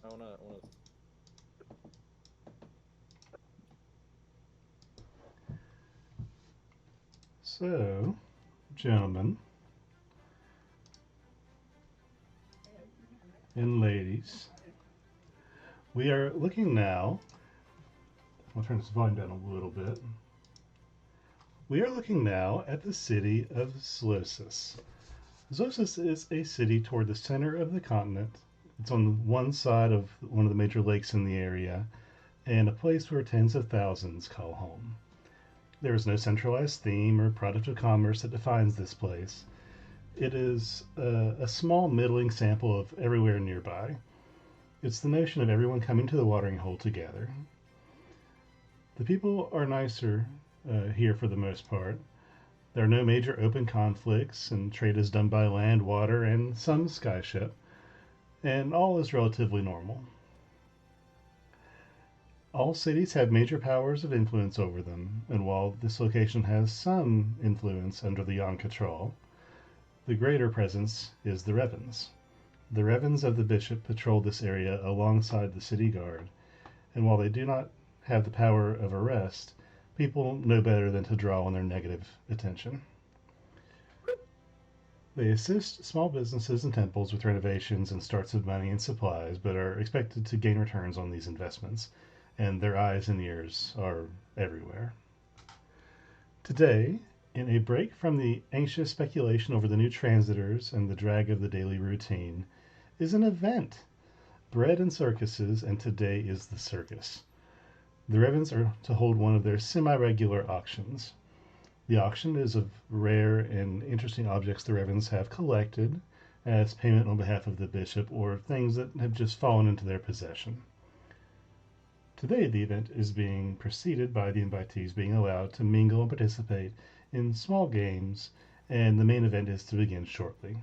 I wanna. So, gentlemen and ladies, we are looking now. I'll turn this volume down a little bit. We are looking now at the city of Zlosis. Zlosis is a city toward the center of the continent. It's on one side of one of the major lakes in the area, and a place where tens of thousands call home. There is no centralized theme or product of commerce that defines this place. It is a small, middling sample of everywhere nearby. It's the notion of everyone coming to the watering hole together. The people are nicer here for the most part. There are no major open conflicts, and trade is done by land, water, and some skyship, and all is relatively normal. All cities have major powers of influence over them, and while this location has some influence under the Yon control, the greater presence is the Revens. The Revens of the Bishop patrol this area alongside the city guard, and while they do not have the power of arrest, people know better than to draw on their negative attention. They assist small businesses and temples with renovations and starts of money and supplies, but are expected to gain returns on these investments, and their eyes and ears are everywhere. Today, in a break from the anxious speculation over the new transitors and the drag of the daily routine, is an event. Bread and circuses, and today is the circus. The Revens are to hold one of their semi regular auctions. The auction is of rare and interesting objects the Revens have collected as payment on behalf of the bishop or things that have just fallen into their possession. Today, the event is being preceded by the invitees being allowed to mingle and participate in small games, and the main event is to begin shortly.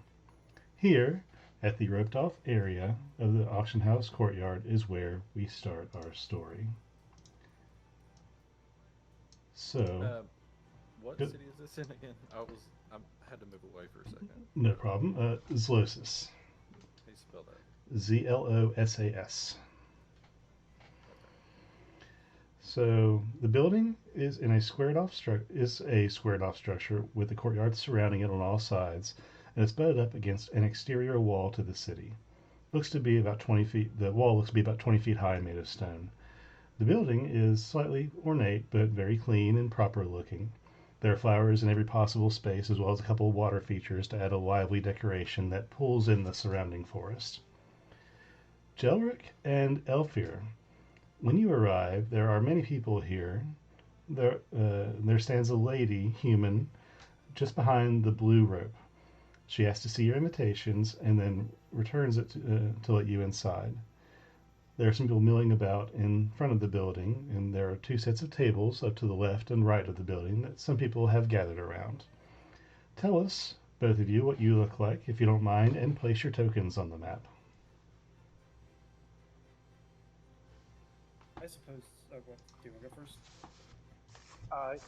Here, at the roped off area of the auction house courtyard, is where we start our story. So, Um, what good, city is this in again? I had to move away for a second. no problem. Zlosis. How do you spell that? Zlosas. Okay. So the building is a squared off structure with the courtyard surrounding it on all sides, and it's butted up against an exterior wall to the city. Looks to be about 20 feet. The wall looks to be about 20 feet high, made of stone. The building is slightly ornate, but very clean and proper looking. There are flowers in every possible space, as well as a couple of water features to add a lively decoration that pulls in the surrounding forest. Jelric and Elfir. When you arrive, there are many people here. There stands a lady, human, just behind the blue rope. She asks to see your invitations and then returns it to let you inside. There are some people milling about in front of the building, and there are two sets of tables up to the left and right of the building that some people have gathered around. Tell us, both of you, what you look like, if you don't mind, and place your tokens on the map. I suppose. What, do you want to go first?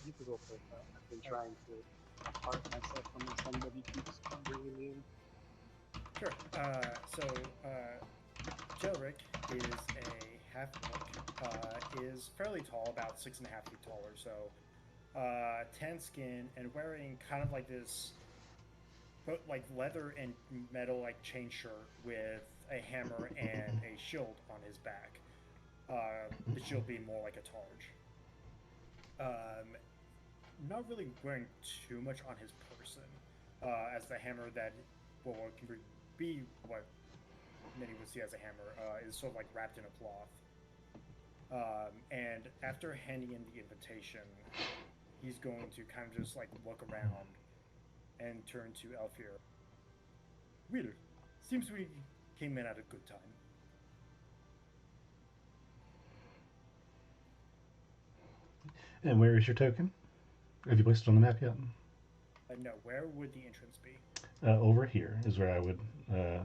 You could go first. I've been trying to apart myself from when somebody keeps bringing me in. Sure. Jelric is a half orc. Is fairly tall, about 6.5 feet tall or so. Tan skin and wearing kind of like this, but like leather and metal like chain shirt with a hammer and a shield on his back. The shield being more like a targe. Um, Not really wearing too much on his person, as the hammer that well can be what many would see as a hammer is sort of like wrapped in a cloth. And after handing in the invitation, he's going to kind of just like look around and turn to Elfir. Well, seems we came in at a good time. And where is your token? Have you placed it on the map yet? No, where would the entrance be? Over here is where I would.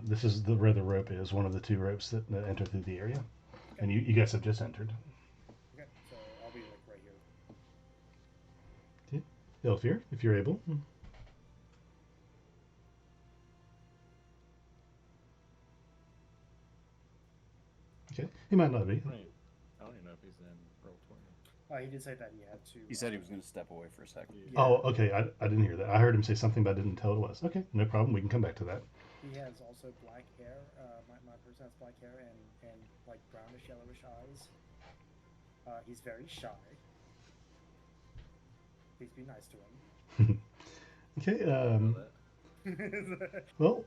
This is where the rope is. One of the two ropes that enter through the area, Okay, and you guys have just entered. okay, so I'll be like right here. Okay. Elfir, if you're able. Okay, he might not be. I don't even know if he's in roll 20. He did say that he had to. He said he was going to step away for a second. Yeah. Oh, okay. I didn't hear that. I heard him say something, but I didn't tell what it was. Okay, no problem. We can come back to that. He has also black hair. My person has black hair and like brownish yellowish eyes. He's very shy. Please be nice to him. Okay. Know that. Well,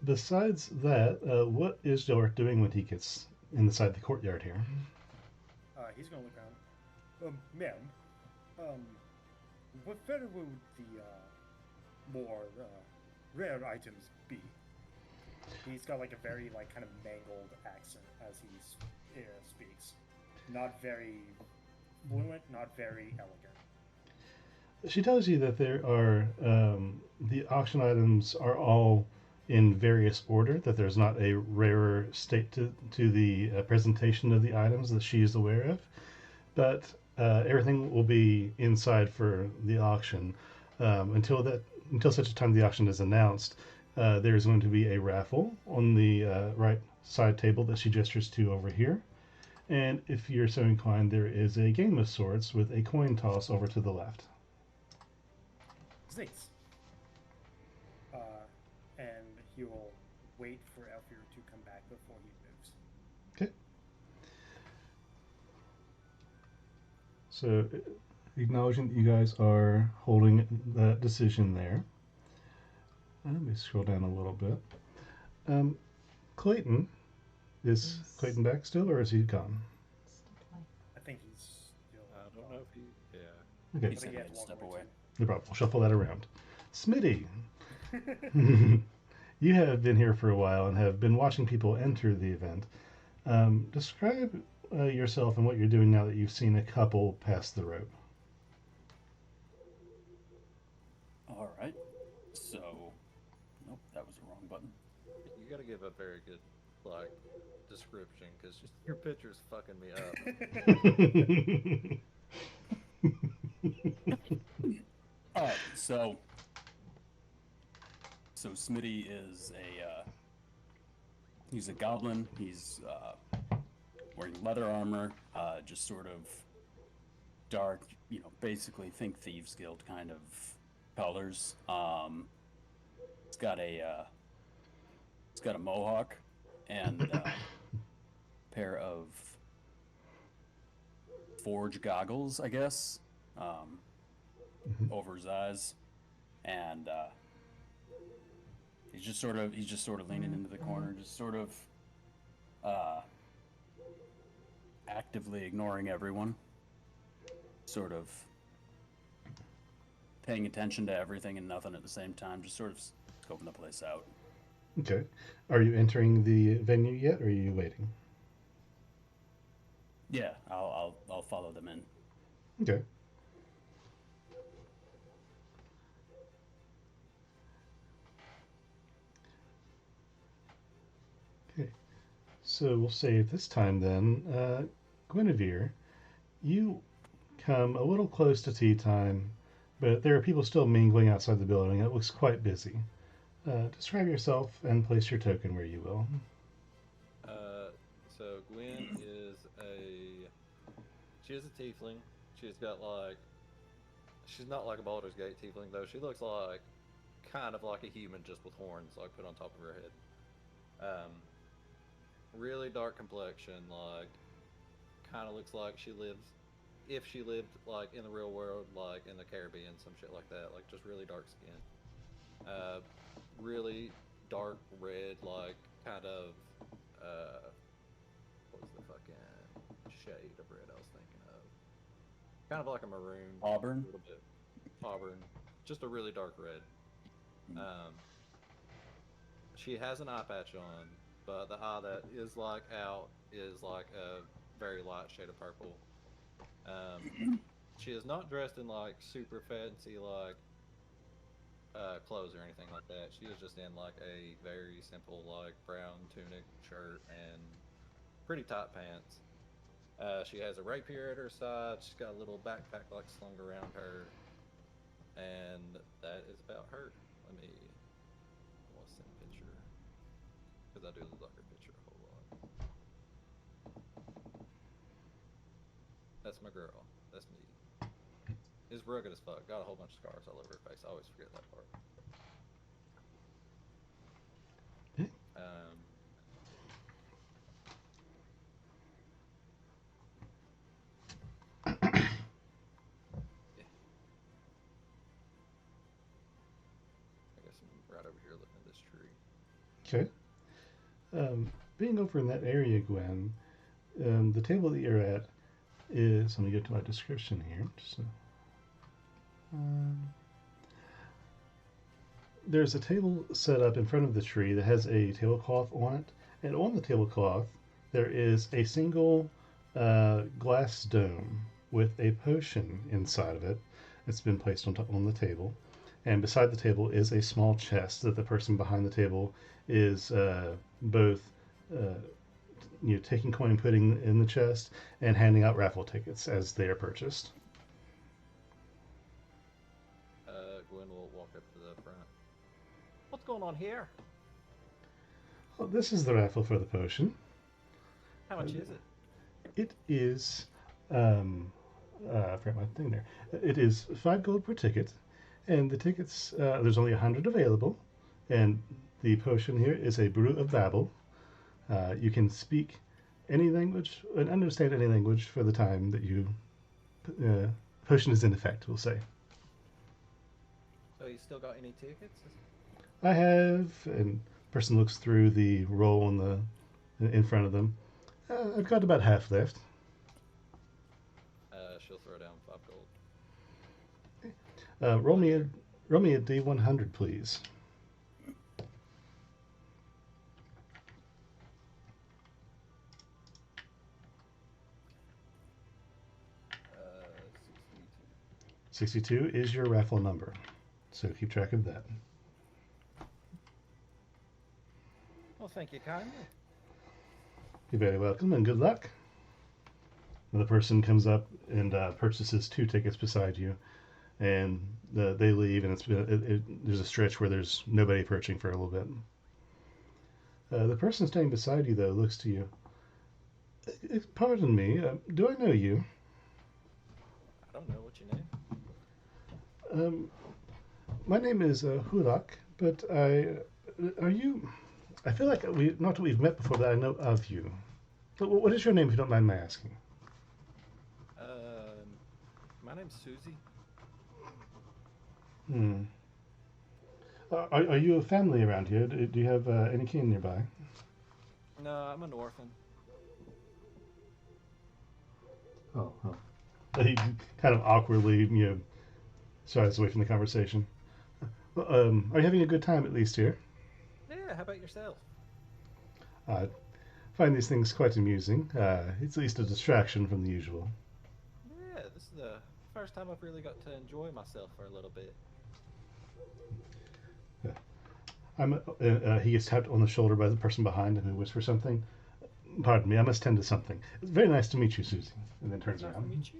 besides that, what is Dork doing when he gets inside the courtyard here? He's gonna look around. Ma'am, what further would the more rare items be? He's got like a very like kind of mangled accent as he speaks. Not very fluent, not very elegant. She tells you that there are the auction items are all in various order. That there's not a rarer state to the presentation of the items that she is aware of, but everything will be inside for the auction until such a time the auction is announced. There is going to be a raffle on the right side table that she gestures to over here. And if you're so inclined, there is a game of sorts with a coin toss over to the left. Zinks. And he will wait for Elfir to come back before he moves. Okay. So, acknowledging that you guys are holding that decision there. Let me scroll down a little bit. Clayton, is Clayton back still, or is he gone? I think he's still. I don't know if he. Yeah. Okay, He said he had to step away. no problem. We'll shuffle that around. Smitty, you have been here for a while and have been watching people enter the event. Describe yourself and what you're doing now that you've seen a couple pass the rope. All right. So, nope, that was the wrong button. You gotta give a very good, like, description, because your picture's fucking me up. All right. So Smitty is he's a goblin. He's wearing leather armor, just sort of dark, basically think Thieves Guild kind of colors. It's got a mohawk and a pair of forge goggles, I guess, over his eyes, and he's just sort of leaning into the corner, just sort of actively ignoring everyone, sort of paying attention to everything and nothing at the same time, just sort of scoping the place out. Okay. Are you entering the venue yet, or are you waiting? Yeah, I'll follow them in. Okay. Okay. So we'll say at this time then, Guinevere, you come a little close to tea time, but there are people still mingling outside the building. It looks quite busy. Describe yourself and place your token where you will. So Gwen is she is a tiefling. She's got she's not like a Baldur's Gate tiefling though. She looks like kind of like a human, just with horns like put on top of her head. Really dark complexion, kind of looks like if she lived like in the real world, like in the Caribbean, some shit like that, like just really dark skin. Really dark red, like kind of what was the fucking shade of red I was thinking of? Kind of like a maroon. Auburn? A little bit. Auburn. Just a really dark red. She has an eye patch on, but the eye that is out is like a very light shade of purple. She is not dressed in like super fancy clothes or anything like that. She is just in like a very simple brown tunic, shirt, and pretty tight pants. She has a rapier at her side. She's got a little backpack slung around her, and that is about her. I want to send a picture because I do look like her picture a whole lot. That's my girl. That's me. Is rugged as fuck. Got a whole bunch of scars all over her face. I always forget that part. Um, yeah. I guess I'm right over here looking at this tree. Okay. Being over in that area, Gwen, the table that you're at is. Let me get to my description here. There's a table set up in front of the tree that has a tablecloth on it, and on the tablecloth there is a single glass dome with a potion inside of it. It's been placed on the table, and beside the table is a small chest that the person behind the table is both taking coin and putting in the chest and handing out raffle tickets as they are purchased. Gwen will walk up to the front. What's going on here? Well, this is the raffle for the potion. How much is it? It is, I forgot my thing there. It is 5 gold per ticket, and the tickets, there's only 100 available, and the potion here is a brew of Babel. You can speak any language and understand any language for the time that you potion is in effect, we'll say. So you still got any tickets? I have, and the person looks through the roll in front of them. I've got about half left. She'll throw down 5 gold. Roll me a D100, please. 62 is your raffle number, so keep track of that. Well, thank you kindly. You're very welcome, and good luck. And the person comes up and purchases 2 tickets beside you, and they leave, and there's a stretch where there's nobody purchasing for a little bit. The person standing beside you, though, looks to you. Pardon me, do I know you? I don't know what your name. My name is Hulak, but are you? I feel like not that we've met before, but I know of you. What is your name, if you don't mind my asking? My name's Susie. Are you a family around here? Do you have any kin nearby? No, I'm an orphan. Oh. He kind of awkwardly, shies away from the conversation. Are you having a good time at least here? Yeah, how about yourself? I find these things quite amusing. It's at least a distraction from the usual. Yeah, this is the first time I've really got to enjoy myself for a little bit. He gets tapped on the shoulder by the person behind him who whispers something. Pardon me, I must tend to something. It's very nice to meet you, Susie. And then turns Nice to around. meet you.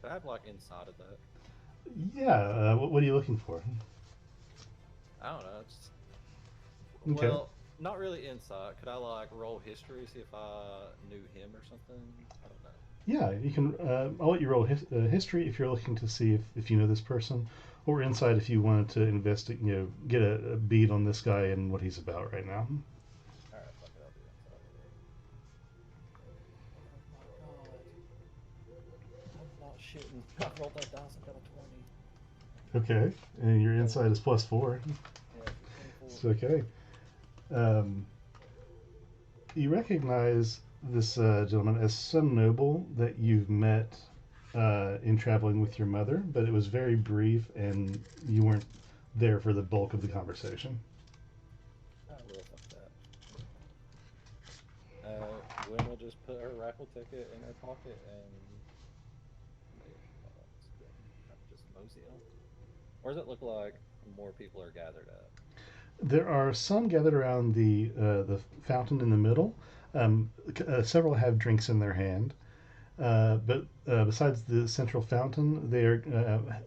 Could I have like inside of that? Yeah, what are you looking for? I don't know. Just... Okay. Well, not really insight. Could I like roll history, see if I knew him or something? I don't know. Yeah, you can. I'll let you roll history if you're looking to see if you know this person, or insight if you wanted to investigate, get a bead on this guy and what he's about right now. All right, fuck it, I'll do insight. Oh my god, I'm not shooting. I rolled that dice. I got a 20. Okay, and your insight is +4. Yeah, 24. It's okay. You recognize this gentleman as some noble that you've met in traveling with your mother, but it was very brief and you weren't there for the bulk of the conversation. Oh, well, fuck that. Gwen will just put her raffle ticket in her pocket and just mosey on. Or does it look like more people are gathered up? There are some gathered around the fountain in the middle. Several have drinks in their hand, but besides the central fountain, they are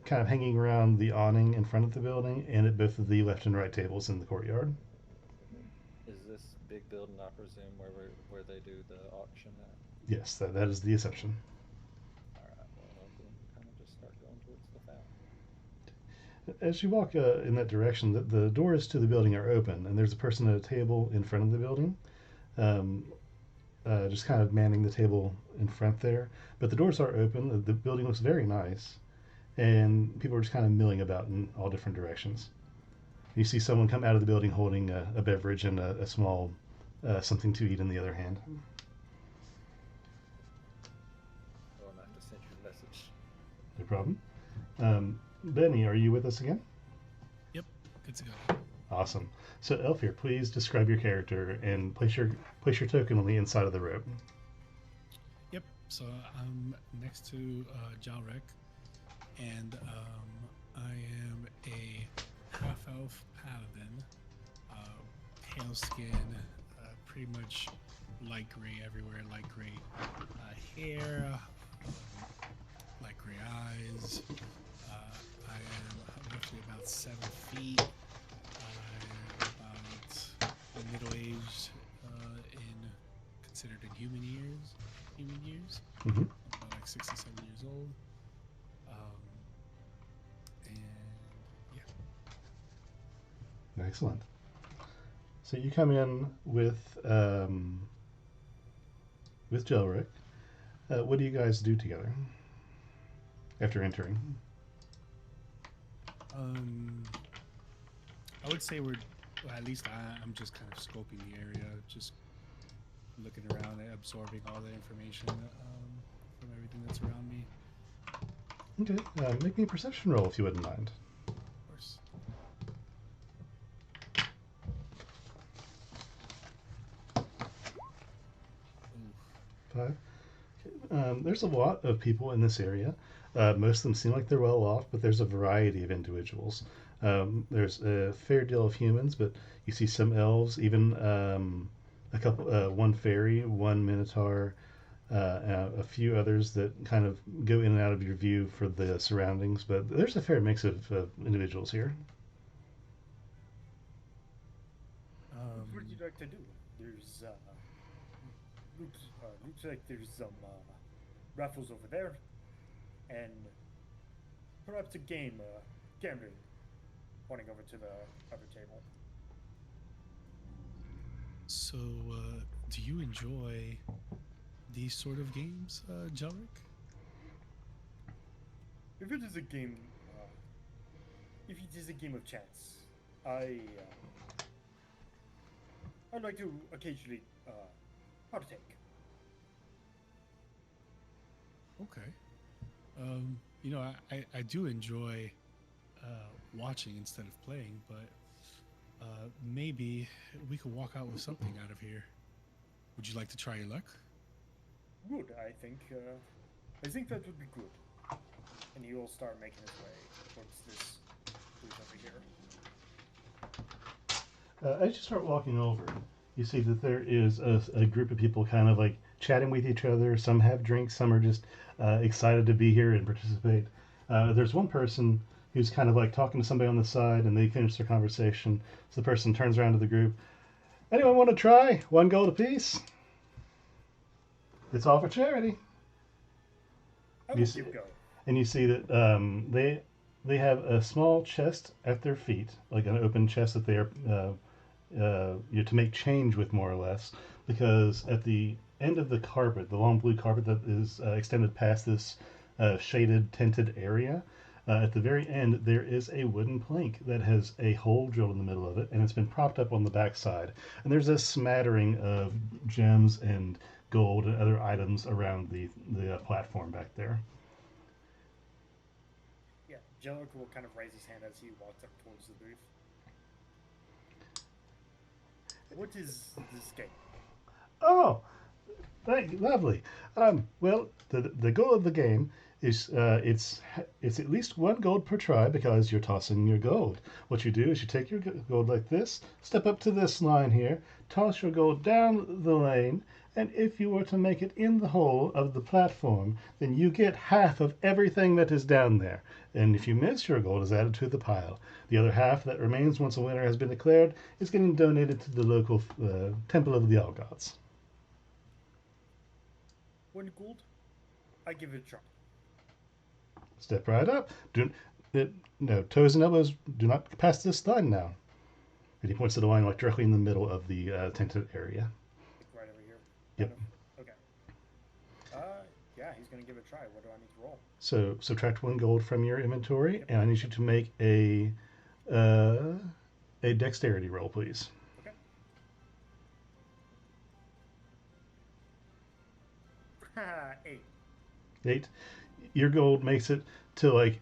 kind of hanging around the awning in front of the building and at both of the left and right tables in the courtyard. Is this big building, I presume, where they do the auction at? Yes, that is the assumption. All right. Well, I'll then kind of just start going towards the fountain. As you walk in that direction, the doors to the building are open, and there's a person at a table in front of the building, um, just kind of manning the table in front there. But the doors are open. The building looks very nice, and people are just kind of milling about in all different directions. You see someone come out of the building holding a beverage and a small something to eat in the other hand. Well, I'm going to have to send you a message. No problem. Benny, are you with us again? Yep, good to go. Awesome. So, Elfir, please describe your character and place your token on the inside of the rope. Yep, so I'm next to Jalrek, and I am a half-elf paladin, pale skin, pretty much light gray everywhere, light gray hair, light gray eyes. I am roughly about 7 feet. I'm about middle-aged, considered in human years. Mm-hmm. About like 67 years old. And yeah. Excellent. So you come in with Jelric. What do you guys do together after entering? I would say well, at least I'm just kind of scoping the area, just looking around and absorbing all the information from everything that's around me. Okay, make me a perception roll if you wouldn't mind. Of course. Ooh. 5. There's a lot of people in this area. Most of them seem like they're well off, but there's a variety of individuals. There's a fair deal of humans, but you see some elves, even a couple, one fairy, one minotaur, a few others that kind of go in and out of your view for the surroundings. But there's a fair mix of individuals here. What would you like to do? There's looks like there's some raffles over there, and perhaps a game, gambling, pointing over to the other table. So, do you enjoy these sort of games, Jalric? If it is a game, if it is a game of chance, I'd like to occasionally partake. Okay. You know, I do enjoy watching instead of playing, but maybe we could walk out with something out of here. Would you like to try your luck? Good, I think that would be good. And he will start making his way towards this booth over here. As you start walking over, you see that there is a group of people kind of like chatting with each other. Some have drinks, some are just excited to be here and participate. There's one person who's kind of like talking to somebody on the side, and they finish their conversation. So the person turns around to the group. Anyone want to try? 1 gold apiece. It's all for charity. I will keep going. And you see that they have a small chest at their feet, like an open chest that they are to make change with, more or less, because at the end of the carpet, the long blue carpet that is extended past this shaded, tinted area, at the very end there is a wooden plank that has a hole drilled in the middle of it, and it's been propped up on the back side. And there's a smattering of gems and gold and other items around the platform back there. Yeah, Jellic will kind of raise his hand as he walks up towards the booth. What is this game? Oh, thank you, lovely. Well, the goal of the game is it's at least 1 gold per try, because you're tossing your gold. What you do is you take your gold like this, step up to this line here, toss your gold down the lane, And if you were to make it in the hole of the platform, then you get half of everything that is down there. And if you miss, your gold is added to the pile. The other half that remains once a winner has been declared is getting donated to the local Temple of the All Gods. 1 gold. I give it a try. Step right up. No, toes and elbows do not pass this line now. And he points to the line like directly in the middle of the tented area. Right over here. Yep. Kind of. Okay. Yeah, he's gonna give it a try. What do I need to roll? So subtract 1 gold from your inventory, Yep. and I need you to make a dexterity roll, please. Okay. 8. 8. Your gold makes it to like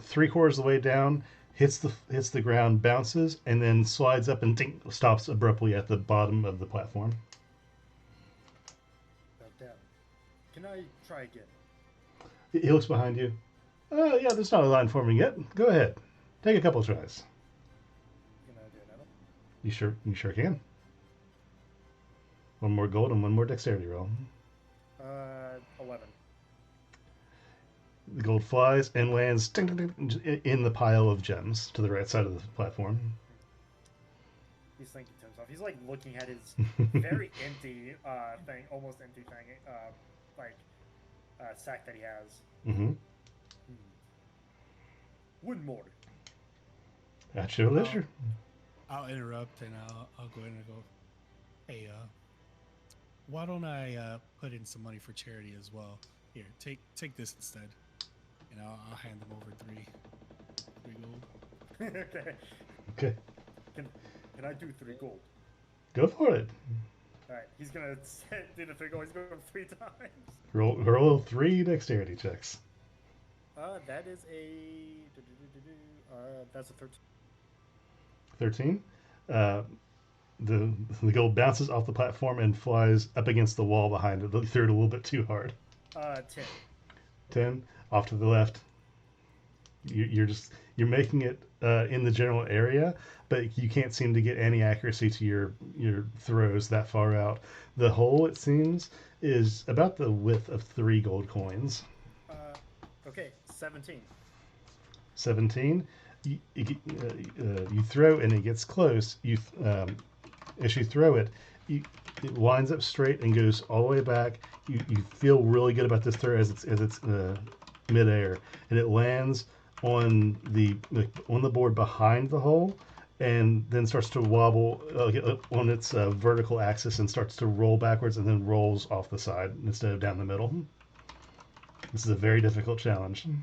3/4 of the way down, hits the ground, bounces, and then slides up and ding, stops abruptly at the bottom of the platform. About that. Can I try again? He looks behind you. Oh yeah, there's not a line forming yet. Go ahead, take a couple tries. Can I do another? You sure can. 1 more gold and 1 more dexterity roll. 11. The gold flies and lands ding, ding, ding, in the pile of gems to the right side of the platform. He's thinking to himself. He's like looking at his very empty thing, almost empty thing, sack that he has. Mm-hmm. 1 more. At your leisure. I'll interrupt and I'll go in and go, hey, why don't I put in some money for charity as well? Here, take this instead, and I'll hand them over 3 gold. Okay. Okay, Can I do 3 gold? go for it. All right. He's gonna do the 3 gold. He's going 3 times. Roll 3 dexterity checks. That is that's a 13. 13. The gold bounces off the platform and flies up against the wall behind it. You threw it a little bit too hard. 10. 10 off to the left. You're making it in the general area, but you can't seem to get any accuracy to your throws that far out. The hole, it seems, is about the width of 3 gold coins. Okay, 17. 17. You throw and it gets close. As you throw it, it winds up straight and goes all the way back. You feel really good about this throw as it's midair, and it lands on the board behind the hole, and then starts to wobble on its vertical axis and starts to roll backwards, and then rolls off the side instead of down the middle. This is a very difficult challenge. Gwen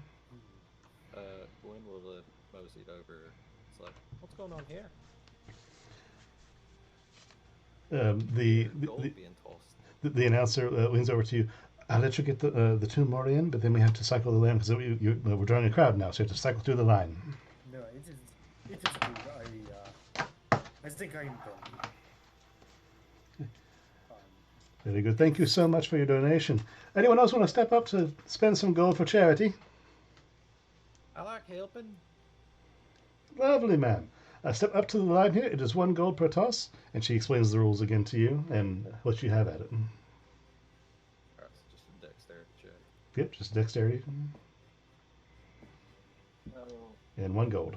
will have moseyed over. It's like, what's going on here? Gold being tossed. The announcer leans over to you. I'll let you get the 2 more in, but then we have to cycle the line because we're drawing a crowd now, so you have to cycle through the line. No, it is good. I think I'm done. Very good. Thank you so much for your donation. Anyone else want to step up to spend some gold for charity? I like helping. Lovely, ma'am. Step up to the line here. It is 1 gold per toss, and she explains the rules again to you and what you have at it. Alright, so just a dexterity check. Yep, just dexterity Oh, and 1 gold.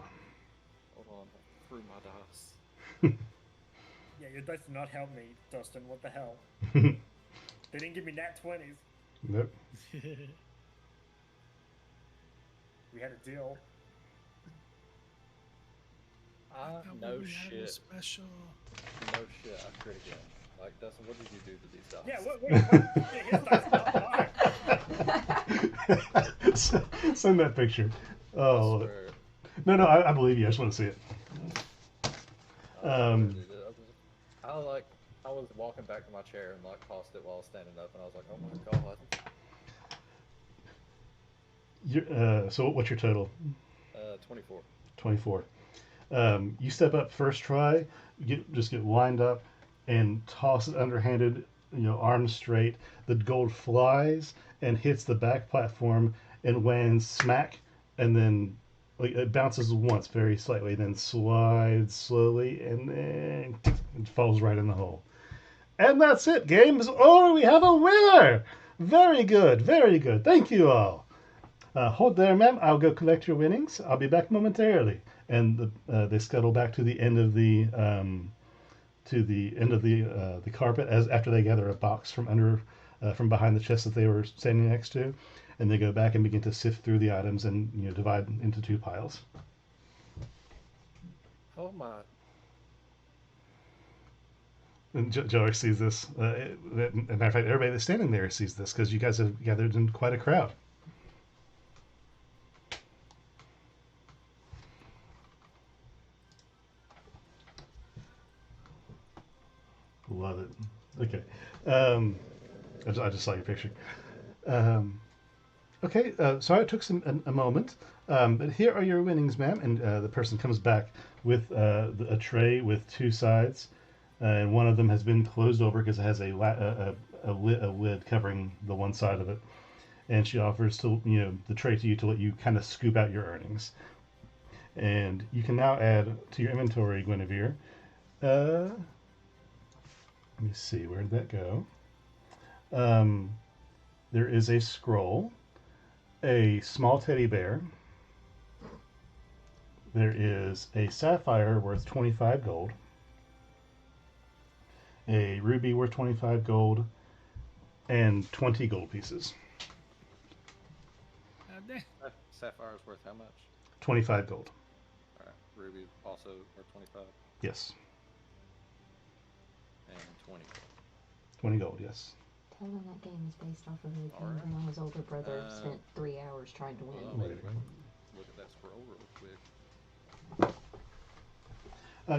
hold on. I threw my dice. Yeah, your dice did not help me, Dustin. What the hell? They didn't give me nat 20s. Nope. We had a deal. No shit. Special. No shit. I crit again. Like, Dustin, what did you do to these dice? Yeah, his dice not mine. Send that picture. I Oh, swear. no, I believe you. I just want to see it. I was walking back to my chair and like tossed it while I was standing up, and I was like, oh my god. So what's your total? 24. 24. You step up first try, just get lined up and toss it underhanded, arms straight. The gold flies and hits the back platform and lands smack, and then it bounces once very slightly, then slides slowly, and then it falls right in the hole. And that's it. Game's over. We have a winner. Very good. Very good. Thank you all. Hold there, ma'am. I'll go collect your winnings. I'll be back momentarily. And they scuttle back to the end of the the carpet as after they gather a box from under from behind the chest that they were standing next to, and they go back and begin to sift through the items and divide into two piles. Oh my. And Joey sees this. As a matter of fact, everybody that's standing there sees this because you guys have gathered in quite a crowd. Love it. Okay. I just saw your picture. Okay, sorry it took a moment, but here are your winnings, ma'am. And the person comes back with a tray with two sides, and one of them has been closed over because it has a lid covering the one side of it. And she offers to the tray to you to let you kind of scoop out your earnings. And you can now add to your inventory, Guinevere. Let me see, where did that go? There is a scroll, a small teddy bear. There is a sapphire worth 25 gold, a ruby worth 25 gold, and 20 gold pieces. Sapphire's worth how much? 25 gold. All right. Ruby also worth 25. Yes. And 20 gold. 20 gold, yes. Tell them that game is based off of a game Alright. Grandma's older brother spent 3 hours trying to win. Well, maybe look at that scroll real quick.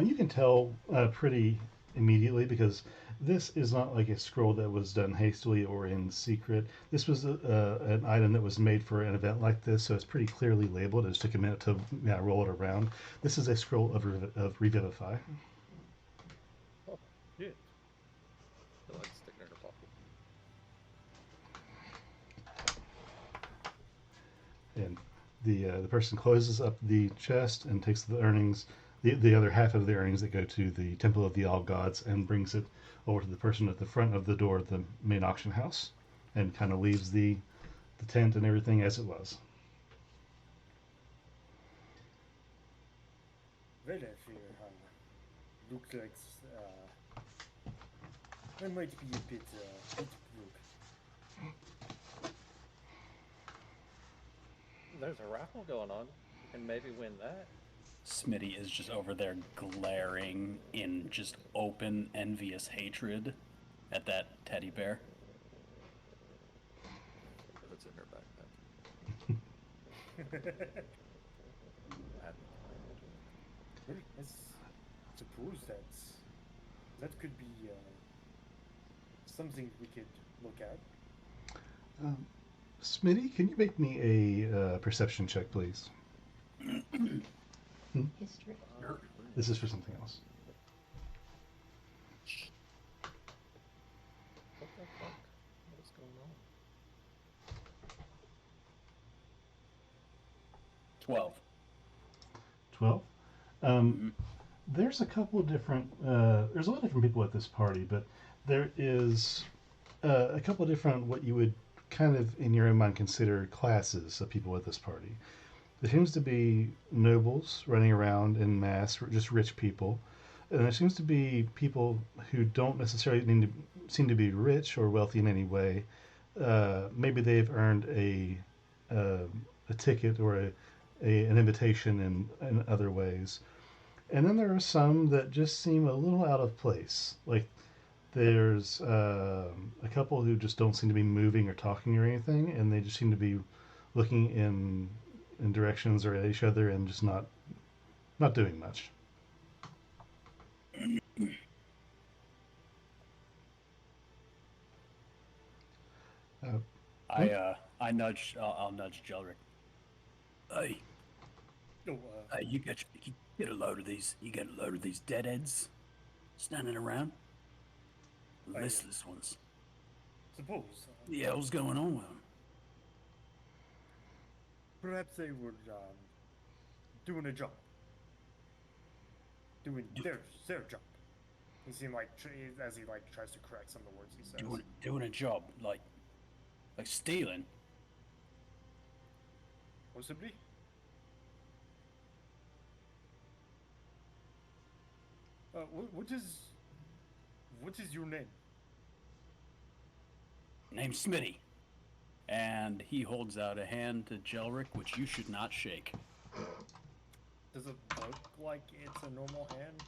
You can tell pretty immediately because this is not like a scroll that was done hastily or in secret. This was an item that was made for an event like this, so it's pretty clearly labeled. It just took a minute to roll it around. This is a scroll of Revivify. Oh, shit. So let's stick it in her pocket. And the person closes up the chest and takes the earnings, the other half of the earnings that go to the Temple of the All Gods, and brings it over to the person at the front of the door of the main auction house, and kind of leaves the tent and everything as it was. Well, if you looks like I might be a bit broke. There's a raffle going on. You can maybe win that. Smitty is just over there glaring in just open, envious hatred at that teddy bear. If it's in her backpack. Well, I suppose that could be something we could look at. Smitty, can you make me a perception check, please? History. This is for something else. What the fuck? What is going on? 12. 12. There's a couple of different. There's a lot of different people at this party, but there is a couple of different what you would kind of in your own mind consider classes of people at this party. There seems to be nobles running around in mass, just rich people, and there seems to be people who don't necessarily seem to be rich or wealthy in any way. Maybe they've earned a ticket or an invitation in other ways. And then there are some that just seem a little out of place. Like there's a couple who just don't seem to be moving or talking or anything, and they just seem to be looking in directions or at each other and just not doing much. I'll nudge Jelric. Hey, No, hey, you get a load of these. You get a load of these deadheads standing around. Listless ones. suppose. The hell's going on with them? Perhaps they were doing a job. Doing their job. You seem like as he like tries to correct some of the words he says. Doing a job like stealing. Possibly. What is your name? Name's Smitty. And he holds out a hand to Jelric, which you should not shake. Does it look like it's a normal hand?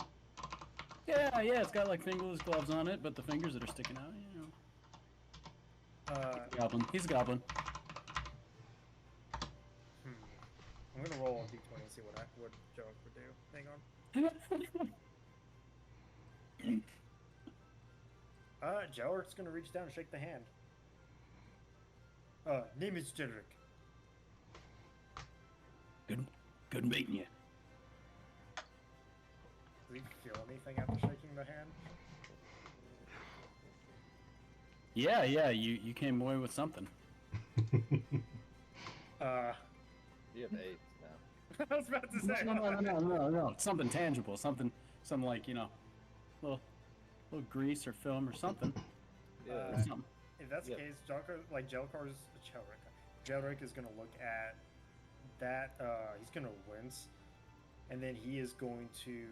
Yeah, it's got like fingerless gloves on it, but the fingers that are sticking out, you know. Goblin. He's a goblin. I'm gonna roll a d20 and see what Jellic would do. Hang on. Jelric's gonna reach down and shake the hand. Name is Jelric. Good meeting you. Does he feel anything after shaking the hand? Yeah, you came away with something. You have 8 now. I was about to say. No. Something tangible, something like, you know, little grease or film or something. Yeah. Something. If that's the case, Jelric is gonna look at that. He's gonna wince, and then he is going to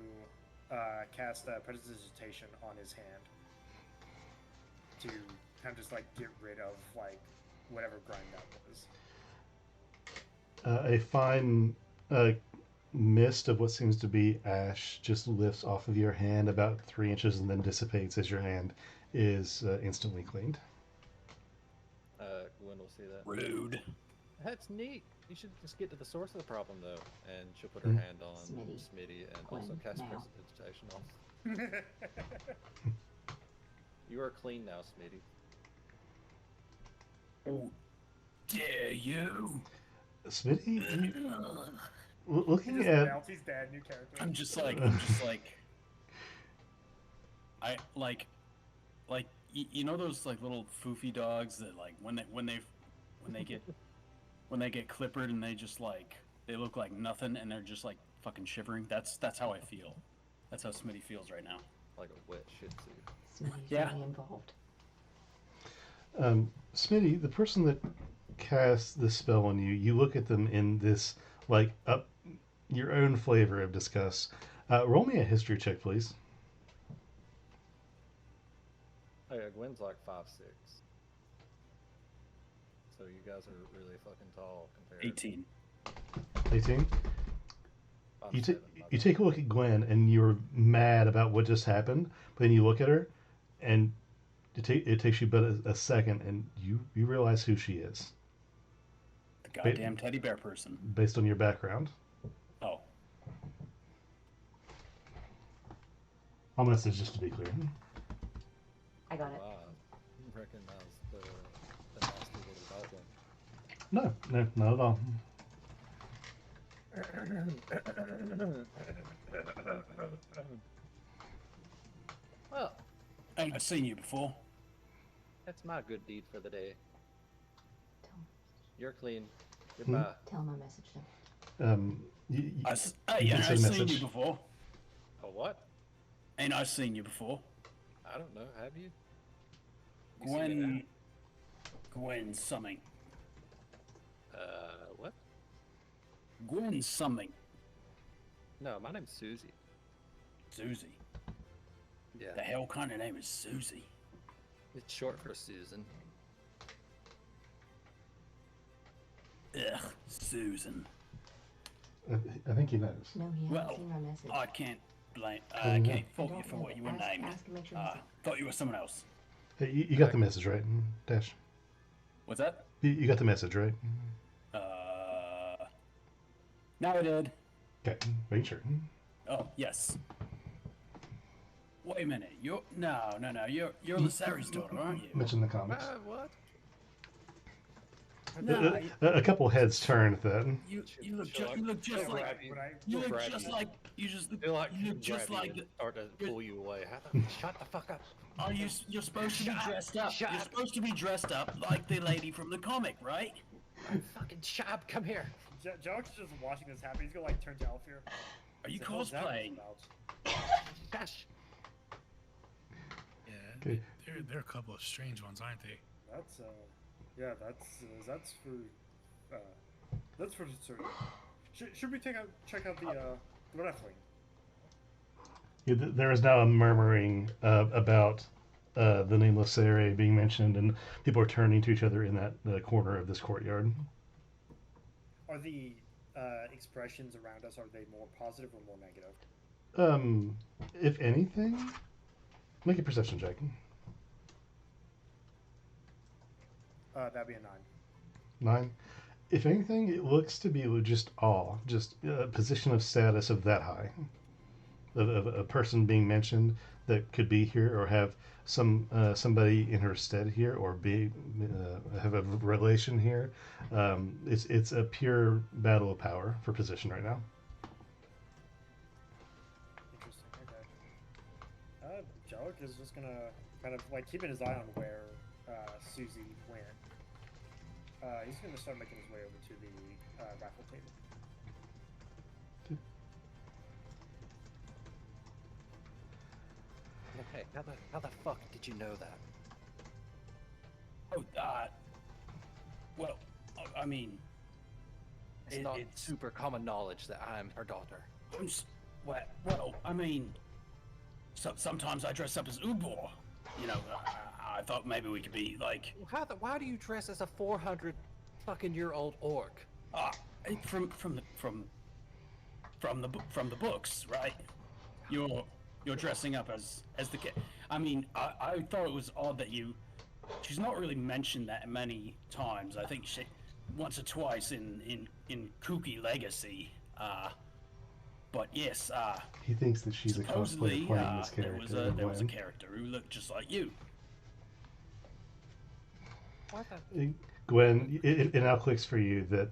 cast prestidigitation on his hand to kind of just like get rid of like whatever grind that was. A fine mist of what seems to be ash just lifts off of your hand about 3 inches and then dissipates as your hand is instantly cleaned. Gwen will see that. Rude. That's neat. You should just get to the source of the problem, though. And she'll put her hand on Smitty and Gwen, also cast now. prestidigitation on. You are clean now, Smitty. Oh, dare you? Smitty, looking Just at Bounty's dad, new character. I'm just like, you know those like little foofy dogs that like when they get clippered and they just like they look like nothing and they're just like fucking shivering. That's how I feel. That's how Smitty feels right now. Like a wet shih tzu. Smitty's Yeah. really involved. Smitty, the person that casts this spell on you, you look at them in this like up your own flavor of disgust. Roll me a history check, please. Oh yeah, Gwen's like 5'6". So you guys are really fucking tall compared. 18. 18. 5'7", You take a look at Gwen and you're mad about what just happened, but then you look at her and it takes you but a second and you realize who she is The goddamn teddy bear person. based on your background. Oh. Ominous is just to be clear. I got it. Wow, you recognize the nasty little goblin. No, not at all. Well, Ain't I seen you before? that's my good deed for the day. Tell, You're clean. Goodbye. tell him my message then. You Ain't can say I seen message. you before? Oh, what? Ain't I seen you before? I don't know. Have you? You see me Gwen something. now? What? Gwen something. No, my name's Susie. Susie. Yeah. The hell kind of name is Susie? It's short for Susan. Ugh, Susan. I think he knows. No, he hasn't Well, seen my message. I can't blame. Oh, I no. can't fault you Don't for know. what you were Ask- named. ask and make sure he's- Thought you were someone else. Hey, you got the message, right? Dash. What's that? You got the message, right? Now I did. Okay, make sure. Oh, yes. Wait a minute. You're You're Lysari's daughter, aren't you? Mention the comics. What? No, A couple heads turn at that. you look She'll you look just she'll like grab you. you look grab just you. like you just Feel like you look just like start to pull you away. Shut the fuck up. are you're supposed to be dressed up. shut You're up. supposed to be dressed up like the lady from the comic, right? Fucking Shab, come here. Jellic's just watching this happen. He's gonna like turn to Alfir. Are you What the hell's that cosplaying? about? Gosh. Okay. They're a couple of strange ones, aren't they? That's yeah, that's for certain. Should we check out the Raffling? Yeah, there is now a murmuring about the nameless area being mentioned, and people are turning to each other in that corner of this courtyard. Are the expressions around us, are they more positive or more negative? If anything, make a perception check. That'd be a 9. 9. If anything, it looks to be just awe, just a position of status of that high, of a person being mentioned that could be here or have somebody in her stead here or be have a relation here. It's a pure battle of power for position right now. Interesting. Okay. Jellic is just gonna kind of like keeping his eye on where Susie went. He's gonna start making his way over to the raffle table. Hey, how the fuck did you know that? Oh, well, I mean, It's not super common knowledge that I'm her daughter. well, I mean, sometimes I dress up as Ubor. You know, I thought maybe we could be like. Why do you dress as a 400 fucking year old orc? From the books, right? You're dressing up as the kid. I mean, I thought it was odd that she's not really mentioned that many times. I think she once or twice in Kooky Legacy. But yes, He thinks that she's a supposedly cosplayer playing this character. there was a character who looked just like you. What the? Gwen, it now clicks for you that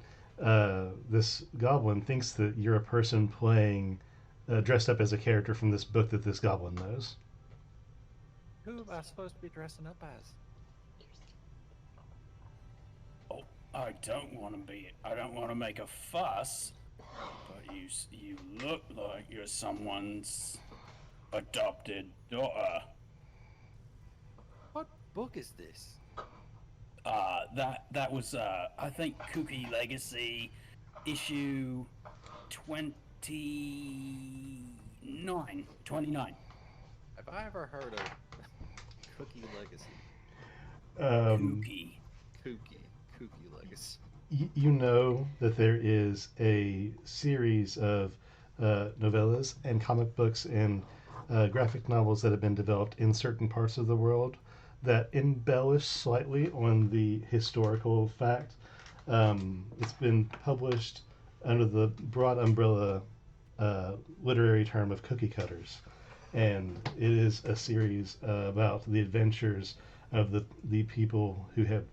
this goblin thinks that you're a person playing, dressed up as a character from this book that this goblin knows. Who am I supposed to be dressing up as? Oh, I don't want to make a fuss, but you look like you're someone's adopted daughter. What book is this? That was I think Kooky Legacy issue 29. Have I ever heard of Cookie Legacy? Kooky Legacy. You know that there is a series of novellas and comic books and graphic novels that have been developed in certain parts of the world that embellish slightly on the historical fact. It's been published under the broad umbrella literary term of cookie cutters, and it is a series about the adventures of the people who have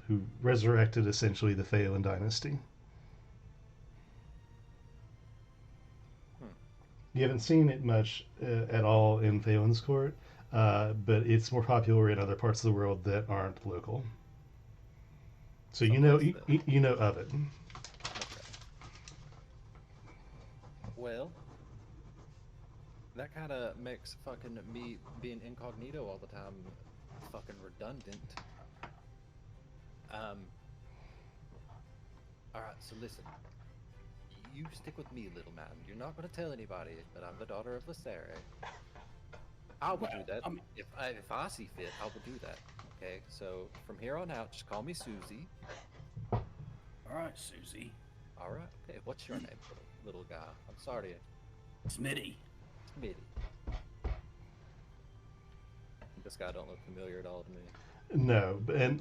who resurrected essentially the Phelan dynasty. You haven't seen it much at all in Phelan's court, but it's more popular in other parts of the world that aren't local. So you know of it. Well, that kind of makes fucking me being incognito all the time fucking redundant. Alright, so listen. You stick with me, little man. You're not going to tell anybody that I'm the daughter of Lysere. I will do that. If I see fit, I will do that. Okay, so from here on out, just call me Susie. Alright, Susie. Alright, okay. What's your name, little guy? I'm sorry. Smitty. Smitty. This guy don't look familiar at all to me. No, and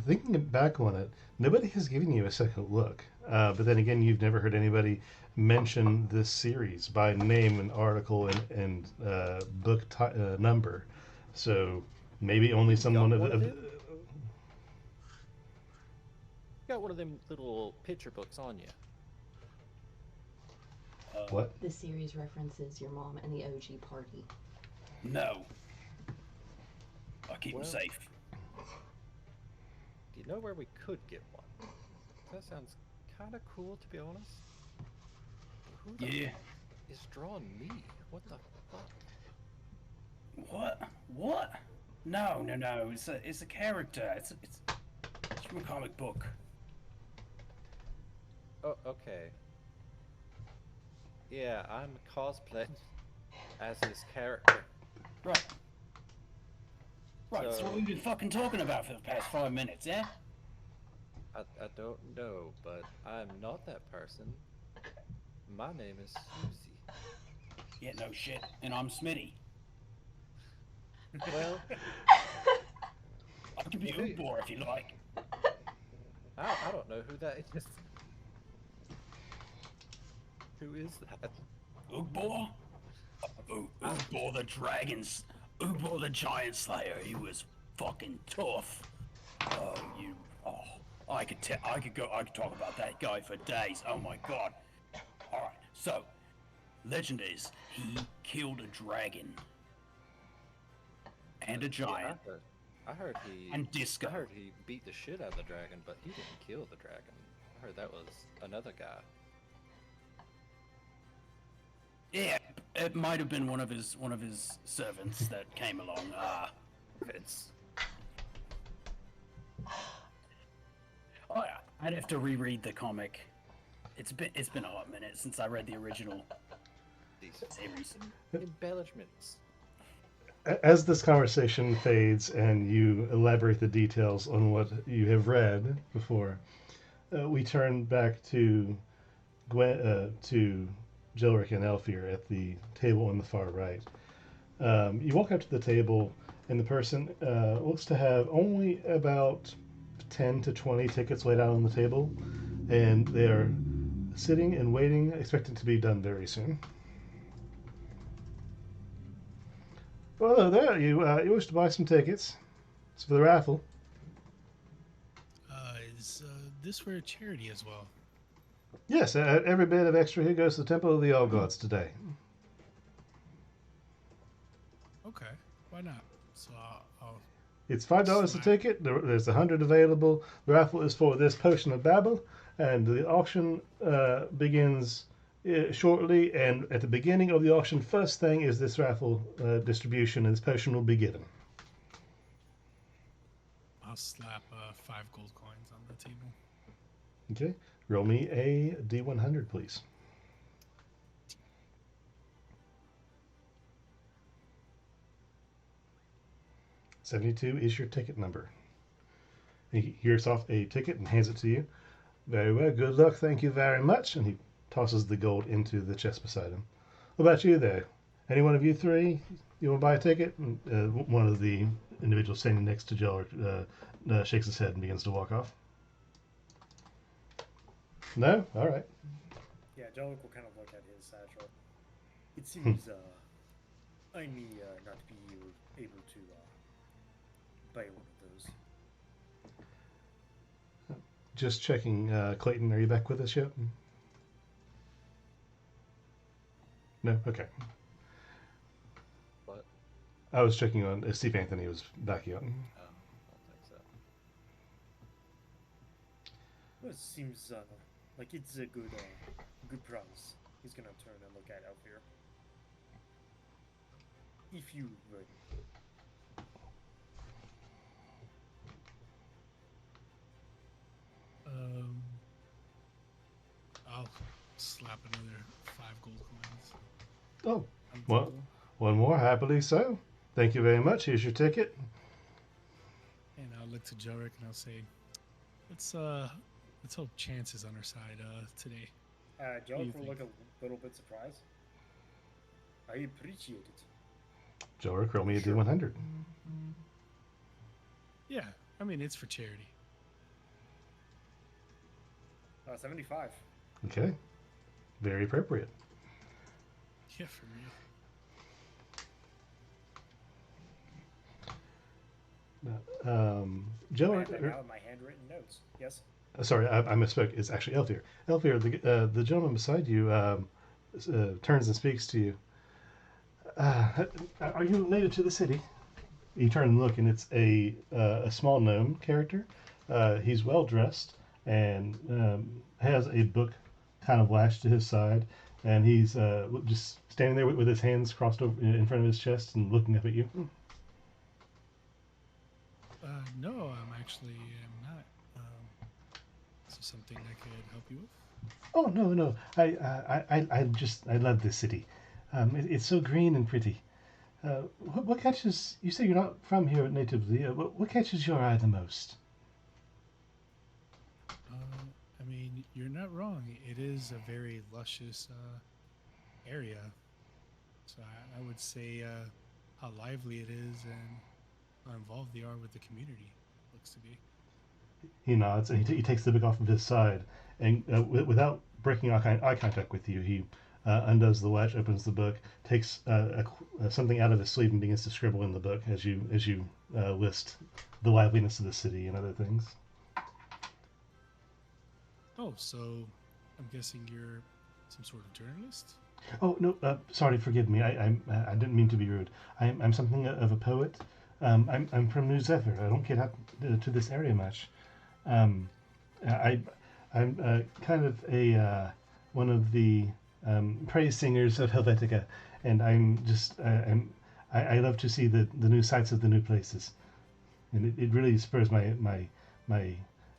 thinking back on it, nobody has given you a second look. But then again, you've never heard anybody mention this series by name and article and book number. So maybe only someone Got one of them little picture books on you. What? The series references your mom and the OG party. No. I'll keep them safe. Do you know where we could get one? That sounds kind of cool, to be honest. Who the fuck is drawing me? What the fuck? What? No. It's a character. It's from a comic book. Oh, okay. Yeah, I'm cosplaying as his character. Right. Right. So So- what we've been fucking talking about for the past 5 minutes, yeah? I don't know, but I'm not that person. My name is Susie. Yeah, no shit. And I'm Smitty. Well, I can be Rynemoore if you like. I don't know who that is. Who is that? Rynemoore? Rynemoore the dragons. Rynemoore the giant slayer. He was fucking tough. I could talk about that guy for days. Oh my god. Alright, so legend is he killed a dragon. And a giant. Yeah, I heard he. And Disco. I heard he beat the shit out of the dragon, but he didn't kill the dragon. I heard that was another guy. Yeah, it might have been one of his servants that came along. Vince. Oh yeah, I'd have to reread the comic. It's been a hot minute since I read the original These series. embellishments. As this conversation fades and you elaborate the details on what you have read before, we turn back to to Jilric and Elfir at the table on the far right. You walk up to the table, and the person looks to have only about 10 to 20 tickets laid out on the table, and they're sitting and waiting, expecting to be done very soon. Well, hello there. You wish to buy some tickets? It's for the raffle. Is this for a charity as well? Yes, every bit of extra here goes to the Temple of the All Gods today. Okay, why not? So I'll It's $5 a ticket. There's 100 available. The raffle is for this potion of Babel, and the auction begins shortly. And at the beginning of the auction, first thing is this raffle distribution, and this potion will be given. I'll slap 5 gold coins on the table. Okay, roll me a D100, please. $72 is your ticket number. He hears off a ticket and hands it to you. Very well, good luck, thank you very much. And he tosses the gold into the chest beside him. What about you there? Any one of you three, you want to buy a ticket? One of the individuals standing next to Joe shakes his head and begins to walk off. No? All right. Yeah, Jellic will kind of look at his satchel. It seems I may not be able to buy one of those. Just checking, Clayton, are you back with us yet? No? Okay. What? I was checking on if Steve Anthony was back yet. I don't think so. Well, it seems like it's a good price. He's gonna turn and look at Elfir. If you would. I'll slap another 5 gold coins. Oh, on the well, table. one more, happily so. Thank you very much. Here's your ticket. And I'll look to Jorick and I'll say, let's hope chance is on our side today. Jellic will think? look a little bit surprised. I appreciate it. Joe, roll me a Sure. D100. Yeah, I mean it's for charity. 75. Okay. Very appropriate. Yeah, for real. Joe, I have that now in my handwritten notes. Yes. sorry, I misspoke. It's actually Elfir. Elfir, the gentleman beside you turns and speaks to you. Are you native to the city? You turn and look, and it's a small gnome character. He's well dressed and has a book kind of lashed to his side, and he's just standing there with his hands crossed over in front of his chest and looking up at you. No, I'm actually am not. Is there something I could help you with? Oh no, no. I love this city. It's so green and pretty. What catches? You say you're not from here natively. What catches your eye the most? I mean, you're not wrong. It is a very luscious area. So I would say how lively it is and how involved they are with the community. Looks to be. He nods and he takes the book off of his side, and without breaking eye contact with you, he undoes the latch, opens the book, takes something out of his sleeve, and begins to scribble in the book as you list the liveliness of the city and other things. Oh, so I'm guessing you're some sort of journalist? Oh no, sorry, forgive me. I didn't mean to be rude. I'm something of a poet. I'm from New Zephyr. I don't get out to this area much. Um, I I'm kind of a one of the praise singers of Helvetica, and I love to see the new sights of the new places, and it really spurs my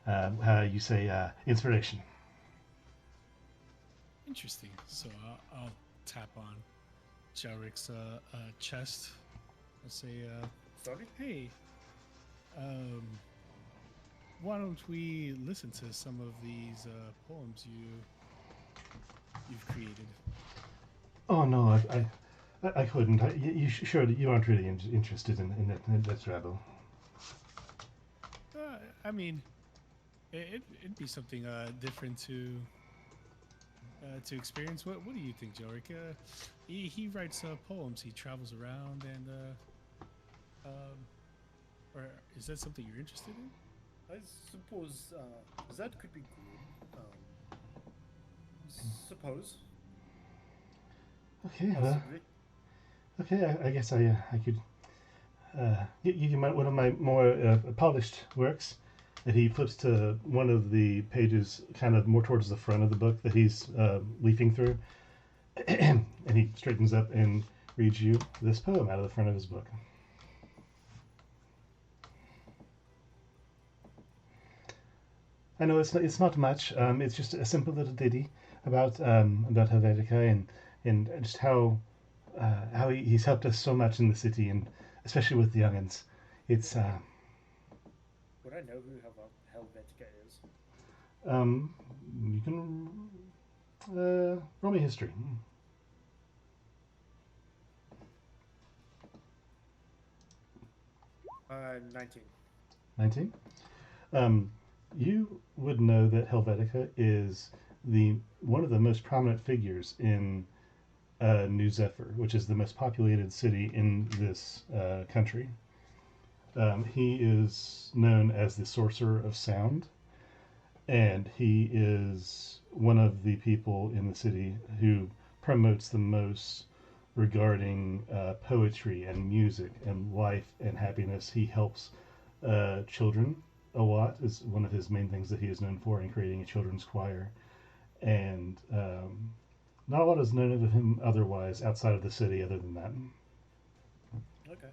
how you say inspiration. Interesting. So I'll tap on Jalric's chest. I'll say, Sorry? hey, um, why don't we listen to some of these poems you've created? Oh no, I couldn't. You sure that you aren't really interested in that travel? I mean, it'd be something different to experience. What do you think, Jalric? He writes poems. He travels around, and or is that something you're interested in? I suppose that could be good. Suppose. Okay, Possibly. okay. I guess I could give you one of my more polished works. That he flips to one of the pages, kind of more towards the front of the book that he's leafing through, and he straightens up and reads you this poem out of the front of his book. I know it's not much. It's just a simple little ditty about Helvetica and just how he's helped us so much in the city, and especially with the youngins. It's Would I know who Helvetica is? you can roll me history. 19. 19. You would know that Helvetica is the one of the most prominent figures in New Zephyr, which is the most populated city in this country. He is known as the Sorcerer of Sound, and he is one of the people in the city who promotes the most regarding poetry and music and life and happiness. He helps children a lot, is one of his main things that he is known for, in creating a children's choir. And not a lot is known of him otherwise outside of the city other than that. Okay.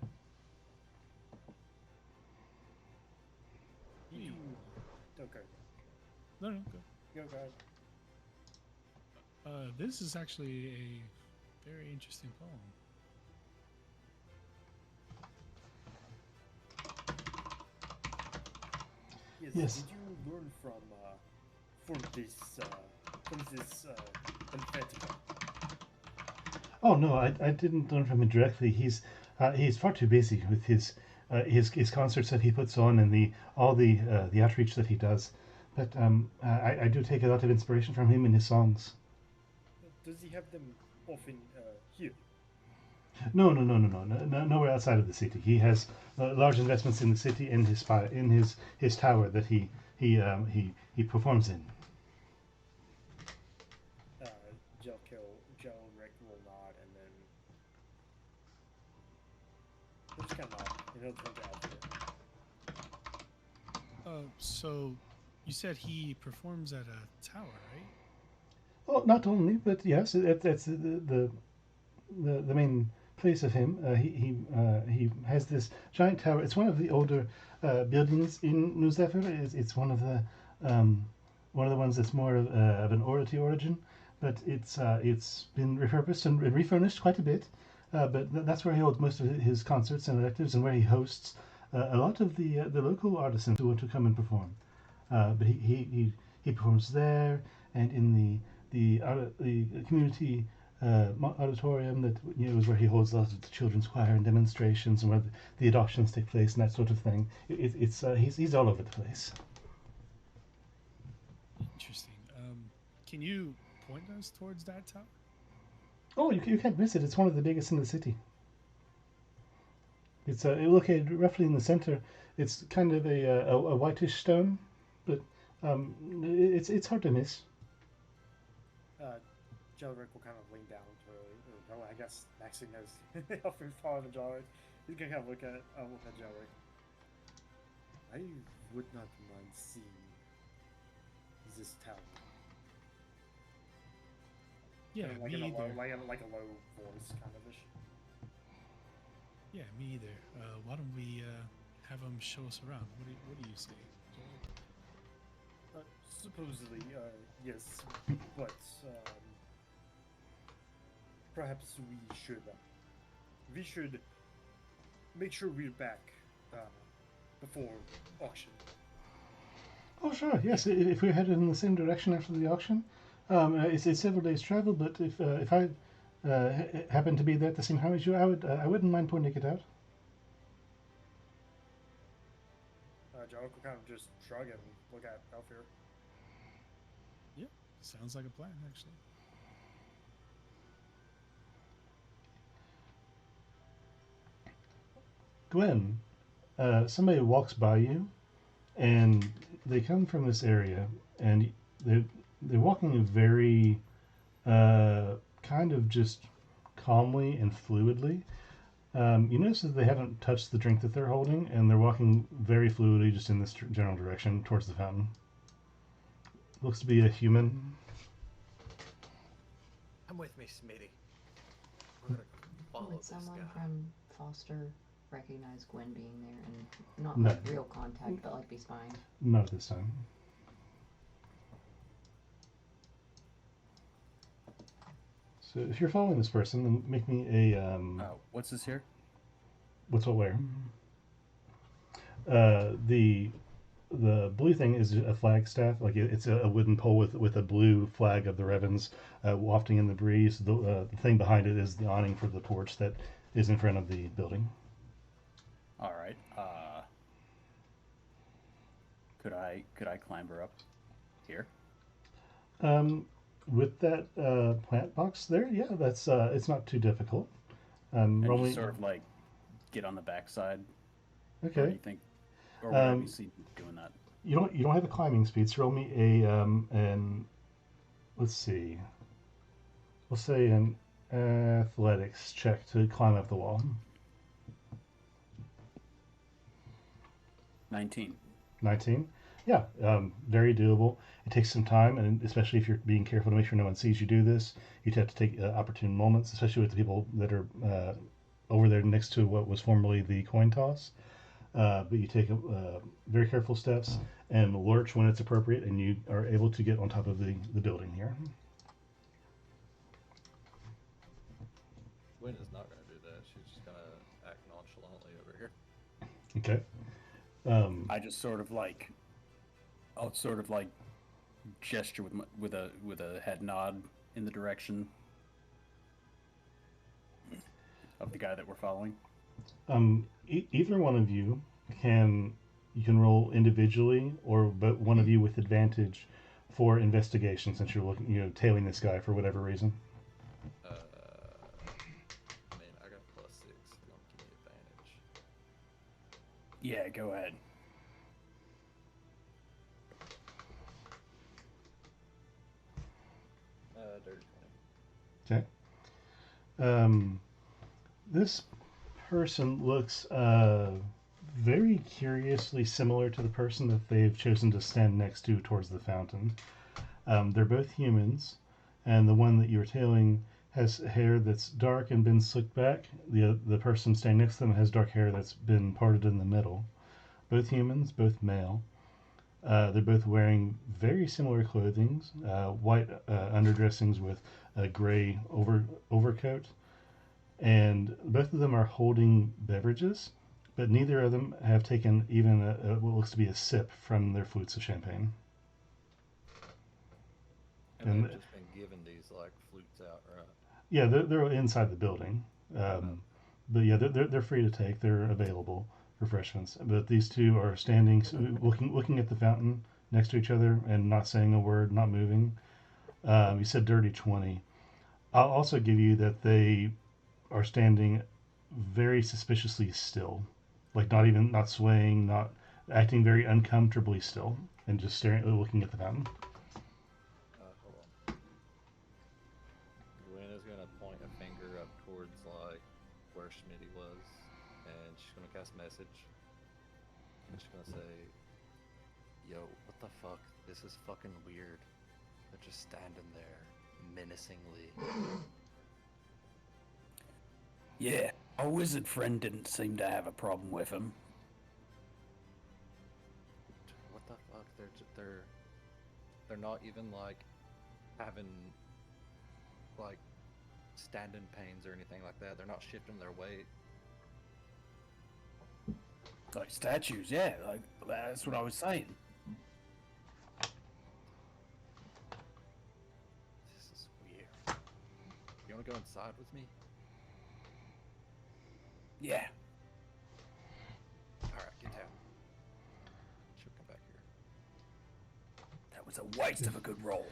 Hey. Okay. No, go. Go ahead. This is actually a very interesting poem. Yes. Did you learn from this Helvetica? Oh no, I didn't learn from him directly. He's far too busy with his concerts that he puts on and the outreach that he does. But I do take a lot of inspiration from him in his songs. Does he have them often here? No, nowhere outside of the city. He has large investments in the city and his tower that he performs in. Jalric will nod and then he'll just kind of nod and he'll turn to Alfred. So you said he performs at a tower, right? Oh, not only, but yes, that's the main place of him. He has this giant tower. It's one of the older buildings in New Zephyr. It's one of the ones that's more of an origin, but it's been repurposed and refurnished quite a bit. But that's where he holds most of his concerts and electives, and where he hosts a lot of the local artisans who want to come and perform. But he performs there and in the community auditorium that is where he holds a lot of the children's choir and demonstrations, and where the adoptions take place and that sort of thing. He's all over the place. Interesting. Can you point us towards that tower? Oh, you can't miss it. It's one of the biggest in the city. It's located roughly in the center. It's kind of a whitish stone, but it's hard to miss. Jelric will kind of lean down to her. I guess Maxie knows how to follow the Jelric. He's gonna kind of look at Jelric. I would not mind seeing this town. Yeah, Like me in a either. like a low voice kind of ish. Yeah, me either. Why don't we have him show us around? What do you say? Supposedly, yes, but perhaps we should make sure we're back before auction. Oh, sure. Yes, if we're headed in the same direction after the auction, it's several days' travel. But if I happen to be there at the same time as you, I wouldn't mind pointing it out. Jelric will kind of just shrug and look at Elfir. Yeah, sounds like a plan, actually. Gwen, somebody walks by you, and they come from this area, and they're walking very kind of just calmly and fluidly. You notice that they haven't touched the drink that they're holding, and they're walking very fluidly just in this general direction towards the fountain. Looks to be a human. Come with me, Smitty. We're gonna follow Would this someone guy. from Foster recognize Gwen being there and not No. like real contact, but like be spying? Not at this time. So if you're following this person, then make me a What's this here? what's what where? The blue thing is a flagstaff, like it's a wooden pole with a blue flag of the Revens wafting in the breeze. The thing behind it is the awning for the porch that is in front of the building. All right. Could I clamber up here? With that plant box there, yeah, that's it's not too difficult. And Roll just me- sort of like get on the backside. Or do okay. you think? Or would I be Um, seen doing that? You don't have a climbing speed, so roll me an let's see. We'll say an athletics check to climb up the wall. 19. 19. Yeah, very doable. It takes some time, and especially if you're being careful to make sure no one sees you do this, you'd have to take opportune moments, especially with the people that are over there next to what was formerly the coin toss. But you take very careful steps and lurch when it's appropriate, and you are able to get on top of the building here. Gwen is not gonna do that. She's just gonna act nonchalantly over here. Okay. I just sort of like, I'll sort of like gesture with a head nod in the direction of the guy that we're following. Either one of you can roll individually, but one of you with advantage for investigation, since you're tailing this guy for whatever reason. I mean, I got +6. If you want to give me advantage. Yeah, go ahead. Dirty 20. Okay. This person looks very curiously similar to the person that they've chosen to stand next to towards the fountain. They're both humans, and the one that you're tailing has hair that's dark and been slicked back. The person standing next to them has dark hair that's been parted in the middle. Both humans, both male. They're both wearing very similar clothing, white underdressings with a gray overcoat, and both of them are holding beverages, but neither of them have taken even what looks to be a sip from their flutes of champagne. And they've just been given these like flutes out, right? Yeah, they're inside the building, but yeah, they're free to take. They're available refreshments. But these two are standing, looking at the fountain next to each other and not saying a word, not moving. You said dirty 20. I'll also give you that they are standing very suspiciously still, like not swaying, not acting very uncomfortably still, and just looking at the fountain. Hold on. Gwen is gonna point a finger up towards like where Schmitty was, and she's gonna cast message. And she's gonna say, "Yo, what the fuck? This is fucking weird. They're just standing there menacingly." Yeah, our wizard friend didn't seem to have a problem with him. What the fuck? They're not even like having like stand-in pains or anything like that. They're not shifting their weight. Like statues, yeah, like that's what I was saying. This is weird. You wanna go inside with me? Yeah. Alright, get down. She'll come back here. That was a waste of a good roll.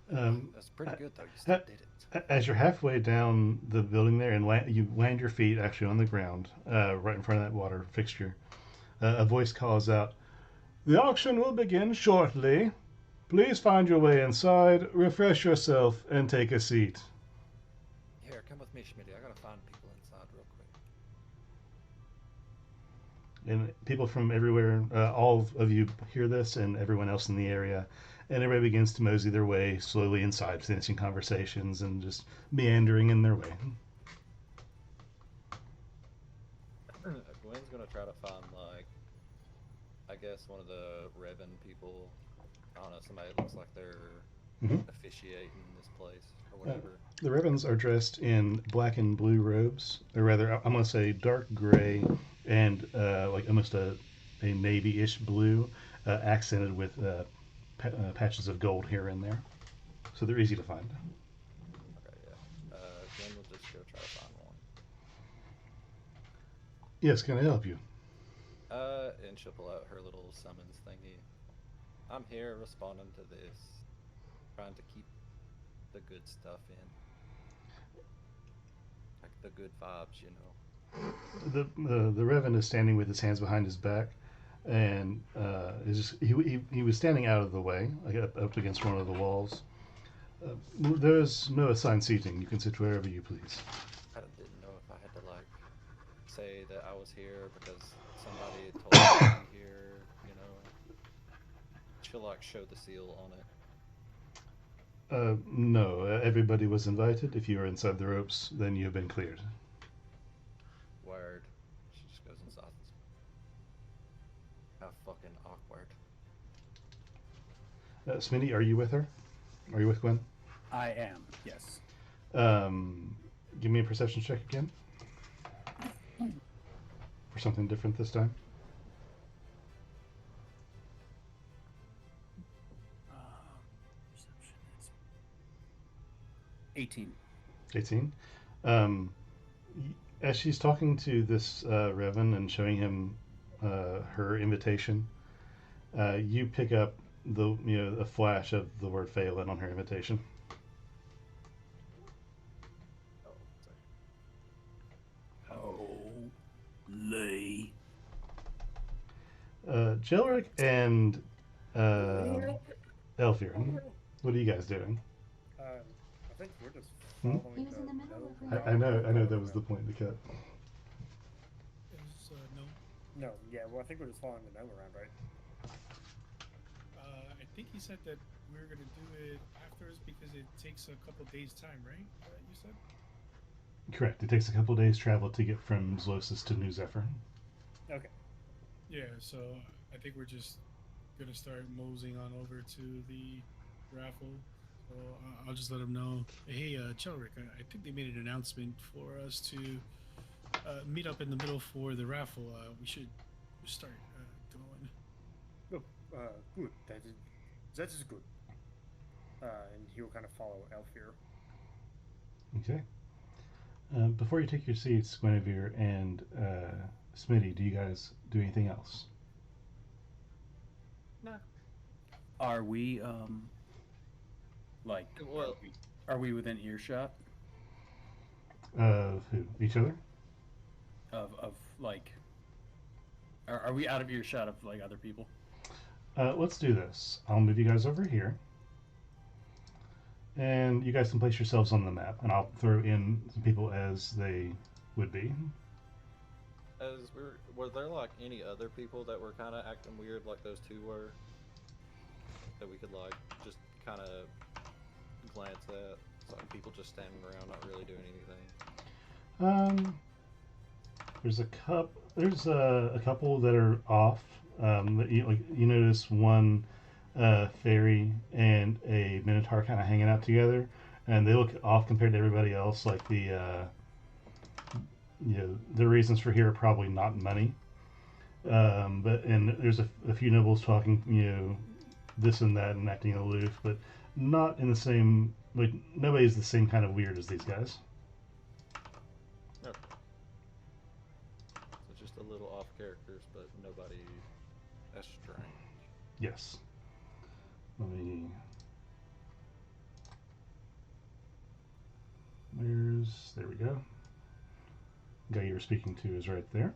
That's pretty good though. You still did it. As you're halfway down the building there, and you land your feet actually on the ground, right in front of that water fixture, a voice calls out, "The auction will begin shortly. Please find your way inside, refresh yourself, and take a seat." Here, come with me, Schmitty. I gotta find people inside real quick. And people from everywhere, all of you hear this, and everyone else in the area, and everybody begins to mosey their way slowly inside, finishing conversations and just meandering in their way. Gwen's gonna try to find like, I guess one of the Revan people. I don't know, somebody that looks like they're officiating this place or whatever. The Ravens are dressed in black and blue robes, or rather, I'm going to say dark gray and like almost a navy-ish blue, accented with patches of gold here and there. So they're easy to find. Okay, yeah. Gwen will just go try to find one. Yes, can I help you? And she'll pull out her little summons thingy. I'm here responding to this, trying to keep the good stuff in, like the good vibes, you know. The Revan is standing with his hands behind his back, and is just he was standing out of the way, like up against one of the walls. There's no assigned seating. You can sit wherever you please. I didn't know if I had to like say that I was here because somebody had told me to be here, you know. She'll like show the seal on it. No, everybody was invited. If you are inside the ropes, then you have been cleared. Word. She just goes inside. How fucking awkward. Smitty, are you with her? Are you with Gwen? I am, yes. Give me a perception check again. For something different this time. Perception is 18. 18. As she's talking to this Revan and showing him her invitation, you pick up a flash of the word Phelan on her invitation. Oh, sorry. Oh, Lee. Jelric and Elfirin, what are you guys doing? I think we're just Hmm? following He was in the middle no- of I know that was the point to cut. Is, no. No, yeah, well, I think we're just following the gnome around, right? I think he said that we're gonna do it afterwards because it takes a couple days time, right? You said. Correct. It takes a couple days travel to get from Zlosis to New Zephyr. Okay. Yeah, so I think we're just gonna start moseying on over to the raffle. So I'll just let them know. Hey, Chelric, I think they made an announcement for us to meet up in the middle for the raffle. We should start going. Oh, good. That is good. And he'll kind of follow Elfir. Okay. Before you take your seats, Guinevere and Smitty, do you guys do anything else? No. Are we like Well, are we within earshot Of who? Each other? of like are we out of earshot of like other people? Let's do this. I'll move you guys over here. And you guys can place yourselves on the map, and I'll throw in some people as they would be. as were there like any other people that were kind of acting weird like those two were? That we could like just kind of glance at? It's like people just standing around not really doing anything. There's a couple that are off. That you notice one fairy and a minotaur kind of hanging out together, and they look off compared to everybody else. Like the reasons for here are probably not money. But there's a few nobles talking, this and that and acting aloof, but not in the same, like, nobody's the same kind of weird as these guys. Okay. So just a little off characters, but nobody as strange. Yes. There we go. Guy you were speaking to is right there.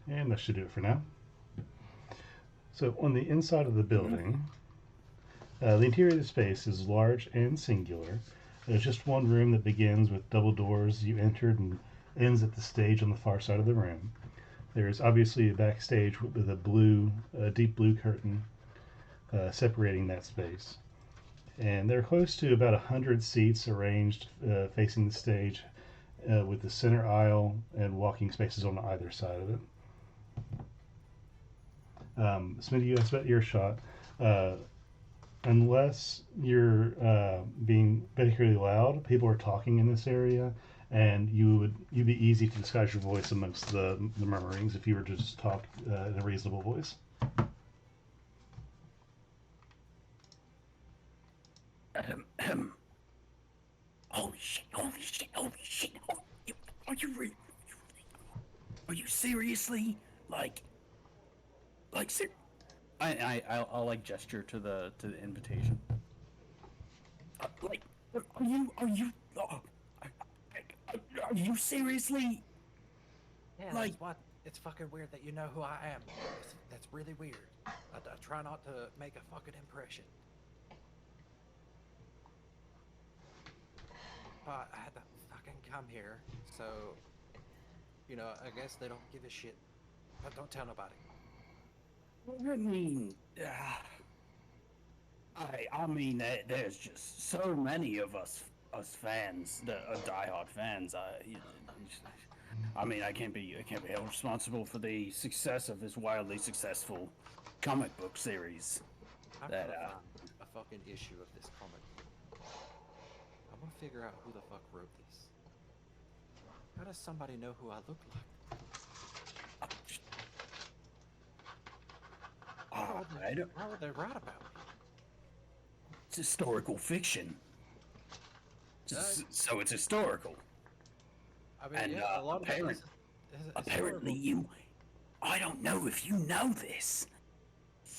And that should do it for now. So on the inside of the building, the interior of the space is large and singular. There's just one room that begins with double doors you entered and ends at the stage on the far side of the room. There's obviously a backstage with a deep blue curtain separating that space. And they're close to about 100 seats arranged facing the stage with the center aisle and walking spaces on either side of it. Smitty, you asked about earshot. Unless you're being particularly loud, people are talking in this area, and you'd be easy to disguise your voice amongst the murmurings if you were to just talk in a reasonable voice. Holy shit! Holy shit! Holy shit! Are you seriously like? I'll like gesture to the invitation. Are you seriously? Yeah, Like- that's what. It's fucking weird that you know who I am. That's really weird. I try not to make a fucking impression. But I had to fucking come here, so I guess they don't give a shit. But don't tell nobody. I mean, I mean, there's just so many of us fans that are diehard fans. I mean, I can't be held responsible for the success of this wildly successful comic book series. I'm That, gonna find a fucking issue of this comic book. I want to figure out who the fuck wrote this. How does somebody know who I look like? Why would they write about me? It's historical fiction. So it's historical. I mean, And, yeah, a lot of it is Apparently historical. I don't know if you know this.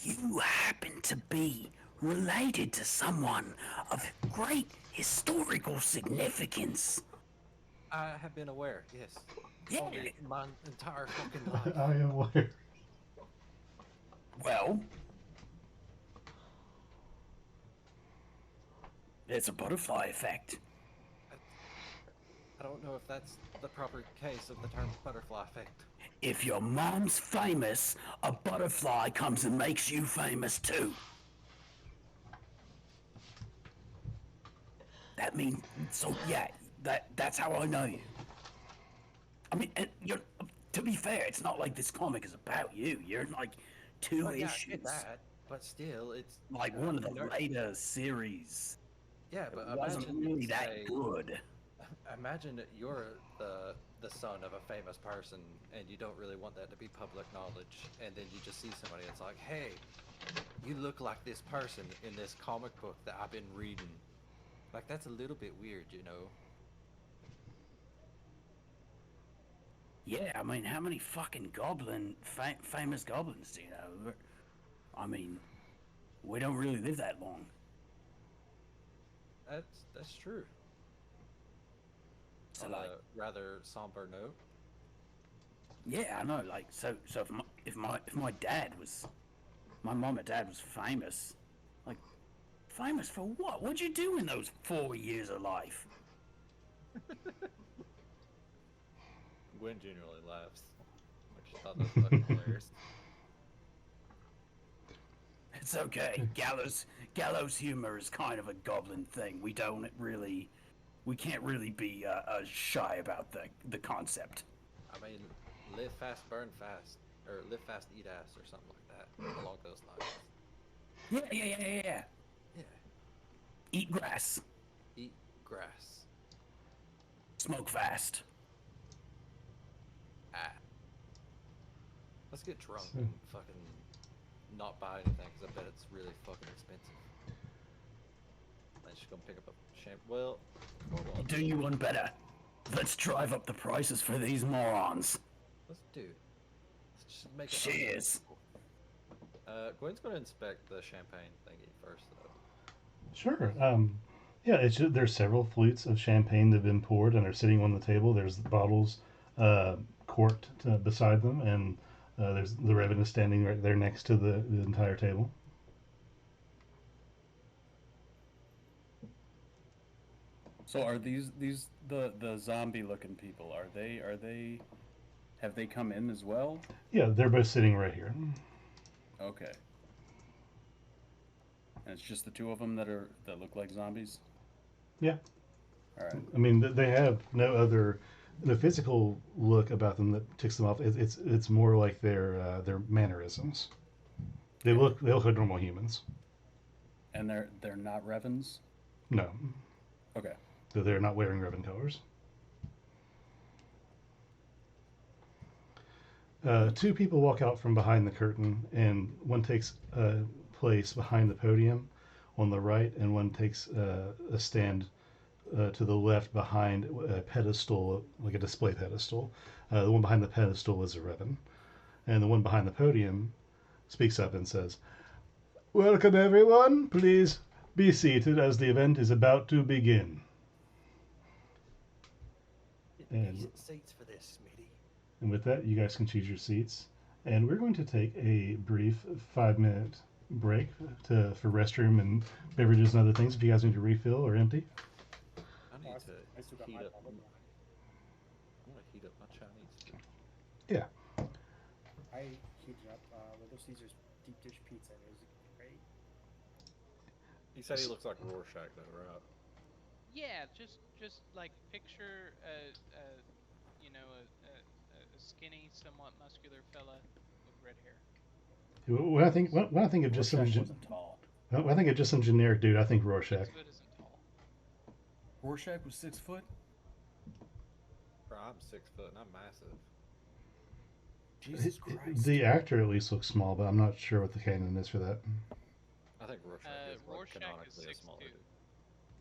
You happen to be related to someone of great historical significance. I have been aware, yes. Yeah. Only my entire fucking life. I am aware. Well, there's a butterfly effect. I don't know if that's the proper case of the term butterfly effect. if your mom's famous, a butterfly comes and makes you famous too. That means, so yeah, that's how I know you. I mean, to be fair, it's not like this comic is about you. You're in like two Well, yeah, I issues, get that, but still, it's like one of the nerd- later series. Yeah, but It wasn't imagine really that say, good. imagine that you're the son of a famous person, and you don't really want that to be public knowledge, and then you just see somebody that's like, "Hey, you look like this person in this comic book that I've been reading." Like, that's a little bit weird, you know? Yeah, I mean, how many fucking famous goblins do you know? I mean, we don't really live that long. That's true. So On like, a rather somber note. yeah, I know. Like, so if my dad was, my mom and dad was famous, like, famous for what? What'd you do in those 4 years of life? Gwen genuinely laughs. Like, she thought that was fucking hilarious. It's okay. Gallows humor is kind of a goblin thing. We can't really be shy about the concept. I mean, live fast, burn fast. Or live fast, eat ass, or something like that. Along those lines. Yeah. Yeah. Eat grass. Eat grass. Smoke fast. Ah. Let's get drunk So- and fucking not buy anything, because I bet it's really fucking expensive. Then she's gonna pick up a champ. Well, hold I'll on. do you one better. Let's drive up the prices for these morons. Let's just make it. Cheers. Gwen's gonna inspect the champagne thingy first, though. Sure. Yeah, there's several flutes of champagne that have been poured and are sitting on the table. There's the bottles corked beside them, and there's the Revan is standing right there next to the entire table. So are these the zombie looking people? Are they have they come in as well? Yeah, they're both sitting right here. Okay. And it's just the two of them that look like zombies? Yeah. All right. I mean, they have no other the physical look about them that ticks them off. It's more like their mannerisms. They look like normal humans. And they're not Revens? No, Okay. they're not wearing Revan colors. Two people walk out from behind the curtain, and one takes place behind the podium on the right, and one takes a stand to the left behind a pedestal, like a display pedestal. The one behind the pedestal is a Revan, and the one behind the podium speaks up and says, "Welcome, everyone. Please be seated as the event is about to begin." And- Decent seats for this, Smitty. And with that, you guys can choose your seats. And we're going to take a brief 5-minute break for restroom and beverages and other things if you guys need to refill or empty. I need to I still got heat my up. bottle. I want to heat up my Chinese food. Yeah. I heated up Little Caesar's deep dish pizza. It was great. He said he looks like Rorschach, though, right? Yeah, just like picture a skinny, somewhat muscular fella with red hair. When I think of just some, Rorschach wasn't tall. when I think of just some generic dude, I think Rorschach. 6 foot isn't tall. Rorschach was 6 foot? Bro, I'm 6 foot and I'm massive. Jesus Christ. The actor at least looks small, but I'm not sure what the canon is for that. I think Rorschach is like Rorschach is canonically a 6'2". smaller dude.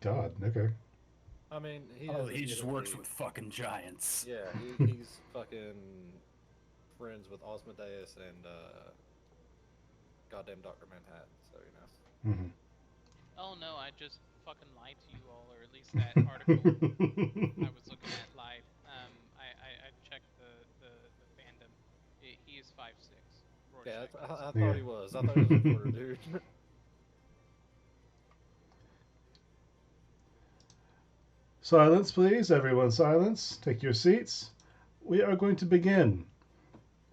God, okay. I mean, he He just works admittedly- with fucking giants. Yeah, he's fucking friends with Osmodeus and goddamn Dr. Manhattan, so you know. Mm-hmm. Oh no, I just fucking lied to you all, or at least that article I was looking at lied. I checked the fandom. He is 5'6". Yeah, Rorschach I is. thought Yeah. he was. I thought he was a shorter dude. Silence, please. Everyone, silence. Take your seats. We are going to begin.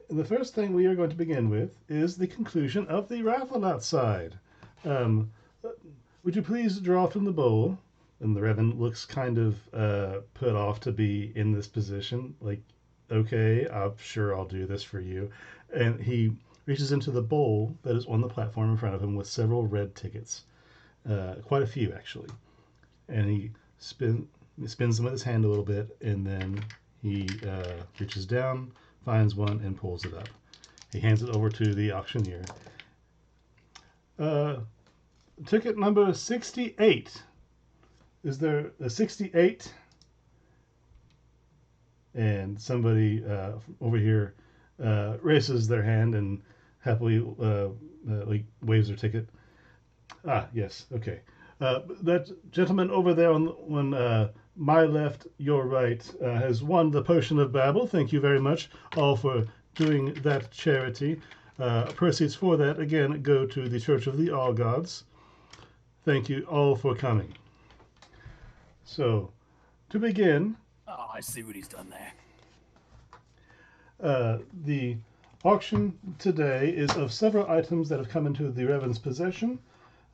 the first thing we are going to begin with is the conclusion of the raffle outside. Would you please draw from the bowl? And the Revan looks kind of put off to be in this position. Like, okay, I'm sure I'll do this for you. And he reaches into the bowl that is on the platform in front of him with several red tickets. Quite a few, actually. And he spins them with his hand a little bit, and then he reaches down, finds one, and pulls it up. He hands it over to the auctioneer. Ticket number 68. Is there a 68? And somebody over here raises their hand and happily like waves their ticket. Ah, yes, okay. That gentleman over there on my left, your right, has won the Potion of Babel. Thank you very much all for doing that charity. Proceeds for that, again, go to the Church of the All Gods. Thank you all for coming. So, to begin... Oh, I see what he's done there. The auction today is of several items that have come into the Revan's possession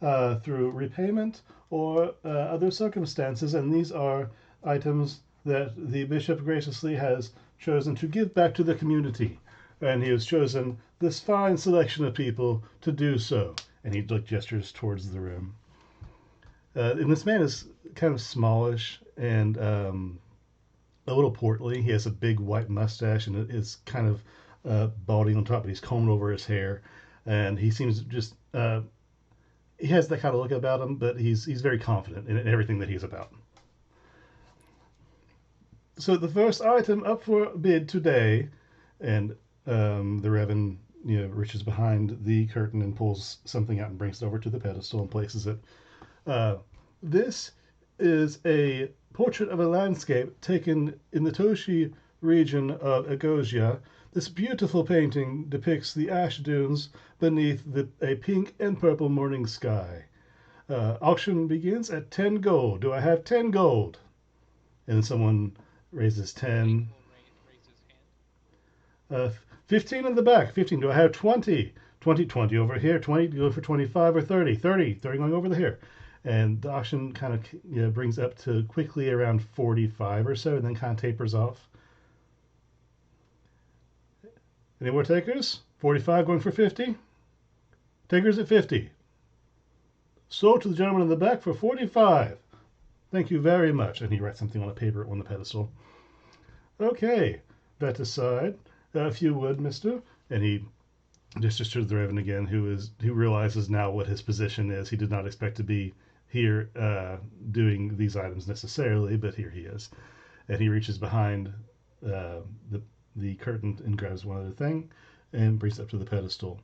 through repayment or other circumstances, and these are items that the bishop graciously has chosen to give back to the community, and he has chosen this fine selection of people to do so. And he gestures towards the room. And this man is kind of smallish and a little portly. He has a big white mustache and is kind of balding on top, but he's combed over his hair, and he seems just he has that kind of look about him, but he's very confident in everything that he's about. So the first item up for bid today, and the Revan reaches behind the curtain and pulls something out and brings it over to the pedestal and places it. This is a portrait of a landscape taken in the Toshi region of Egosia. This beautiful painting depicts the ash dunes beneath a pink and purple morning sky. Auction begins at 10 gold. Do I have 10 gold? And someone raises 10. Raise his hand. 15 in the back. 15. Do I have 20? 20 over here. 20 go for 25 or 30. 30 going over here. And the auction kind of brings up to quickly around 45 or so, and then kind of tapers off. Any more takers? 45 going for 50? Takers at 50. Sold to the gentleman in the back for 45. Thank you very much. And he writes something on a paper on the pedestal. Okay, that aside, if you would, mister. And he gestures to the Revan again, who realizes now what his position is. He did not expect to be here doing these items necessarily, but here he is. And he reaches behind the curtain and grabs one other thing and brings it up to the pedestal.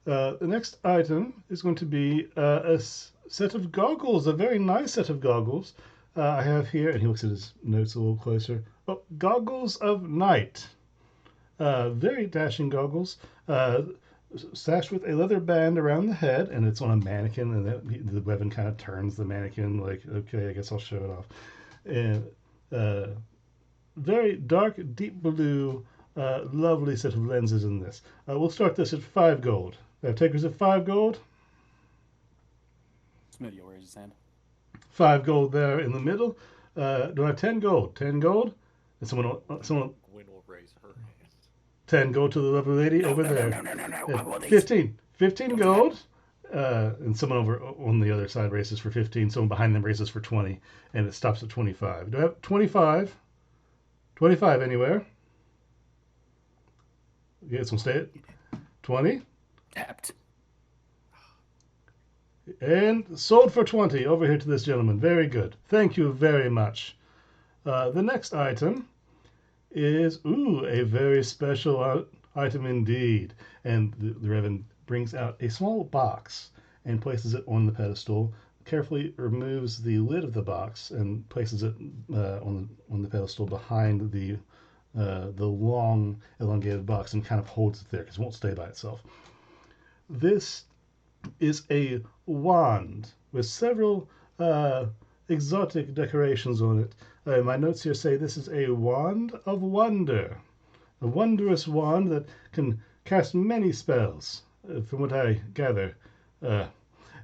The next item is going to be a set of goggles, a very nice set of goggles I have here. And he looks at his notes a little closer. Oh, goggles of night. Very dashing goggles. Sashed with a leather band around the head, and it's on a mannequin, and the Revan kind of turns the mannequin like, okay, I guess I'll show it off. And very dark, deep blue, lovely set of lenses in this. We'll start this at 5 gold. Takers at 5 gold. Smitty will raise his hand. 5 gold there in the middle. Do I have 10 gold? 10 gold? And someone Gwen will raise her hand. 10 gold to the lovely lady over there. No. 15 gold. And someone over on the other side races for 15. Someone behind them races for 20. And it stops at 25. Do I have 25? 25 anywhere? Okay, so we'll stay at 20. Tapped. And sold for 20 over here to this gentleman. Very good. Thank you very much. The next item is, a very special item indeed. And the Revan brings out a small box and places it on the pedestal, carefully removes the lid of the box and places it on the pedestal behind the long elongated box and kind of holds it there because it won't stay by itself. This is a wand with several exotic decorations on it. My notes here say this is a wand of wonder. a wondrous wand that can cast many spells, from what I gather.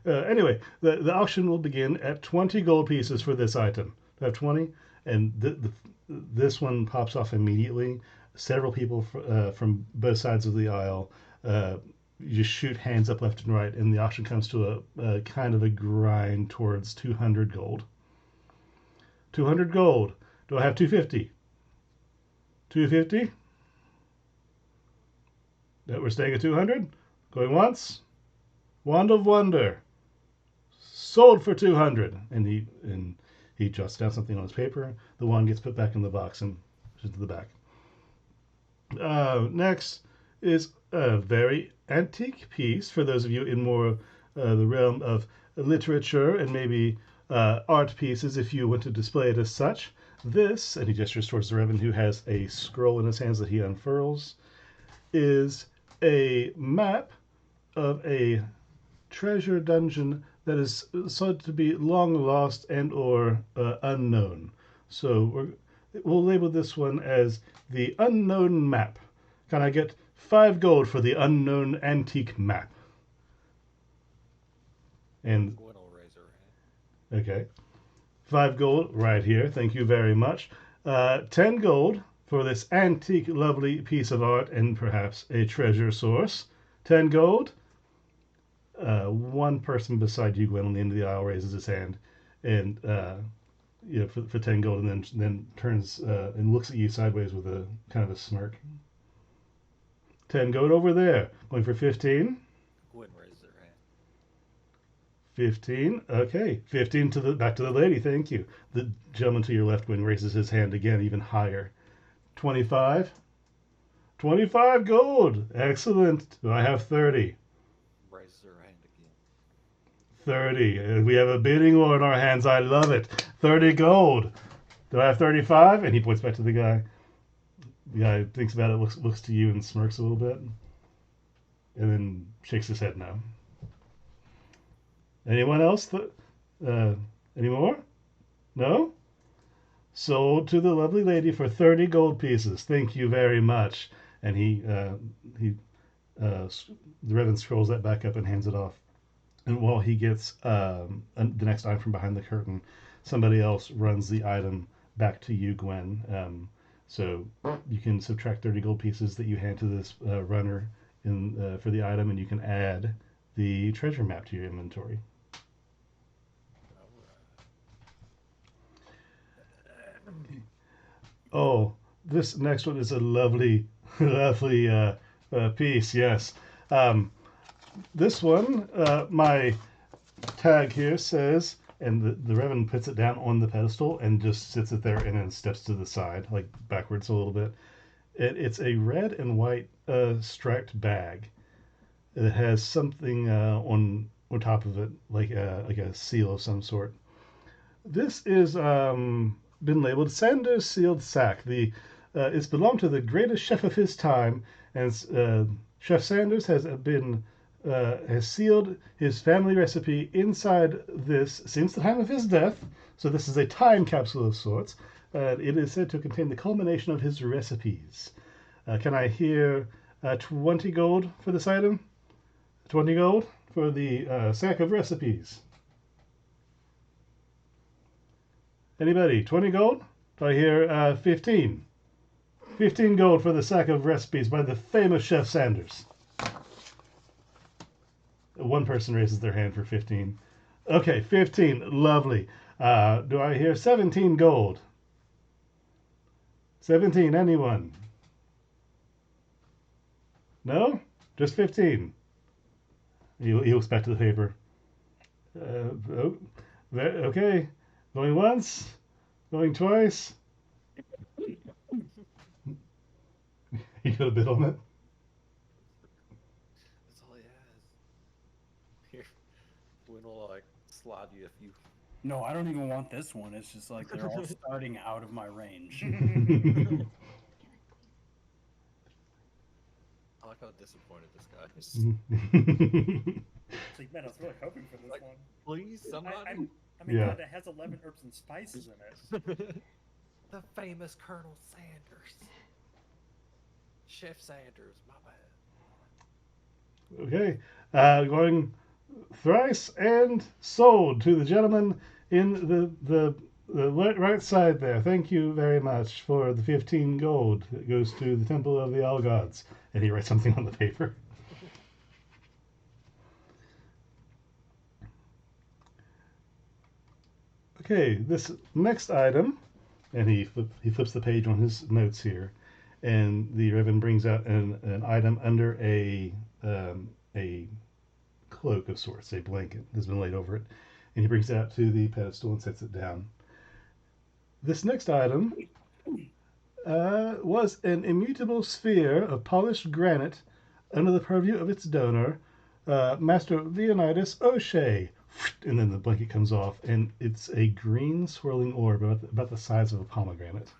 Anyway, the auction will begin at 20 gold pieces for this item. Do I have 20? And this one pops off immediately. Several people from both sides of the aisle you just shoot hands up left and right, and the auction comes to a kind of a grind towards 200 gold. 200 gold. Do I have 250? 250? That we're staying at 200? Going once? Wand of Wonder. Sold for 200. And he jots down something on his paper. The wand gets put back in the box and to the back. Next is a very antique piece for those of you in more the realm of literature and maybe art pieces if you want to display it as such. This, and he gestures towards the Reverend who has a scroll in his hands that he unfurls, is a map of a treasure dungeon that is said to be long lost and or unknown. So we'll label this one as the unknown map. Can I get 5 gold for the unknown antique map? And Gwen will raise her hand. okay, 5 gold right here. Thank you very much. 10 gold for this antique, lovely piece of art and perhaps a treasure source. 10 gold. One person beside you, Gwen, on the end of the aisle raises his hand, and for 10 gold, and then turns and looks at you sideways with a kind of a smirk. 10 gold over there. Going for 15. Gwen raises her hand. 15. Okay, 15 back to the lady. Thank you. The gentleman to your left, Gwen, raises his hand again, even higher. 25. 25 gold. Excellent. Do I have 30? Raises her hand again. 30. We have a bidding war in our hands. I love it. 30 gold. Do I have 35? And he points back to the guy. The guy thinks about it, looks to you and smirks a little bit. And then shakes his head no. Anyone else? Any more? No? Sold to the lovely lady for 30 gold pieces. Thank you very much. And the Reverend scrolls that back up and hands it off. And while he gets the next item from behind the curtain, somebody else runs the item back to you, Gwen. So you can subtract 30 gold pieces that you hand to this runner for the item, and you can add the treasure map to your inventory. Oh, this next one is a lovely, lovely piece, yes. This one, my tag here says, and the Reverend puts it down on the pedestal and just sits it there and then steps to the side, like backwards a little bit. It's a red and white striped bag. It has something on top of it, like a seal of some sort. This is been labeled Sanders Sealed Sack. It's belonged to the greatest chef of his time, and Chef Sanders has sealed his family recipe inside this since the time of his death. So this is a time capsule of sorts. It is said to contain the culmination of his recipes. Can I hear 20 gold for this item? 20 gold for the sack of recipes. Anybody? 20 gold? Do I hear 15? 15 gold for the sack of recipes by the famous Chef Sanders. One person raises their hand for 15. Okay, 15. Lovely. Do I hear 17 gold? 17. Anyone? No? Just 15. He looks back to the paper. Okay. Going once? Going twice? You got a bid on it? That's all he has. Here, Gwen will slide you a few. No, I don't even want this one. It's just like they're all starting out of my range. I like how disappointed this guy is. It's like, man, I was really hoping for this one. Please, somebody. I mean, Yeah. God, it has 11 herbs and spices in it. The famous Colonel Sanders. Chef Sanders. My bad. Okay, going thrice and sold to the gentleman in the right side there. Thank you very much for the 15 gold. It goes to the Temple of the All Gods. And he writes something on the paper. Okay, this next item, and he flips the page on his notes here, and the Reverend brings out an item under a cloak of sorts, a blanket has been laid over it, and he brings it out to the pedestal and sets it down. This next item was an immutable sphere of polished granite under the purview of its donor, Master Leonidas O'Shea. And then the blanket comes off, and it's a green swirling orb about the size of a pomegranate.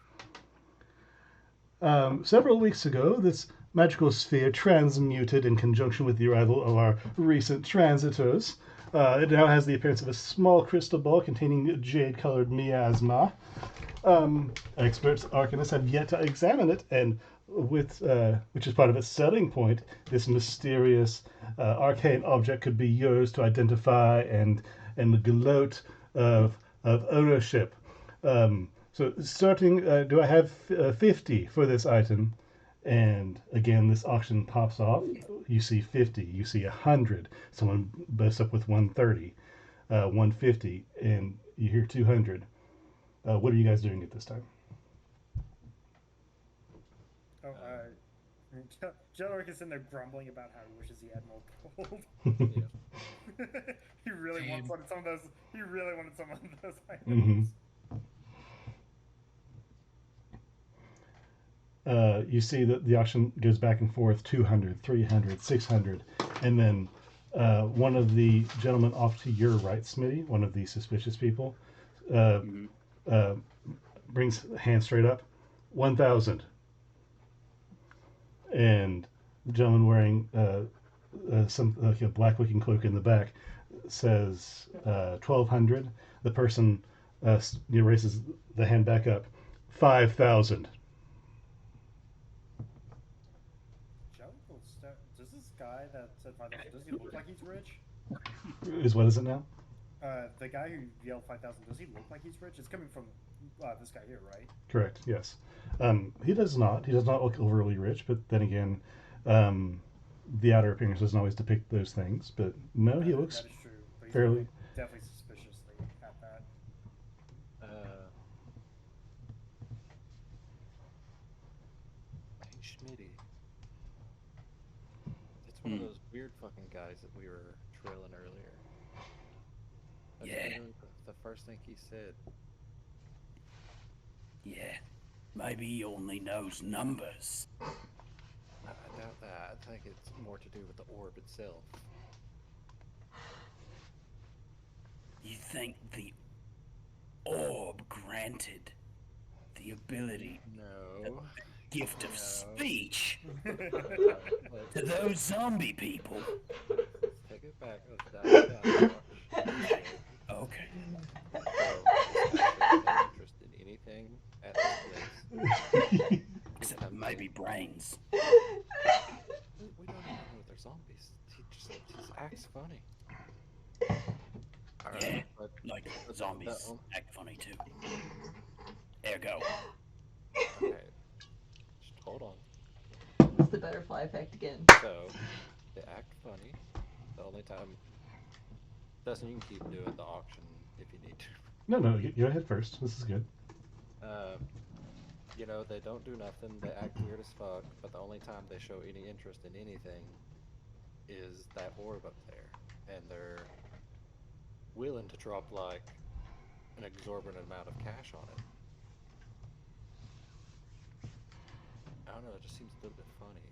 Several weeks ago, this magical sphere transmuted in conjunction with the arrival of our recent transitors. It now has the appearance of a small crystal ball containing jade-colored miasma. Experts arcanists have yet to examine it, and which is part of its selling point, this mysterious arcane object could be yours to identify and gloat of ownership. So starting, do I have 50 for this item? And again, this auction pops off. You see 50, you see 100. Someone busts up with 130, 150, and you hear 200. What are you guys doing at this time? Jelric is in there grumbling about how he wishes he had more gold. He really wants some of those. He really wanted some of those items. You see that the auction goes back and forth, 200, 300, 600, and then one of the gentlemen off to your right, Smitty, one of the suspicious people, brings hand straight up, 1,000. And the gentleman wearing some like a black-looking cloak in the back says 1,200. The person raises the hand back up, 5,000. Does this guy that said 5,000, does he look like he's rich? What is it now? The guy who yelled 5,000, does he look like he's rich? It's coming from this guy here, right? Correct, yes. He does not. He does not look overly rich, but then again, the outer appearance doesn't always depict those things. But no, he looks that is true, but he's fairly... definitely suspiciously at that. Hey, Schmitty. It's one of those weird fucking guys that we were trailing earlier. Yeah. The first thing he said. Yeah. Maybe he only knows numbers. I doubt that. I think it's more to do with the orb itself. You think the orb granted the ability, No. the gift of No. speech Let's to those zombie people? take it back. Let's dial it down. Okay. So, is actually no interest in anything at this place. Except maybe brains. We don't even know they're zombies. He acts funny. Yeah, but like zombies act funny too. Ergo. Okay. Just hold on. It's the butterfly effect again. So, they act funny. The only time... Dustin, you can keep doing the auction if you need to. No, go ahead first. This is good. You know, they don't do nothing, they act weird as fuck, but the only time they show any interest in anything is that orb up there. And they're willing to drop, like, an exorbitant amount of cash on it. I don't know, it just seems a little bit funny.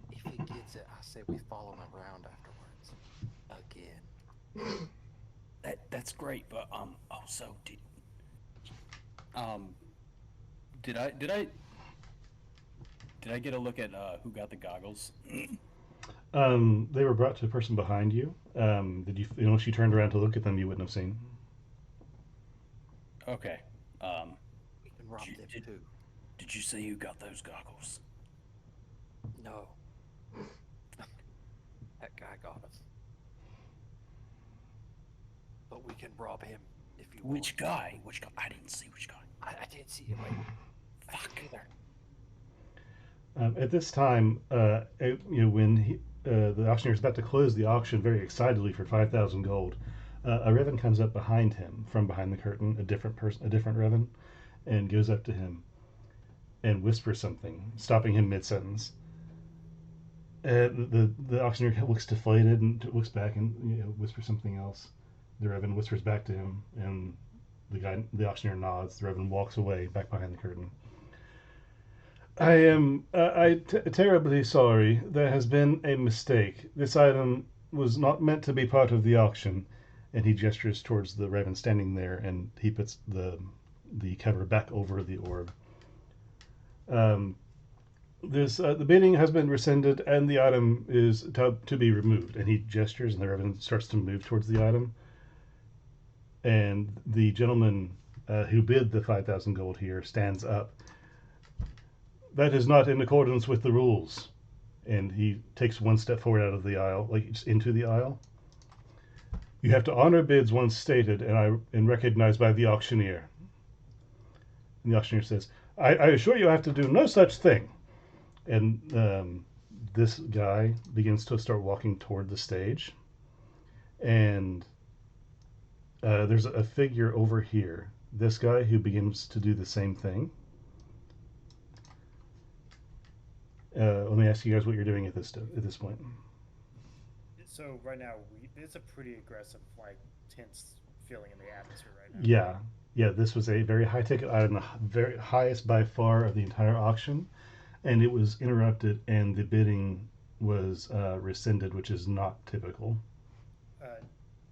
If he gets it, I say we follow him around afterwards. Again. That's great, but also did I get a look at who got the goggles? They were brought to a person behind you. Did you? Once you turned around to look at them, you wouldn't have seen. Okay. We can rob them too. Did you see who got those goggles? No. That guy got us. But we can rob him if you want. Which guy? Which guy? I didn't see which guy. I didn't see him. Fuck either. At this time, when the auctioneer is about to close the auction very excitedly for 5,000 gold, a Revan comes up behind him from behind the curtain, a different Revan, and goes up to him and whispers something, stopping him mid-sentence. The auctioneer looks deflated and looks back and whispers something else. The Revan whispers back to him, and the auctioneer nods. The Revan walks away back behind the curtain. I am terribly sorry. There has been a mistake. This item was not meant to be part of the auction. And he gestures towards the Revan standing there, and he puts the cover back over the orb. The bidding has been rescinded, and the item is to be removed. And he gestures, and the Revan starts to move towards the item. And the gentleman who bid the 5,000 gold here stands up. That is not in accordance with the rules. And he takes one step forward out of the aisle, like into the aisle. You have to honor bids once stated and recognized by the auctioneer. And the auctioneer says, I assure you I have to do no such thing. And this guy begins to start walking toward the stage. And there's a figure over here. This guy who begins to do the same thing. Let me ask you guys what you're doing at this point. So right now, it's a pretty aggressive, tense feeling in the atmosphere right now. Yeah. This was a very high ticket item, the very highest by far of the entire auction, and it was interrupted, and the bidding was rescinded, which is not typical.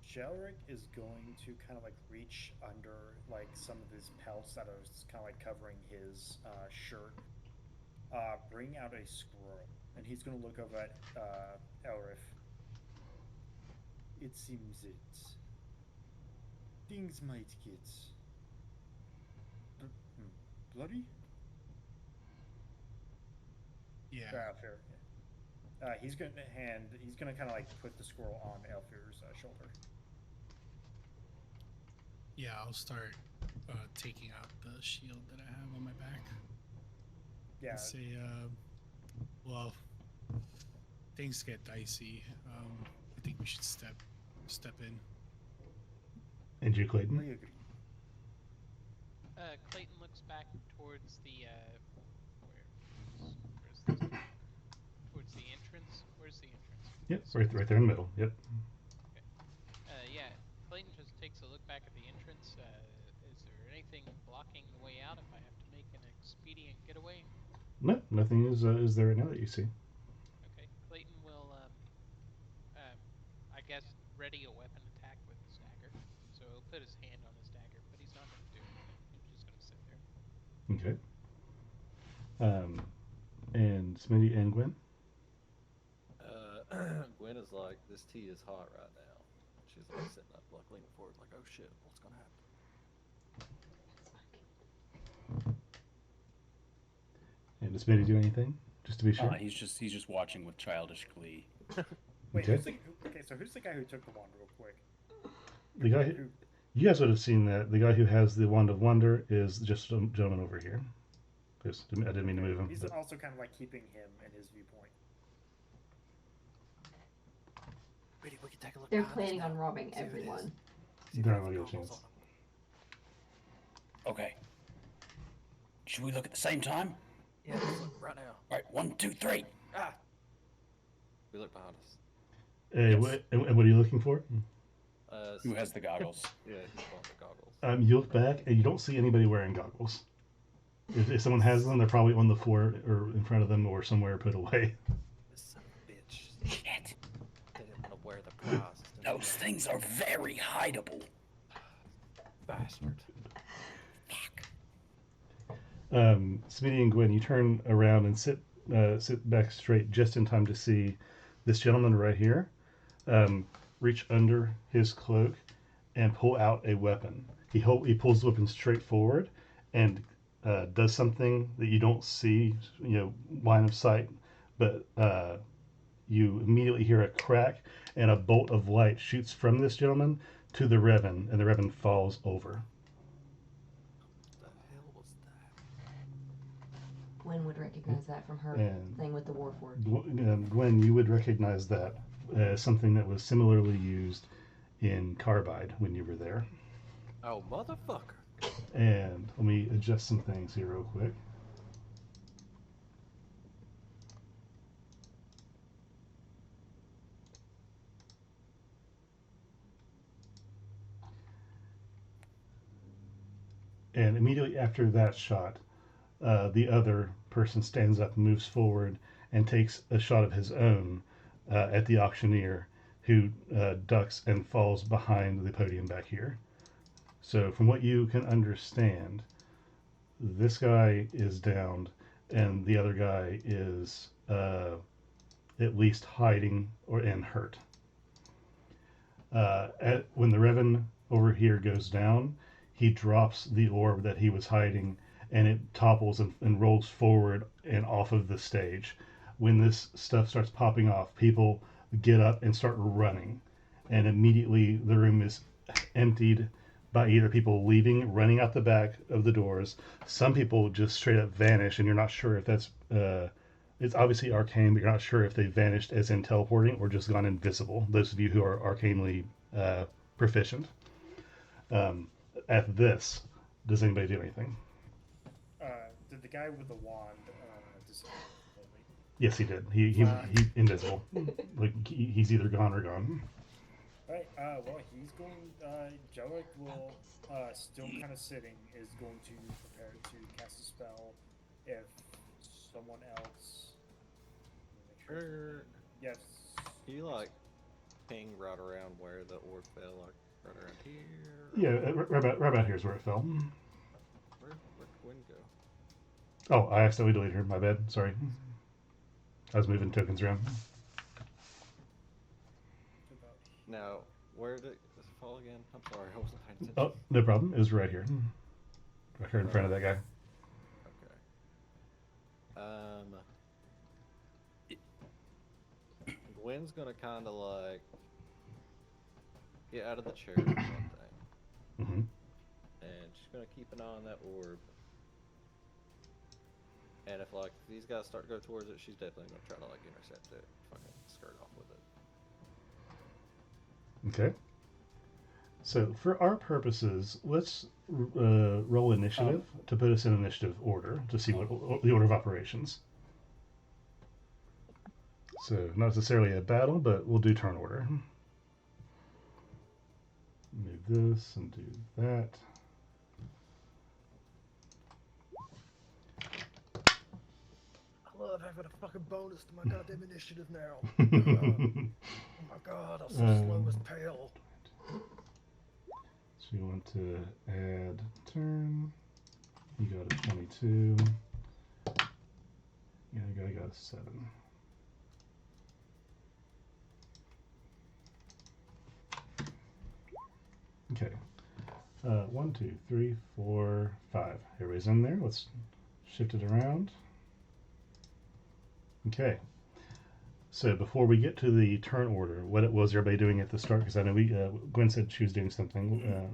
Jelric is going to kind of reach under some of his pelts that are kind of covering his shirt. Bring out a scroll, and he's going to look over at Elrith. It seems that things might get bloody. Yeah. Fair. He's going to kind of put the scroll on Elfir's shoulder. Yeah, I'll start taking out the shield that I have on my back. Yeah. Say, well, things get dicey. I think we should step in. And you, Clayton? We agree. Clayton looks back towards the where's this? Towards the entrance. Where's the entrance? Yep, right there in the middle. Yep. Okay. Yeah. Clayton just takes a look back at the entrance. Is there anything blocking the way out if I have to make an expedient getaway? No, nothing is there right now that you see. Okay. Clayton will I guess ready a weapon attack with his dagger. So he'll put his hand on his dagger, but he's not going to do anything. He's just going to sit there. Okay. And Smitty and Gwen? Gwen is like, this tea is hot right now. She's sitting up, leaning forward, oh shit, what's gonna happen? And does Smitty do anything? Just to be sure? He's just watching with childish glee. Wait, Okay. who's the guy who took the wand real quick? The guy you guys would have seen that. The guy who has the Wand of Wonder is just a gentleman over here. I didn't mean to move him. He's but... also kind of keeping him in his viewpoint. Ready, we can take a look. They're behind us planning now. on robbing See what it is. everyone. See if They're they not have gonna get a goggles chance. on them. Okay. Should we look at the same time? Yeah, let's look right now. All right, 1, 2, 3. Ah! We look behind us. Yes. And what are you looking for? Who has the goggles? Yeah, he's got the goggles. You look back and you don't see anybody wearing goggles. If someone has them, they're probably on the floor or in front of them or somewhere put away. This son of a bitch. Shit. They didn't want to wear the prize. Those things are very hideable. Bastard. Smitty and Gwen, you turn around and sit back straight just in time to see this gentleman right here reach under his cloak and pull out a weapon. He pulls the weapon straight forward and does something that you don't see, line of sight, but you immediately hear a crack, and a bolt of light shoots from this gentleman to the Revan, and the Revan falls over. What the hell was that? Gwen would recognize that from her And thing with the Warforged. Gwen, you would recognize that as something that was similarly used in Carbide when you were there. Oh, motherfucker. And let me adjust some things here real quick. And immediately after that shot, the other person stands up, moves forward, and takes a shot of his own at the auctioneer, who ducks and falls behind the podium back here. So, from what you can understand, this guy is downed, and the other guy is at least hiding and hurt. When the Revan over here goes down, he drops the orb that he was hiding, and it topples and rolls forward and off of the stage. When this stuff starts popping off, people get up and start running, and immediately the room is emptied by either people leaving, running out the back of the doors. Some people just straight up vanish, and you're not sure if that's it's obviously arcane, but you're not sure if they vanished as in teleporting or just gone invisible. Those of you who are arcanely proficient. At this, does anybody do anything? Did the guy with the wand disappear completely? Yes, he did. He invisible. Like he's either gone or gone. Right. Well, he's going. Joic will, still kind of sitting, is going to prepare to cast a spell. If someone else. Make sure. Yes. He like ping right around where the orb fell, like right around here. Yeah, right about here is where it fell. Where'd Gwen go? Oh, I accidentally deleted her. My bad. Sorry. I was moving tokens around. Now, where did it fall again? I'm sorry, I wasn't paying attention. Oh, no problem. It was right here. Right here in front of that guy. Okay. Gwen's gonna kind of like get out of the chair or something, Mm-hmm. and she's gonna keep an eye on that orb. And if like these guys start to go towards it, she's definitely gonna try to like intercept it, fucking skirt off with it. Okay. So for our purposes, let's roll initiative to put us in initiative order to see what the order of operations. So not necessarily a battle, but we'll do turn order. Move this and do that. I love having a fucking bonus to my goddamn initiative now. Oh my god, I'm so slow as pale. So you want to add turn. You got a 22. Yeah, I got a 7. Okay. 1, 2, 3, 4, 5. Everybody's in there. Let's shift it around. Okay. So before we get to the turn order, what was everybody doing at the start? Because I know Gwen said she was doing something.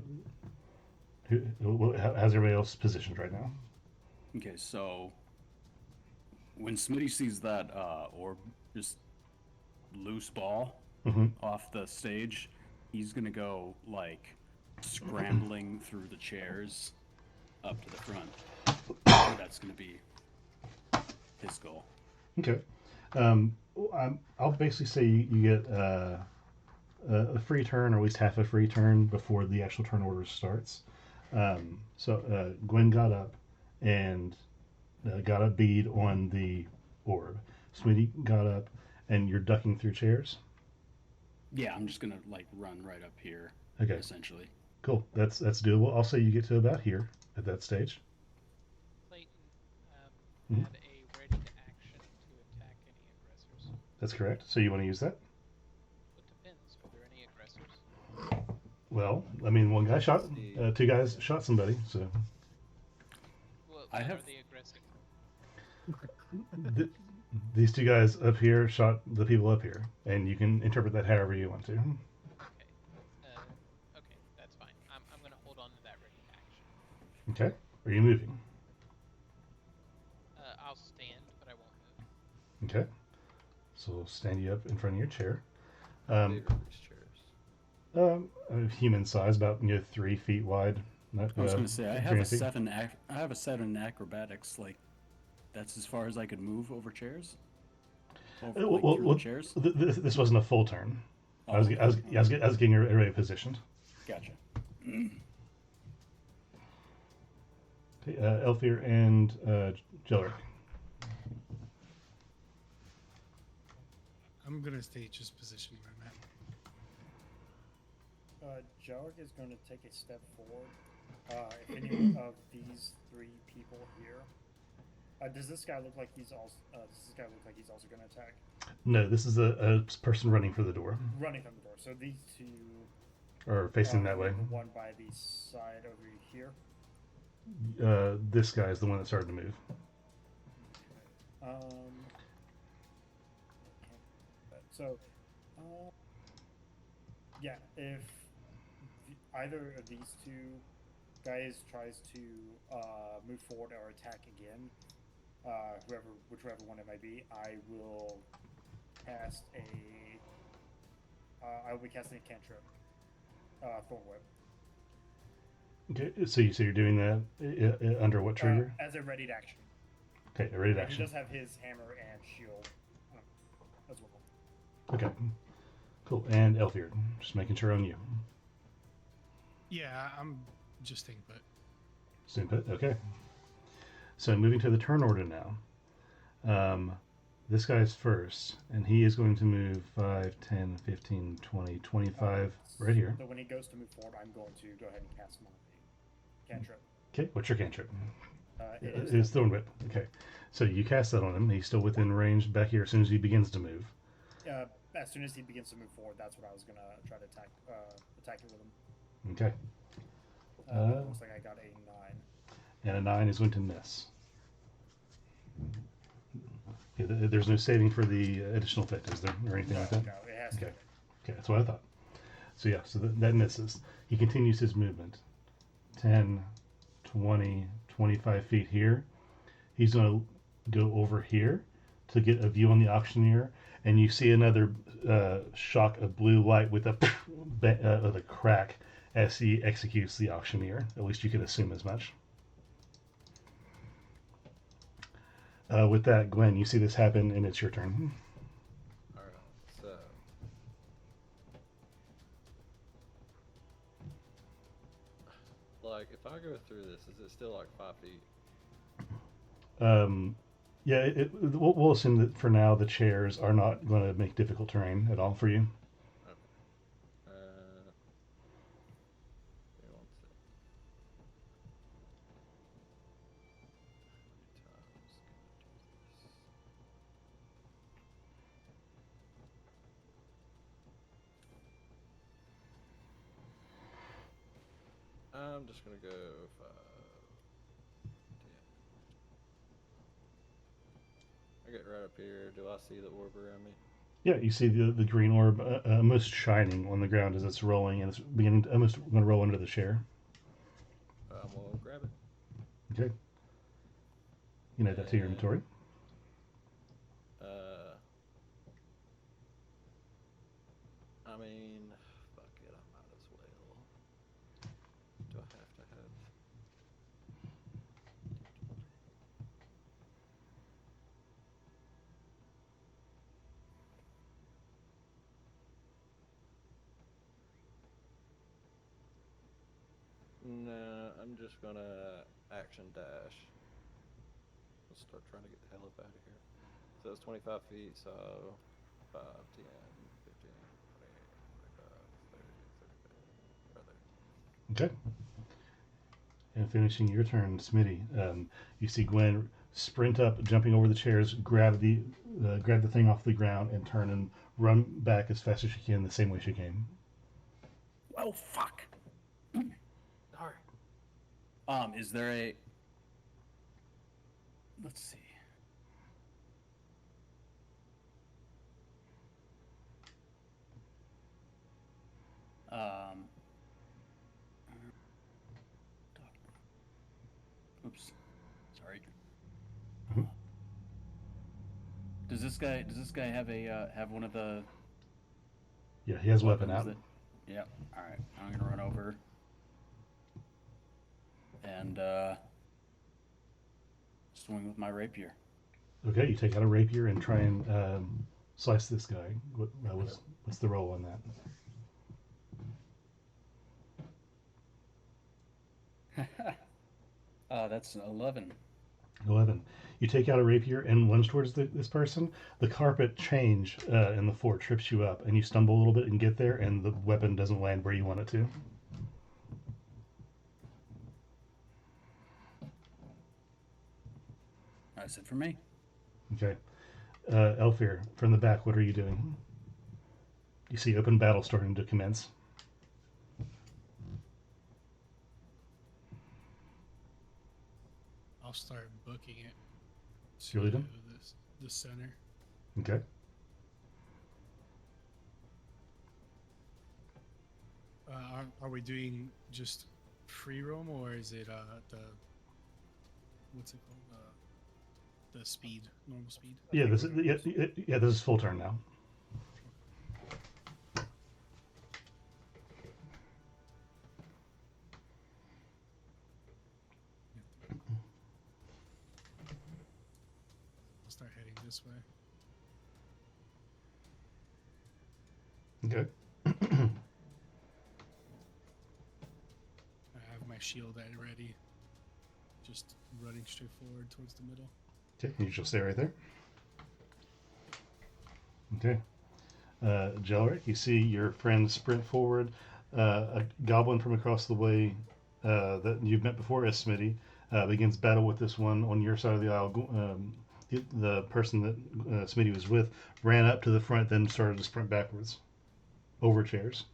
How's everybody else positioned right now? Okay, so when Smitty sees that orb, just loose ball off the stage, he's gonna go like scrambling through the chairs up to the front. That's gonna be his goal. Okay. I'll basically say you get a free turn, or at least half a free turn, before the actual turn order starts. So Gwen got up and got a bead on the orb. Smitty got up, and you're ducking through chairs? Yeah, I'm just gonna like run right up here. Okay. Essentially. Cool. That's doable. I'll say you get to about here at that stage. Clayton had a ready to action to attack any aggressors. That's correct. So you want to use that? It depends. Are there any aggressors? Well, I mean, one guy shot, 2 guys shot somebody, so. Well, I when have- are they aggressing? These two guys up here shot the people up here, and you can interpret that however you want to. Okay. Okay, that's fine. I'm gonna hold on to that ready action. Okay. Are you moving? I'll stand, but I won't move. Okay. So we'll stand you up in front of your chair. How big are these chairs? Human size, about 3 feet wide. I was going to say I have a 3 feet. I have a 7 acrobatics. Like that's as far as I could move over chairs. Over, like, through the chairs. This wasn't a full turn. Oh, I was okay. I was getting everybody positioned. Gotcha. Okay, Elfir and Jelric. I'm gonna stay just positioned where I'm at. Jarg is going to take a step forward. If any of these 3 people here, does this guy look like he's also? Going to attack? No, this is a person running for the door, Running from the door. So these 2 or facing that way. The one by the side over here. This guy is the one that started to move. So, yeah, if either of these 2 guys tries to move forward or attack again, whichever one it might be, I will cast I will be casting a cantrip, Thorn Whip. Okay, so you're doing that under what trigger? As a readied action. Okay, a readied He action. does have his hammer and shield as well. Okay, cool. And Elfir, just making sure on you. Yeah, I'm just staying put. Staying put. Okay. So moving to the turn order now. This guy's first, and he is going to move 5, 10, 15, 20, 25 right here. So when he goes to move forward, I'm going to go ahead and cast my cantrip. Okay, what's your cantrip? It It's Thorn Whip. Okay, so you cast that on him. He's still within range back here as soon as he begins to move. As soon as he begins to move forward, that's what I was going to try to attack it with him. Okay. Looks like I got a 9. And a 9 is going to miss. Okay, there's no saving for the additional effect, is there, or anything like that? No, it has to. Okay, that's what I thought. So yeah, so that misses. He continues his movement. 10, 20, 25 feet here. He's going to go over here to get a view on the auctioneer, and you see another shock of blue light with a crack as he executes the auctioneer. At least you could assume as much. With that, Gwen, you see this happen, and it's your turn. Alright, so. Like, if I go through this, is it still like 5 feet? Yeah, we'll assume that for now the chairs are not going to make difficult terrain at all for you. Okay. Give me 1 sec. How many times can I do this? I'm just gonna go 5, 10. I get right up here. Do I see the orb around me? Yeah, you see the green orb almost shining on the ground as it's rolling, and it's beginning to almost going to roll into the chair. I'm gonna grab it. Okay. You can add that to your inventory. I mean, fuck it, I might as well. Do I have to have... No, I'm just gonna action dash. Let's start trying to get the hell up out of here. So it's 25 feet, so 5, 10, 15, 20, 25, 30, 35, right there. Okay. And finishing your turn, Smitty, you see Gwen sprint up, jumping over the chairs, grab the thing off the ground, and turn and run back as fast as she can, the same way she came. Well, fuck. Sorry. Is there a... Let's see. Does this guy have a have one of the Yeah, he has weapon out. weapons that? Yep. All right. I'm gonna run over and swing with my rapier. Okay, you take out a rapier and try and slice this guy. What's the roll on that? That's 11. 11. You take out a rapier and lunge towards this person. The carpet change in the fort trips you up, and you stumble a little bit and get there, and the weapon doesn't land where you want it to. That's it for me. Okay. Elfir, from the back, what are you doing? You see open battle starting to commence. I'll start booking it. You're leading? The center. Okay. Are we doing just free roam, or is it the what's it called? The speed, normal speed. Yeah, this is full turn now. I'll start heading this way. Okay. I have my shield at ready. Just running straight forward towards the middle. Okay, you just stay right there. Okay. Jelric, you see your friend sprint forward. A goblin from across the way that you've met before as Smitty begins battle with this one on your side of the aisle. The person that Smitty was with ran up to the front, then started to sprint backwards over chairs.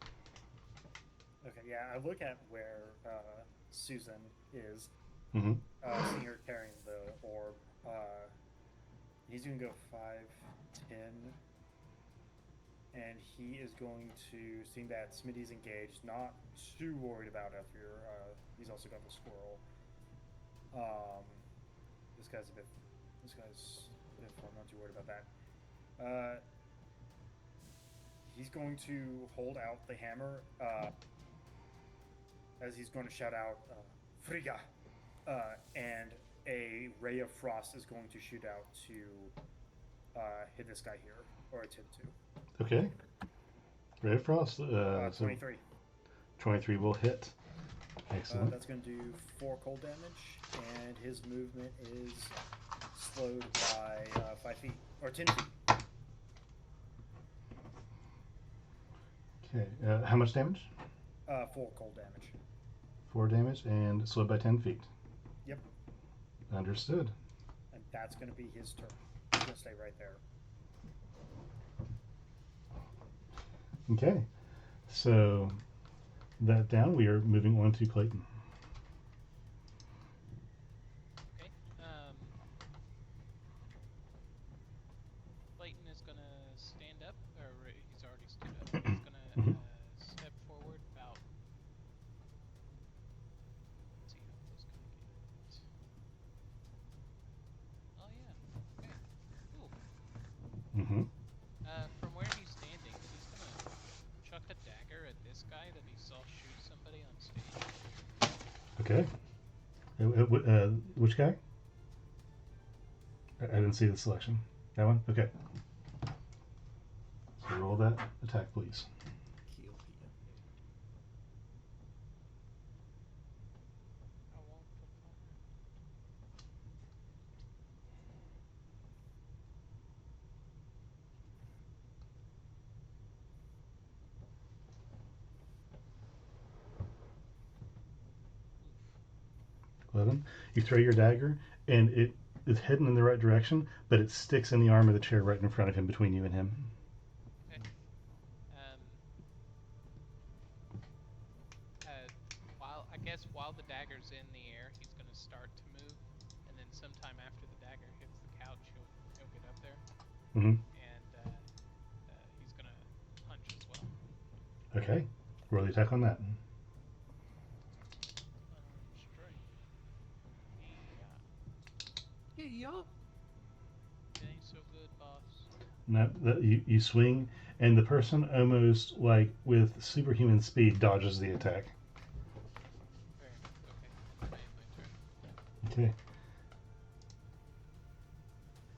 Okay, yeah, I look at where Susan is, Mm-hmm. seeing her carrying the orb. He's going to go 5, 10, and he is going to, seeing that Smitty's engaged, not too worried about Elfir. He's also got the squirrel. This guy's a bit far, not too worried about that. He's going to hold out the hammer as he's going to shout out, Frigga! And a ray of frost is going to shoot out to hit this guy here, or attempt to. Okay. Ray of Frost. So 23. 23 will hit. Excellent. That's going to do 4 cold damage, and his movement is slowed by 5 feet, or 10 feet. Okay. How much damage? 4 cold damage. 4 damage and slowed by 10 feet. Yep. Understood. And that's going to be his turn. He's going to stay right there. Okay. So that down, we are moving on to Clayton. Okay. Clayton is gonna stand up, or he's already stood up. He's gonna step forward about. Let's see how close can I get. Oh yeah. Okay. Cool. Mm-hmm. From where he's standing, he's gonna chuck a dagger at this guy that he saw shoot somebody on stage. Okay. Which guy? I didn't see the selection. That one? Okay. So roll that attack, please. I won't perform. Oof. 11. You throw your dagger, and it is heading in the right direction, but it sticks in the arm of the chair right in front of him, between you and him. Okay. While the dagger's in the air, he's gonna start to move, and then sometime after the dagger hits the couch, he'll get up there, Mm-hmm. and he's gonna punch as well. Okay. Roll the attack on that. Straight. Yeah. It ain't so good, boss. No, you swing, and the person almost like with superhuman speed dodges the attack. Fair enough. Okay. My turn. Okay.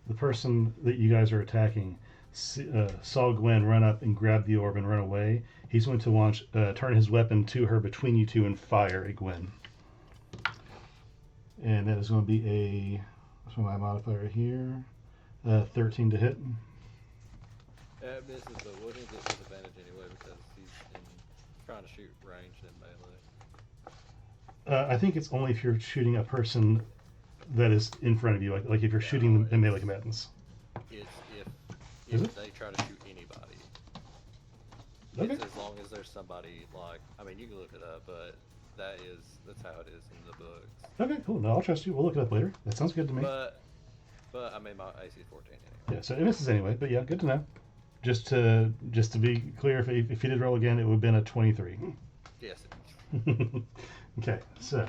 The person that you guys are attacking saw Gwen run up and grab the orb and run away. He's going to launch, turn his weapon to her between you two and fire at Gwen. And that is going to be what's my modifier here? 13 to hit. It misses, but wouldn't get disadvantage anyway because he's trying to shoot ranged and melee. I think it's only if you're shooting a person that is in front of you, like if you're shooting them in melee combatants. It's Is if they try to shoot anybody. Okay. It's as long as there's somebody you can look it up, but that's how it is in the books. Okay, cool. No, I'll trust you. We'll look it up later. That sounds good to me. But I mean my AC is 14 anyway. Yeah, so it misses anyway. But yeah, good to know. Just to be clear, if you did roll again, it would have been a 23. Yes. Okay, so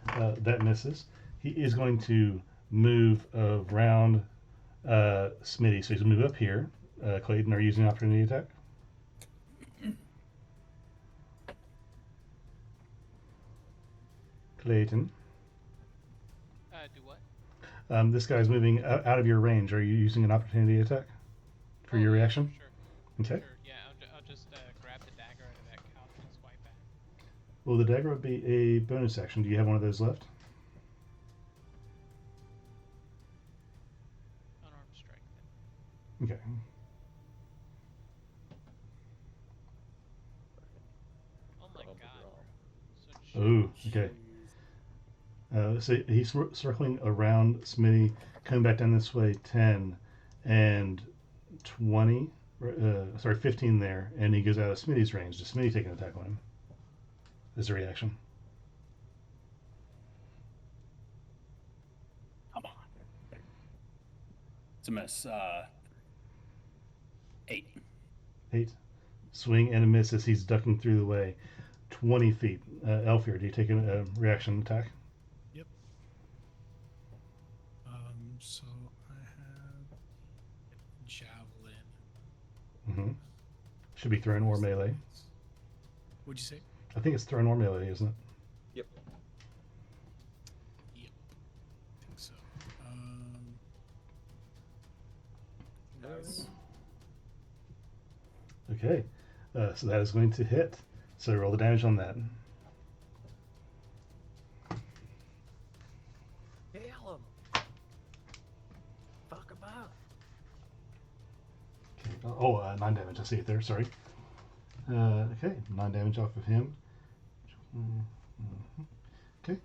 that misses. He is going to move around Smitty, so he's going to move up here. Clayton, are you using an opportunity attack? Clayton. Do what? This guy's moving out of your range. Are you using an opportunity attack for your yeah, reaction? Sure. Okay. Sure. Yeah, I'll just grab the dagger out of that couch and swipe at. Well, the dagger would be a bonus action. Do you have one of those left? Unarmed strike. Okay. Oh my Probably god. wrong. Such Oh, okay. So he's circling around Smitty, coming back down this way, 10 and 20, 15 there, and he goes out of Smitty's range. Does Smitty take an attack on him? As a reaction. Come on. It's a miss. 8. 8. Swing and a miss as he's ducking through the way. 20 feet. Elfir, do you take a reaction attack? So I have javelin. Mm-hmm. Should be thrown or melee. What'd you say? I think it's thrown or melee, isn't it? Yep. Yep. I think so. Nice. Okay. So that is going to hit. So roll the damage on that. Kill him. Fuck him up. Oh, 9 damage. I see it there. Sorry. Okay, 9 damage off of him. Okay.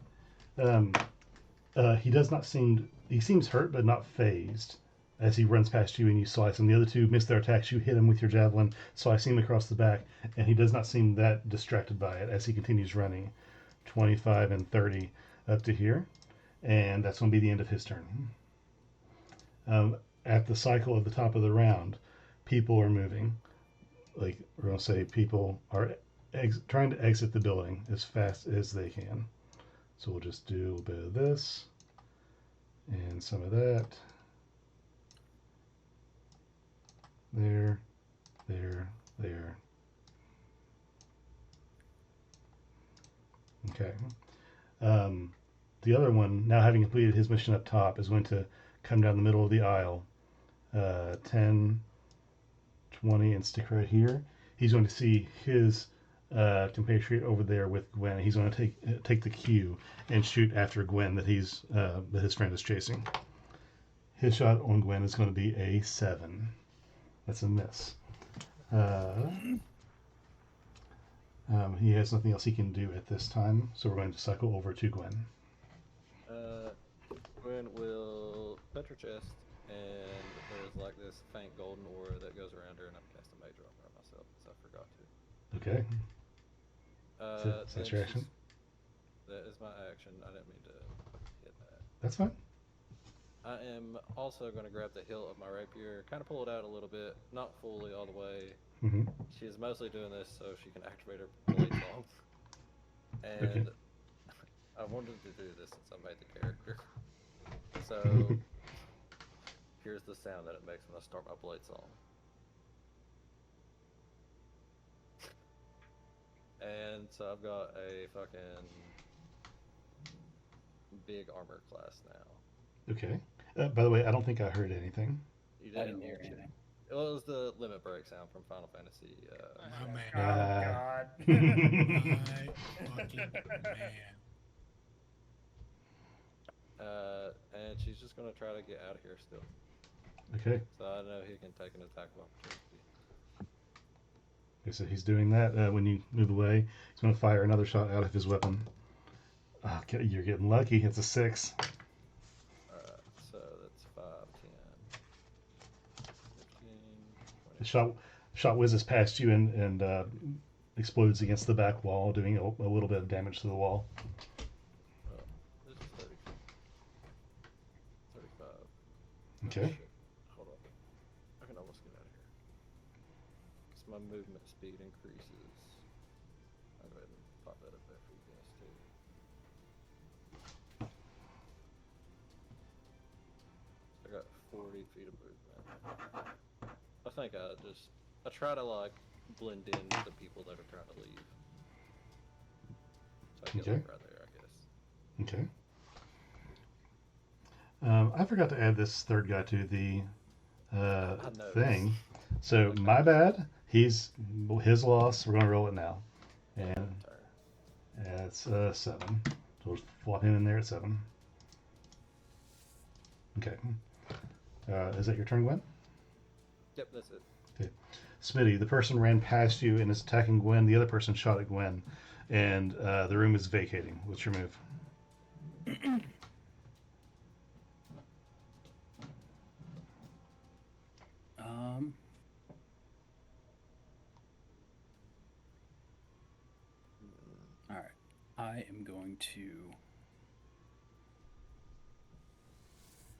He does not seem. He seems hurt, but not phased. As he runs past you and you slice him. The other two miss their attacks. You hit him with your javelin, slicing him across the back, and he does not seem that distracted by it as he continues running. 25 and 30 up to here, and that's going to be the end of his turn. At the cycle of the top of the round, people are moving. Like we're going to say, people are trying to exit the building as fast as they can. So we'll just do a little bit of this and some of that. There. Okay. The other one, now having completed his mission up top, is going to come down the middle of the aisle. 10, 20, and stick right here. He's going to see his compatriot over there with Gwen. He's going to take the cue and shoot after Gwen that his friend is chasing. His shot on Gwen is going to be a 7. That's a miss. He has nothing else he can do at this time, so we're going to cycle over to Gwen. Gwen will pet her chest, and there's like this faint golden aura that goes around her, and I'm casting Major on her myself because I forgot to. Okay. So that's your action? That is my action. I didn't mean to hit that. That's fine. I am also going to grab the hilt of my rapier, kind of pull it out a little bit, not fully all the way. Mm-hmm. She is mostly doing this so she can activate her blade long. And Okay. I wanted to do this since I made the character. So here's the sound that it makes when I start my blade song. And so I've got a fucking big armor class now. Okay. By the way, I don't think I heard anything. You I didn't didn't hear hear anything. it was the limit break sound from Final Fantasy. My man. Oh God. My fucking man. And she's just gonna try to get out of here still. Okay. So I know he can take an attack of opportunity. Okay, so he's doing that. When you move away, he's going to fire another shot out of his weapon. Okay, you're getting lucky. It's a 6. Alright, so that's 5, 10, 15, The 20. shot whizzes past you and explodes against the back wall, doing a little bit of damage to the wall. Oh, this is 30. 35. Okay. Shit. Hold on. I can almost get out of here. Because my movement speed increases. I'll go ahead and pop that up there for you guys too. I got 40 feet of movement. I think I try to like blend in with the people that are trying to leave. So I get Okay. like right there, I guess. Okay. I forgot to add this third guy to the noticed. thing. So my bad. His loss. We're gonna roll it now, and Turn. it's 7. So we'll flop him in there at 7. Okay. Is that your turn, Gwen? Yep, that's it. Smitty, the person ran past you and is attacking Gwen. The other person shot at Gwen, and the room is vacating. What's your move? All right. I am going to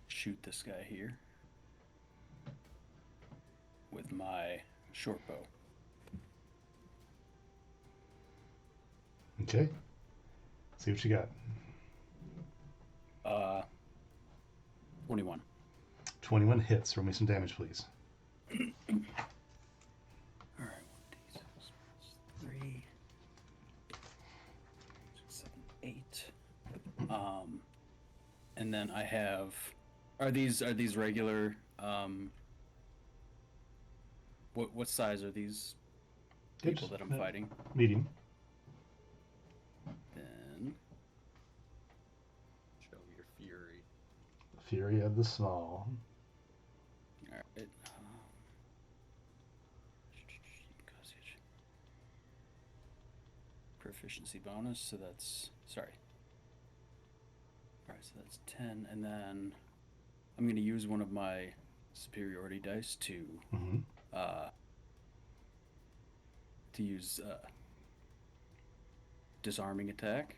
shoot this guy here with my short bow. Okay. See what you got. 21. 21 hits. Roll me some damage, please. All right, 1d6 plus 3, 6, 7, 8. And then I have. Are these regular? What size are these people that I'm fighting? Medium. Then Show your fury. Fury of the Small. all right. Proficiency bonus, so that's sorry. All right, so that's 10, and then I'm going to use one of my superiority dice to Mm-hmm. use disarming attack.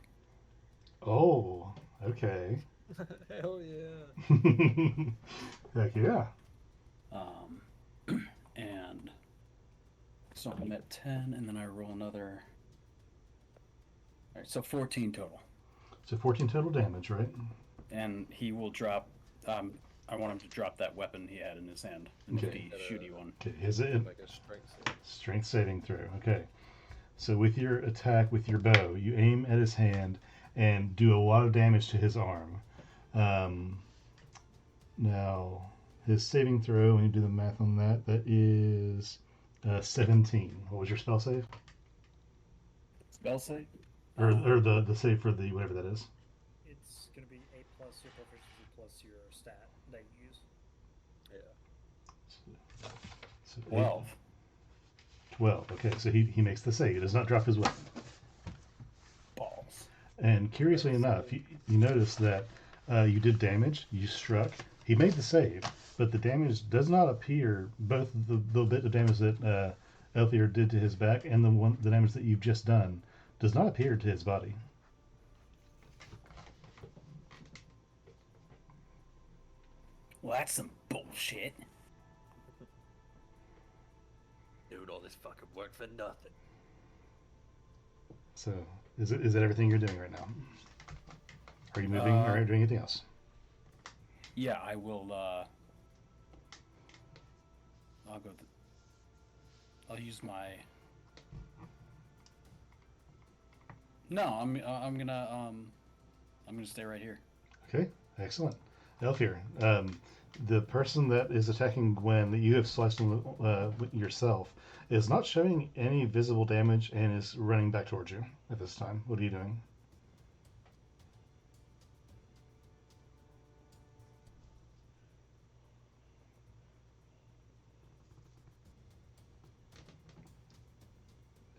Oh, okay. Hell yeah. Heck yeah. And so I'm at 10, and then I roll another. All right, so 14 total. So 14 total damage, right? And he will drop. I want him to drop that weapon he had in his hand, the Okay. shooty one. Okay, is it Make a strength save. strength saving throw? Okay. So with your attack with your bow, you aim at his hand and do a lot of damage to his arm. Now, his saving throw, when you do the math on that, that is 17. What was your spell save? Spell save? Or the save for the whatever that is? It's gonna be 8 plus your proficiency plus your stat that you use. Yeah. So 12. 12. Okay, so he makes the save. He does not drop his weapon. Balls. And curiously enough, you notice that you did damage. You struck. He made the save, but the damage does not appear. Both the bit of damage that Elthier did to his back and the damage that you've just done does not appear to his body. Well, that's some bullshit. Doing all this fucking work for nothing. So, is that everything you're doing right now? Are you moving or doing anything else? Yeah, I will. I'll go. I'll use my. No, I'm gonna stay right here. Okay, excellent. Elfir, the person that is attacking Gwen that you have sliced yourself is not showing any visible damage and is running back towards you at this time. What are you doing?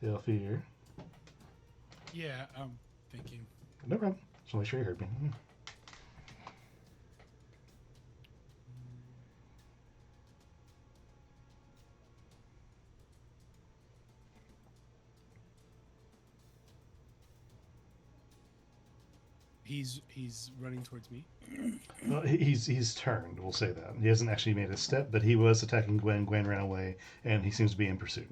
Elfir. Yeah, I'm thinking. No problem. Just want to make sure you heard me. He's running towards me. Well, he's turned. We'll say that he hasn't actually made a step, but he was attacking Gwen. Gwen ran away, and he seems to be in pursuit.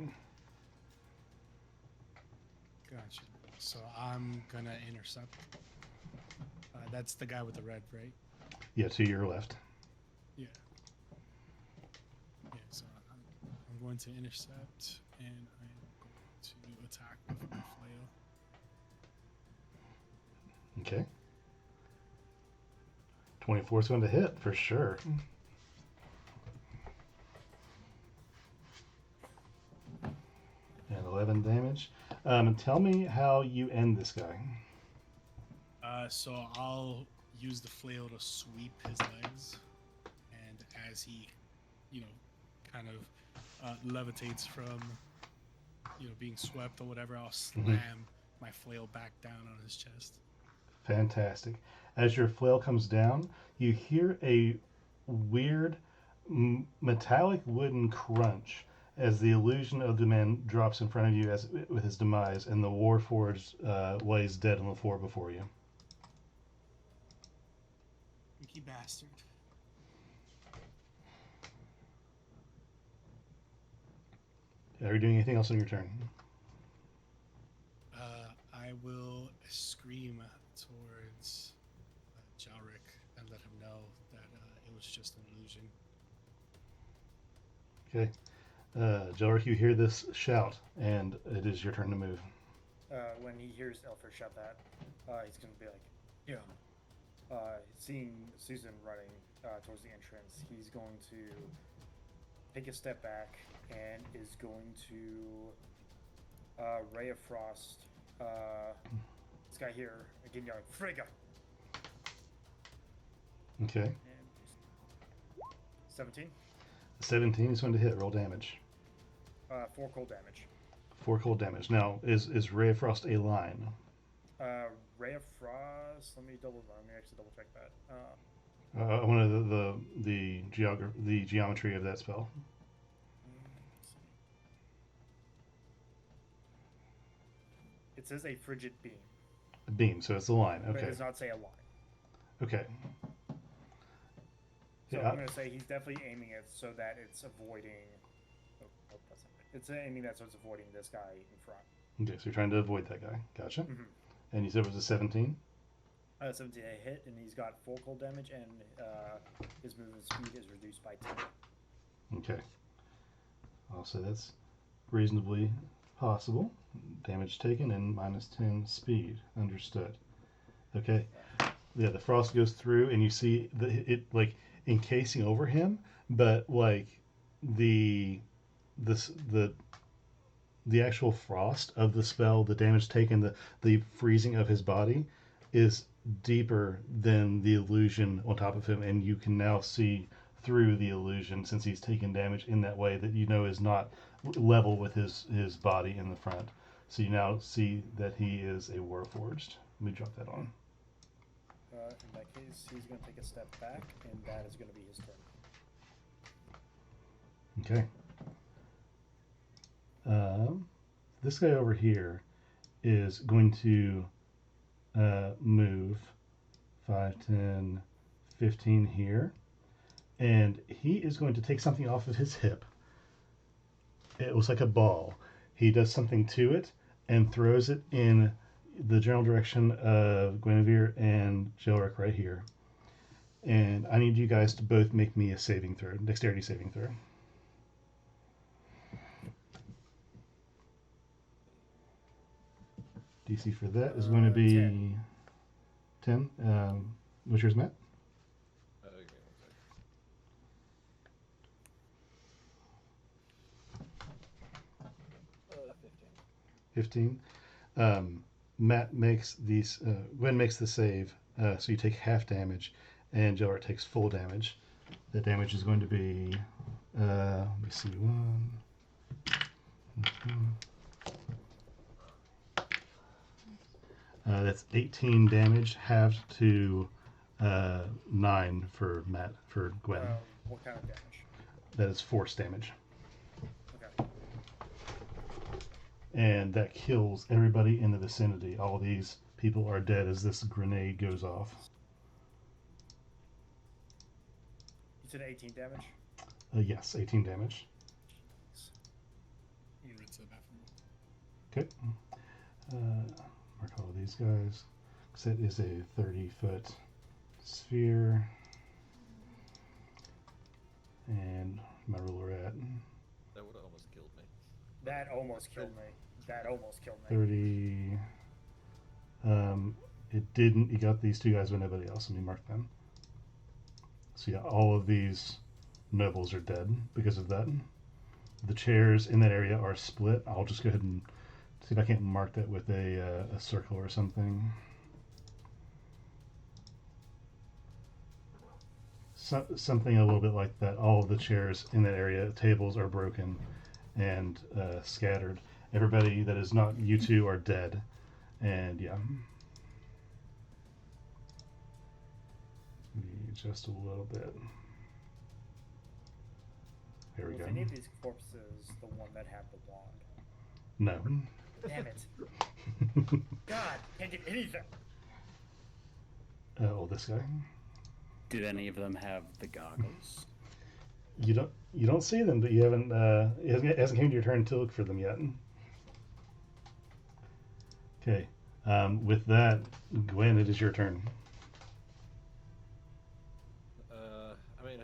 Gotcha. So I'm gonna intercept. That's the guy with the red, right? Yeah, to your left. Yeah. Yeah. So I'm going to intercept, and I'm going to attack with my flail. Okay. 24 is going to hit for sure. And 11 damage. Tell me how you end this guy. So I'll use the flail to sweep his legs, and as he, kind of levitates from, being swept or whatever, I'll slam my flail back down on his chest. Fantastic. As your flail comes down, you hear a weird metallic wooden crunch as the illusion of the man drops in front of you with his demise, and the Warforged lays dead on the floor before you. Sneaky bastard. Are you doing anything else on your turn? I will scream towards Jalric and let him know that it was just an illusion. Okay. Jalric, you hear this shout, and it is your turn to move. When he hears Elfir shout that, he's going to be like, yeah. Seeing Susan running towards the entrance, he's going to take a step back and is going to Ray of Frost. This guy here, again, yelling, Frigga! Okay. 17? 17 is going to hit. Roll damage. 4 cold damage. 4 cold damage. Now, is Ray of Frost a line? Ray of Frost. Let me actually double check that. I wanted the geometry of that spell. It says a frigid beam. A beam, so it's a line. But Okay. it does not say a line. Okay. So Yeah, I'm going to say he's definitely aiming it so that it's avoiding. Oh, that's not it. It's aiming that so it's avoiding this guy in front. Okay, so you're trying to avoid that guy. Gotcha. Mm-hmm. And you said it was a 17? 17 a hit, and he's got 4 cold damage, and his movement speed is reduced by 10. Okay. I'll say that's reasonably possible. Damage taken and minus 10 speed. Understood. Okay. Yeah, the frost goes through, and you see it like encasing over him, but like the actual frost of the spell, the damage taken, the freezing of his body is deeper than the illusion on top of him, and you can now see through the illusion since he's taken damage in that way that is not level with his body in the front. So you now see that he is a Warforged. Let me drop that on. In that case, he's going to take a step back, and that is going to be his turn. Okay. This guy over here is going to move 5, 10, 15 here. And he is going to take something off of his hip. It looks like a ball. He does something to it and throws it in the general direction of Guinevere and Jalric right here. And I need you guys to both make me a saving throw, dexterity saving throw. DC for that is going to be 10. What's yours, Matt? Okay, 1 second. 15. 15. Matt makes these. Gwen makes the save, so you take half damage, and Jellert takes full damage. The damage is going to be. Let me see. 1. That's 18 damage, halved to 9 for Matt, for Gwen. What kind of damage? That is force damage. Okay. And that kills everybody in the vicinity. All these people are dead as this grenade goes off. You said 18 damage? Yes, 18 damage. I'm gonna rinse the bathroom. Okay. Mark all these guys. That is a 30-foot sphere. And my ruler at That would have almost killed me. That almost killed me. That almost killed me. 30. It didn't. You got these two guys with nobody else. Let me mark them. So yeah, all of these nobles are dead because of that. The chairs in that area are split. I'll just go ahead and see if I can't mark that with a circle or something. Something a little bit like that. All of the chairs in that area, tables are broken and scattered. Everybody that is not you two are dead. And yeah. Maybe just a little bit. There we Was go. any of these corpses the one that had the wand? No. Damn it. God, can't get anything. Oh, this guy. Did any of them have the goggles? You don't see them, but you haven't. It hasn't came to your turn to look for them yet. Okay. With that, Gwen, it is your turn. I mean,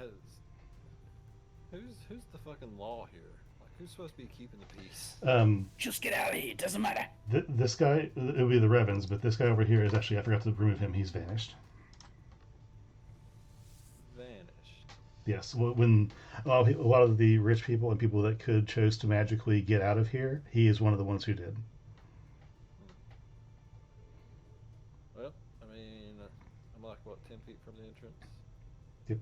who's the fucking law here? Like, who's supposed to be keeping the peace? Just get out of here. It doesn't matter. This guy, it would be the Revens, but this guy over here is actually, I forgot to remove him. He's vanished. Vanished. Yes. When a lot of the rich people and people that could chose to magically get out of here, he is one of the ones who did. Well, I mean, I'm like, what, 10 feet from the entrance? Yep.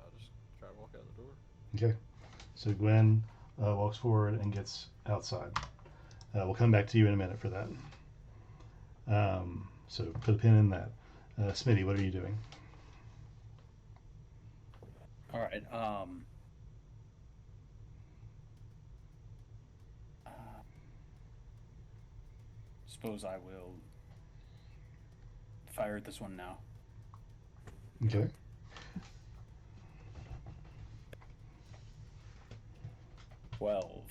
I'll just try to walk out the door. Okay. So Gwen walks forward and gets outside. We'll come back to you in a minute for that. So put a pin in that. Smitty, what are you doing? All right. Suppose I will fire at this one now. Okay. 12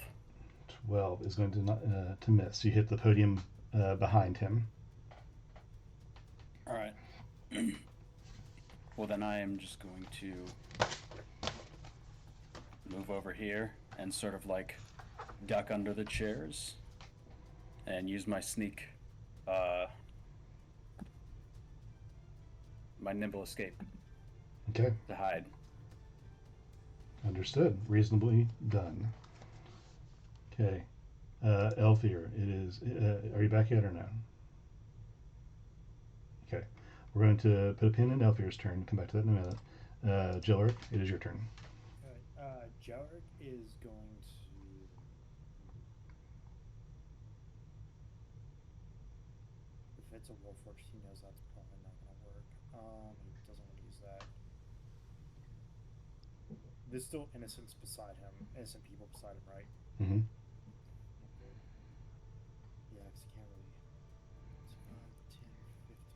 is going to miss. You hit the podium behind him. All right. Well, then I am just going to move over here and sort of like duck under the chairs and use my sneak, my nimble escape Okay. to hide. Understood. Reasonably done. Okay. Elthier, it is. Are you back yet or no? Okay. We're going to put a pin in Elthier's turn. Come back to that in a minute. Jillard, it is your turn. Alright, Jarek is going to... If it's a Warforged, he knows that's probably not going to work. He doesn't want to use that. There's still innocent people beside him, right? Mm-hmm. Yeah, because he can't really... It's 5, 10, 15,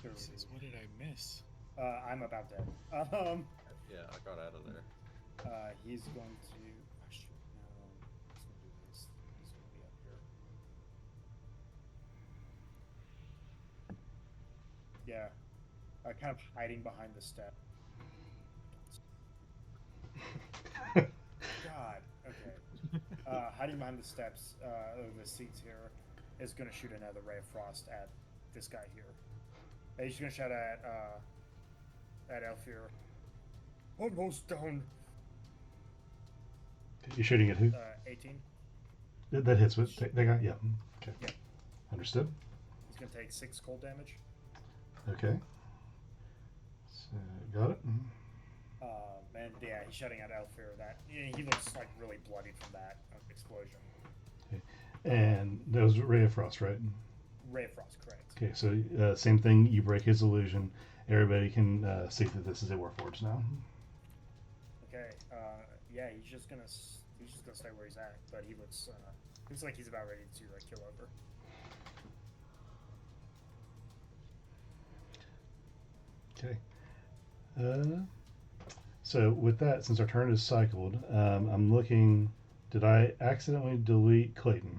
25... 30. Says, what did I miss? I'm about dead. Yeah, I got out of there. He's going to... Oh, shoot, no. He's going to do this. He's going to be up here. Yeah. Kind of hiding behind the step. God. Okay. hiding behind the steps of the seats here is going to shoot another ray of frost at this guy here. And he's going to shout at Elfir. Almost down. You're shooting at who? 18. That hits with that guy? Yeah. Okay. Yeah. Understood. He's going to take 6 cold damage. Okay. So, got it. And yeah, he's shouting at Elfir that he looks like really bloodied from that explosion. Okay. And that was Ray of Frost, right? Ray of Frost, correct. Okay, so same thing. You break his illusion. Everybody can see that this is a Warforged now. Okay. Yeah, he's just gonna stay where he's at, but he looks like he's about ready to kill over. Okay. So with that, since our turn is cycled, I'm looking. Did I accidentally delete Clayton?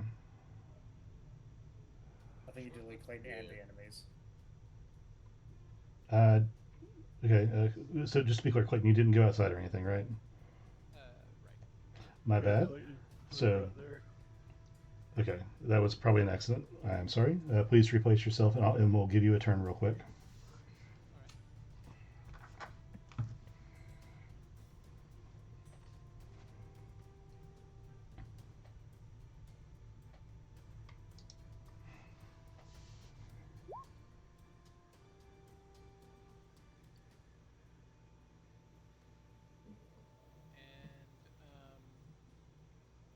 I think you delete Clayton and the enemies. Okay. So just to be clear, Clayton, you didn't go outside or anything, right? Right. My bad. So. Okay, that was probably an accident. I am sorry. Please replace yourself, and we'll give you a turn real quick.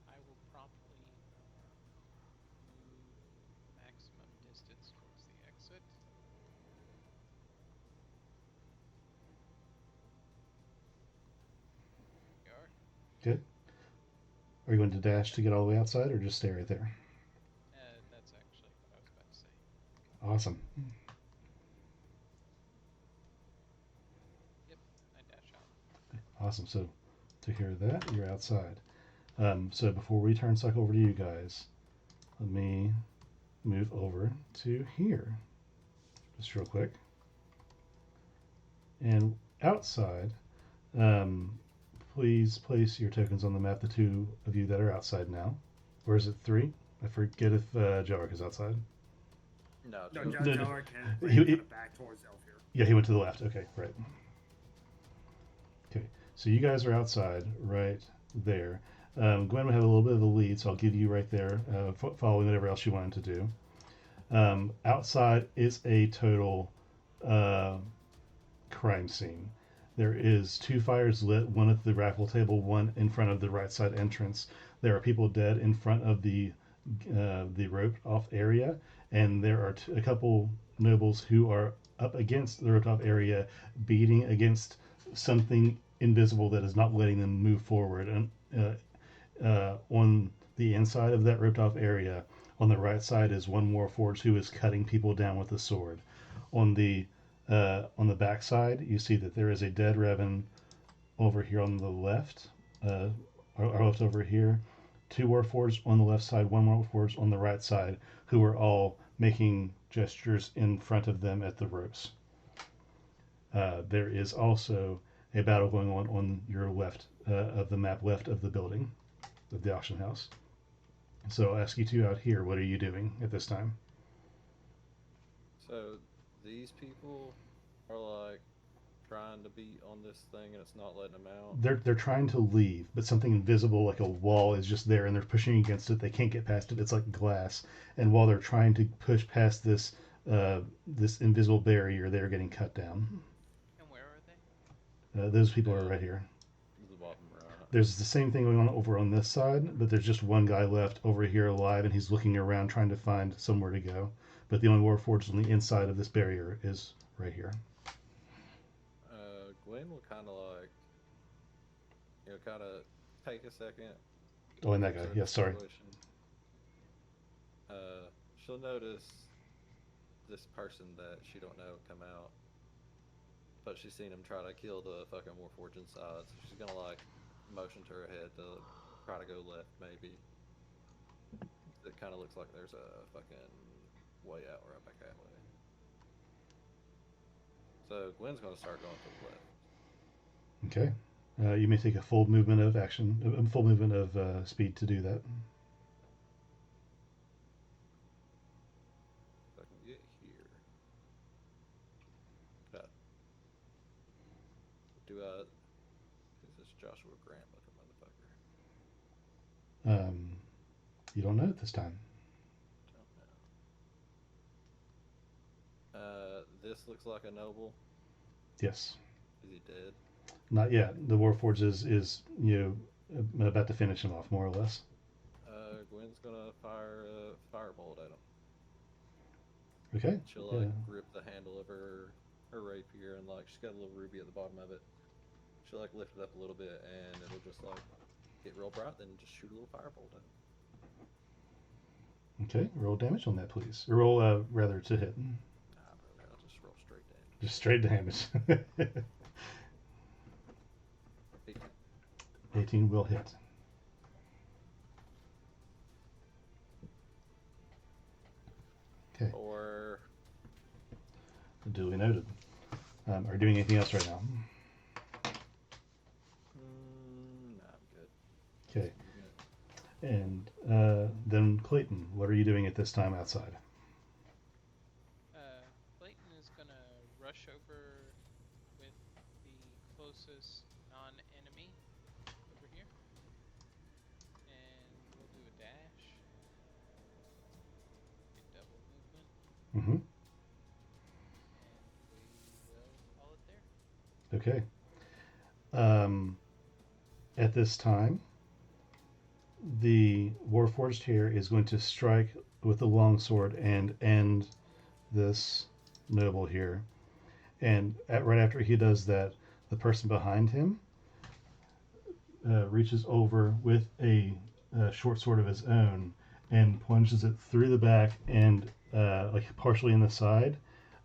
I will promptly move maximum distance towards the exit. There we are. Good. Are you going to dash to get all the way outside, or just stay right there? That's actually what I was about to say. Awesome. Yep, I dash out. Awesome. So, to hear that, you're outside. So before we turn cycle over to you guys, let me move over to here, just real quick. And outside, please place your tokens on the map. The 2 of you that are outside now. Or is it 3? I forget if Jarek is outside. No, No, Joe. Jarek He- kind he- of back towards Elfir. Yeah, he went to the left. Okay, right. Okay, so you guys are outside right there. Gwen would have a little bit of a lead, so I'll give you right there, following whatever else you wanted to do. Outside is a total crime scene. There is 2 fires lit, one at the raffle table, one in front of the right side entrance. There are people dead in front of the roped off area, and there are a couple nobles who are up against the roped off area, beating against something invisible that is not letting them move forward. And on the inside of that roped off area, on the right side, is one Warforged who is cutting people down with a sword. On the back side, you see that there is a dead Revan over here on the left, or left over here. 2 Warforged on the left side, 1 Warforged on the right side, who are all making gestures in front of them at the ropes. There is also a battle going on your left of the map, left of the building, of the auction house. So I'll ask you 2 out here, what are you doing at this time? So these people are like trying to be on this thing and it's not letting them out. They're trying to leave, but something invisible like a wall is just there, and they're pushing against it. They can't get past it. It's like glass, and while they're trying to push past this this invisible barrier, they're getting cut down. And where are they? Those people are right here. The bottom right. There's the same thing going on over on this side, but there's just one guy left over here alive, and he's looking around trying to find somewhere to go. But the only Warforged on the inside of this barrier is right here. Gwen will kind of like, kind of take a second. Oh, and that guy. observe Yeah, the sorry. situation. She'll notice this person that she don't know come out, but she's seen him try to kill the fucking Warforged inside, so she's gonna like motion to her head to try to go left, maybe. It kind of looks like there's a fucking way out right back that way. So Gwen's gonna start going to the left. Okay. You may take a full movement of action, a full movement of speed to do that. If I can get here. God. Is this Joshua Grant looking motherfucker? You don't know at this time. Don't know. This looks like a noble. Yes. Is he dead? Not yet. The Warforged is about to finish him off, more or less. Gwen's gonna fire a firebolt at him. Okay. She'll like grip the handle of her rapier and like she's got a little ruby at the bottom of it. She'll like lift it up a little bit and it'll just like get real bright, then just shoot a little firebolt at him. Okay. Roll damage on that, please. Or roll rather to hit. Nah, brother, I'll just roll straight damage. Just straight damage. 18. 18 will hit. Okay. Or Duly noted. Are you doing anything else right now? nah, I'm good. Okay. And then Clayton, what are you doing at this time outside? Clayton is gonna rush over with the closest non-enemy over here, and we'll do a dash. Get double movement, Mm-hmm. and we will call it there. Okay. At this time, the Warforged here is going to strike with the longsword and end this noble here. And right after he does that, the person behind him reaches over with a short sword of his own and plunges it through the back and like partially in the side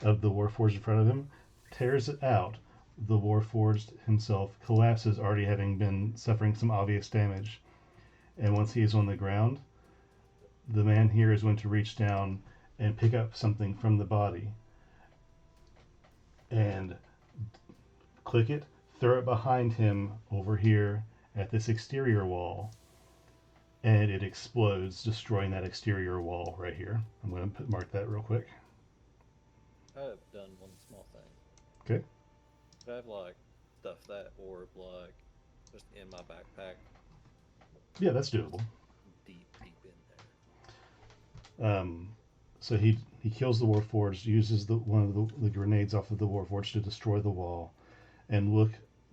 of the Warforged in front of him, tears it out. The Warforged himself collapses, already having been suffering some obvious damage. And once he is on the ground, the man here is going to reach down and pick up something from the body and click it, throw it behind him over here at this exterior wall, and it explodes, destroying that exterior wall right here. I'm going to mark that real quick. I have done one small thing. Okay. I have like stuff that orb like just in my backpack, Yeah, that's doable. deep in there. So he kills the Warforged, uses one of the grenades off of the Warforged to destroy the wall, and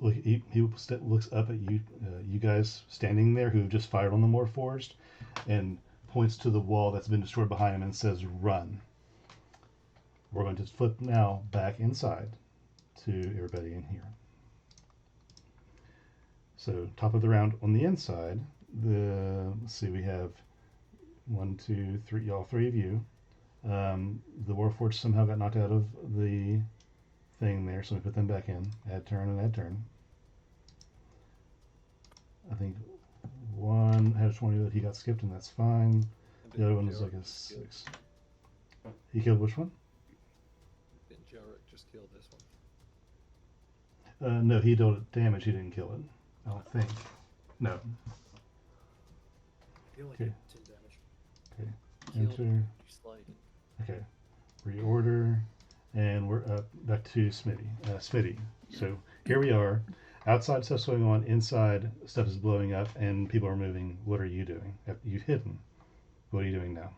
he looks up at you you guys standing there who just fired on the Warforged, and points to the wall that's been destroyed behind him and says, "Run." We're going to flip now back inside to everybody in here. So top of the round on the inside, let's see, we have 1, 2, 3, all three of you. The Warforged somehow got knocked out of the thing there, so we put them back in. Add turn and add turn. I think one had a 20 that he got skipped, and that's fine. The other one was like a 6. He killed which one? Didn't Jarek just kill this one? No, he dealt it damage. He didn't kill it. I don't think. No. He only Okay. did 10 damage. Okay. Killed, Enter. you slayed it. Okay. Reorder, and we're up back to Smitty. So here we are. Outside stuff's going on. Inside stuff is blowing up, and people are moving. What are you doing? You've hidden. What are you doing now?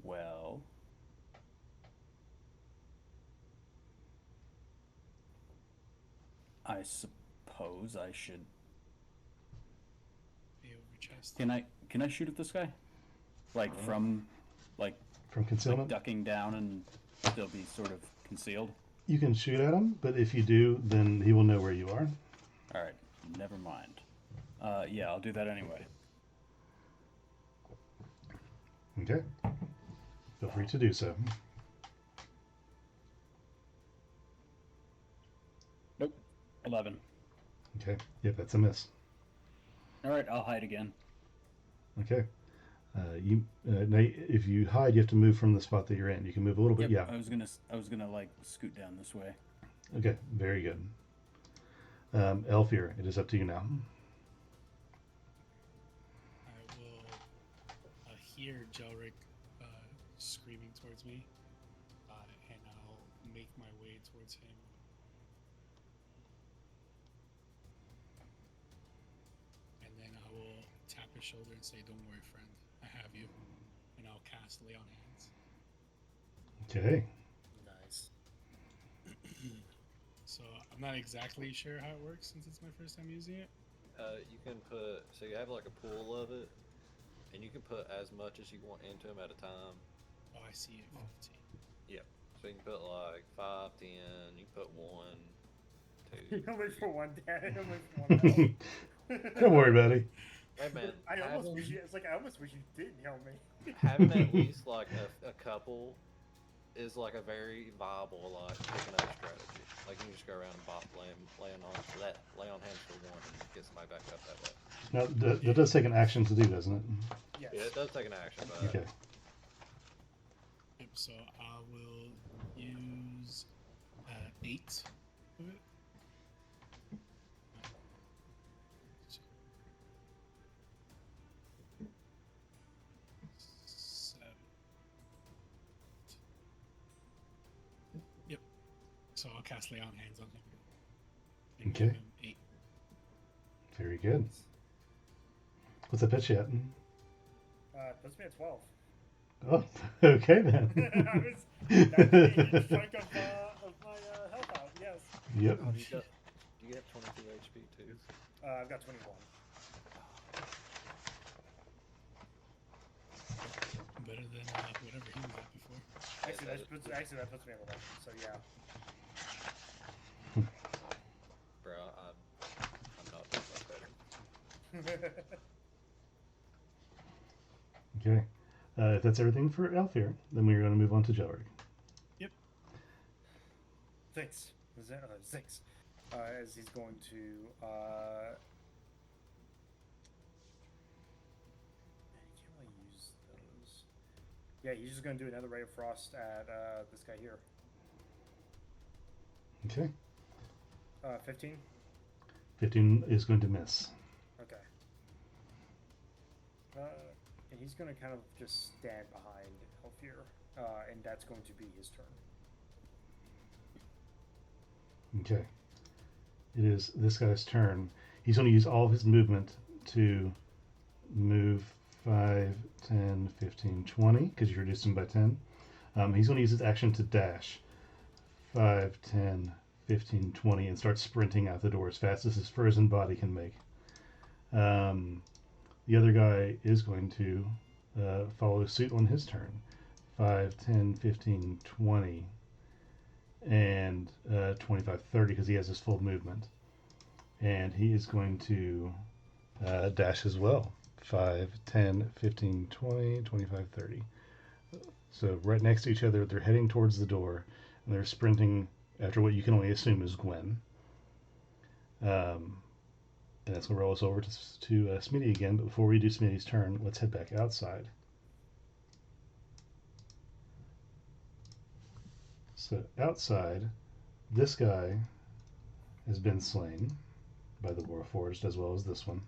Well, I suppose I should. Be over chest. Can I shoot at this guy? Like from From concealment? ducking down and still be sort of concealed? You can shoot at him, but if you do, then he will know where you are. All right, never mind. Yeah, I'll do that anyway. Okay. Feel free to do so. Nope. 11. Okay. Yep, that's a miss. All right, I'll hide again. Okay. Nate, if you hide, you have to move from the spot that you're in. You can move a little bit. Yep, Yeah. I was gonna like scoot down this way. Okay. Very good. Elfir, it is up to you now. I will hear Jelric screaming towards me, and I'll make my way towards him. And then I will tap his shoulder and say, "Don't worry, friend. I have you." And I'll cast Lay on Hands. Okay. Nice. So I'm not exactly sure how it works since it's my first time using it. You can put, so you have like a pool of it, and you can put as much as you want into them at a time. Oh, I see it. 15. Yep. So you can put like 5, 10, you can put 1, 2. You only for one dad. You only for one help. Don't worry, buddy. Hey man, I almost wish you. It's like I almost wish you didn't help me. having at least like a couple is like a very viable like picking up strategy. Like you can just go around and bop lay on hands for 1 and get somebody back up that way. Now, that does take an action to do, doesn't it? Yes. Yeah, it does take an action, but Okay. Yep, so I will use 8 of it. Seven. Yep. So I'll cast Lay on Hands on him. And give Okay. him 8. Very good. What's the pitch yet? Puts me at 12. Oh, okay then. I was. That's a huge chunk of my health out. Yes. Yep. oh, do you have 22 HP too? I've got 21. Better than whatever he was at before. Actually, that puts me at 11. So yeah. Bro, I'm not that much better. Okay. If that's everything for Alfir, then we're going to move on to Jelric. Thanks. Thanks. As he's going to. He can't really use those. Yeah, he's just going to do another Ray of Frost at this guy here. Okay. 15. 15 is going to miss. Okay. And he's going to kind of just stand behind Elfir, and that's going to be his turn. Okay. It is this guy's turn. He's going to use all of his movement to move 5, 10, 15, 20, because you reduced him by 10. He's going to use his action to dash 5, 10, 15, 20, and start sprinting out the door as fast as his frozen body can make. The other guy is going to follow suit on his turn. 5, 10, 15, 20, and 25, 30, because he has his full movement. And he is going to dash as well. 5, 10, 15, 20, 25, 30. So right next to each other, they're heading towards the door, and they're sprinting after what you can only assume is Gwen. And that's going to roll us over to Smitty again. But before we do Smitty's turn, let's head back outside. So outside, this guy has been slain by the Warforged, as well as this one.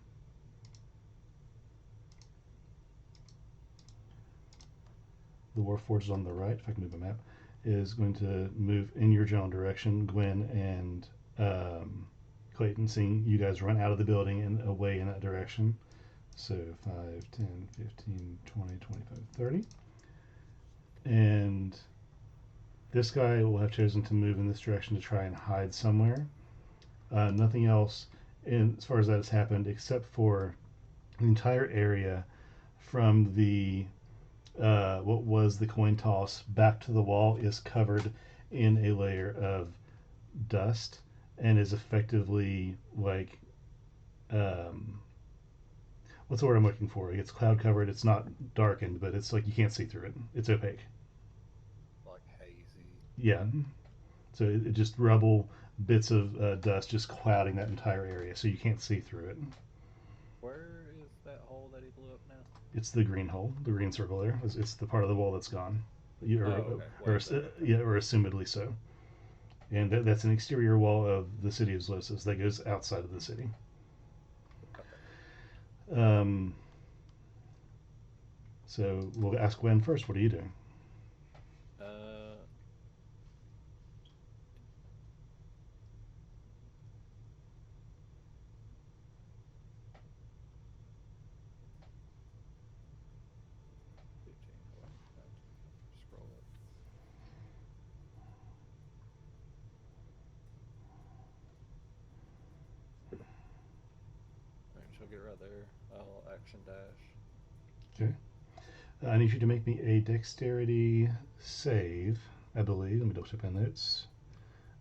The Warforged on the right, if I can move a map, is going to move in your general direction. Gwen and Clayton, seeing you guys run out of the building and away in that direction. So 5, 10, 15, 20, 25, 30. And this guy will have chosen to move in this direction to try and hide somewhere. Nothing else as far as that has happened, except for the entire area from the what was the coin toss back to the wall is covered in a layer of dust and is effectively like what's the word I'm looking for? It's cloud covered. It's not darkened, but it's like you can't see through it. It's opaque. Like hazy. Yeah. So it just rubble, bits of dust just clouding that entire area, so you can't see through it. Where is that hole that he blew up now? It's the green hole, the green circle there. It's the part of the wall that's gone. Okay. Or, Way back. yeah, or assumedly so. And that's an exterior wall of the city of Zlosis that goes outside of the city. Okay. So we'll ask Gwen first. What are you doing? Scroll up. Alright, she'll get right there. I'll action dash. Okay. I need you to make me a dexterity save, I believe. Let me double check my notes.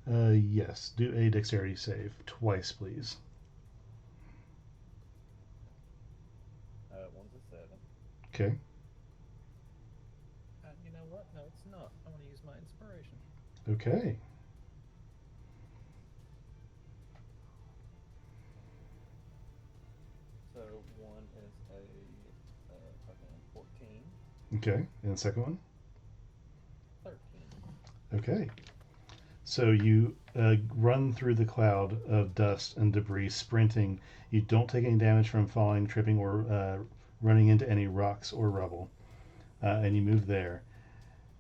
Yes, do a dexterity save twice, please. One's a 7. Okay. You know what? No, it's not. I want to use my inspiration. Okay. So one is a fucking 14, Okay. And the second one? 13. Okay. So you run through the cloud of dust and debris, sprinting. You don't take any damage from falling, tripping, or running into any rocks or rubble. And you move there.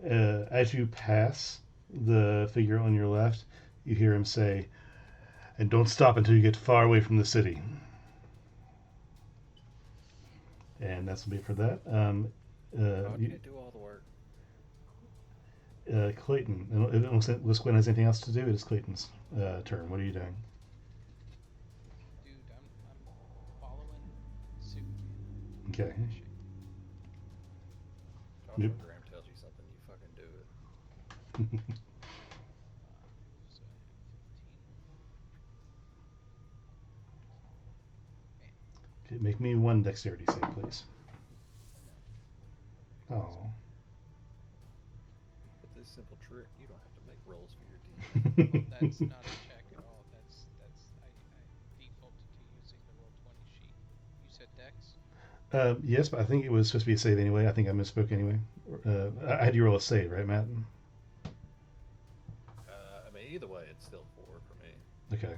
As you pass the figure on your left, you hear him say, "And don't stop until you get far away from the city." And that's going to be it for that. Why can't it do all the work? Clayton, unless Gwen has anything else to do, it is Clayton's turn. What are you doing? Dude, I'm following suit. Okay. Joshua Yep. Graham tells you something, you fucking do it. So I have 15. Okay, make me one dexterity save, please. Oh. With this simple trick, you don't have to make rolls for your D. Well, that's not a check at all. I defaulted to using the roll 20 sheet. You said Dex? Yes, but I think it was supposed to be a save anyway. I think I misspoke anyway. I had you roll a save, right, Matt? I mean, either way, it's still 4 for me. Okay.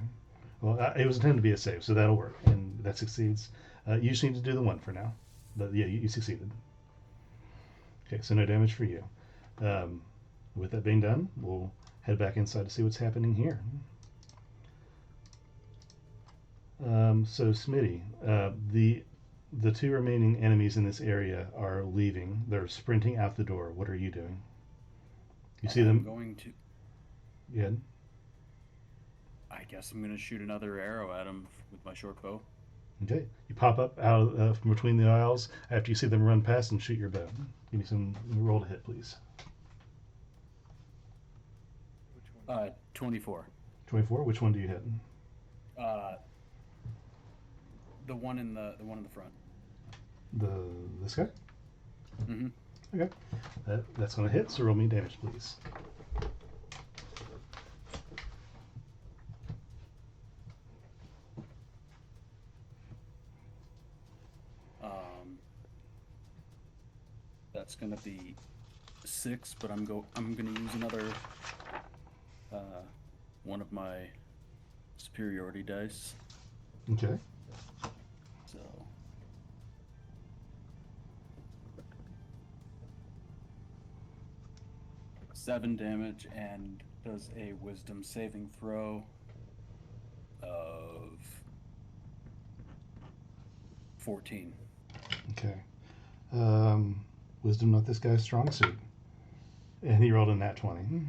Well, it was intended to be a save, so that'll work, and that succeeds. You just need to do the 1 for now. But yeah, you succeeded. Okay, so no damage for you. With that being done, we'll head back inside to see what's happening here. So Smitty, the 2 remaining enemies in this area are leaving. They're sprinting out the door. What are you doing? You see I'm them? going to. Yeah. I guess I'm going to shoot another arrow at him with my short bow. Okay. You pop up out from between the aisles after you see them run past and shoot your bow. Give me some roll to hit, please. Which one? 24. 24. Which one do you hit? The one in the one in the front. This guy. Mm-hmm. Okay. That's going to hit. So roll me damage, please. That's gonna be 6, but I'm gonna use another one of my superiority dice. Okay. So 7 damage and does a wisdom saving throw of 14. Okay. Wisdom, not this guy's strong suit. And he rolled a nat 20.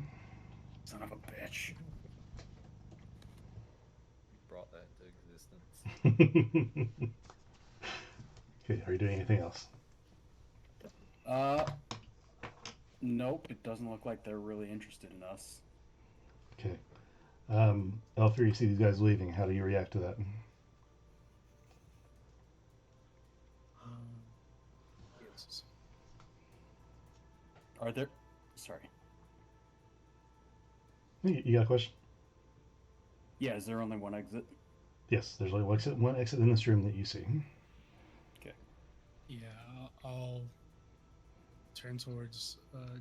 Son of a bitch. You brought that into existence. Okay, are you doing anything else? Nope, it doesn't look like they're really interested in us. Okay. L3, you see these guys leaving. How do you react to that? Yes. Are there... Sorry. You got a question? Yeah, is there only one exit? Yes, there's only one exit in this room that you see. Yeah, I'll turn towards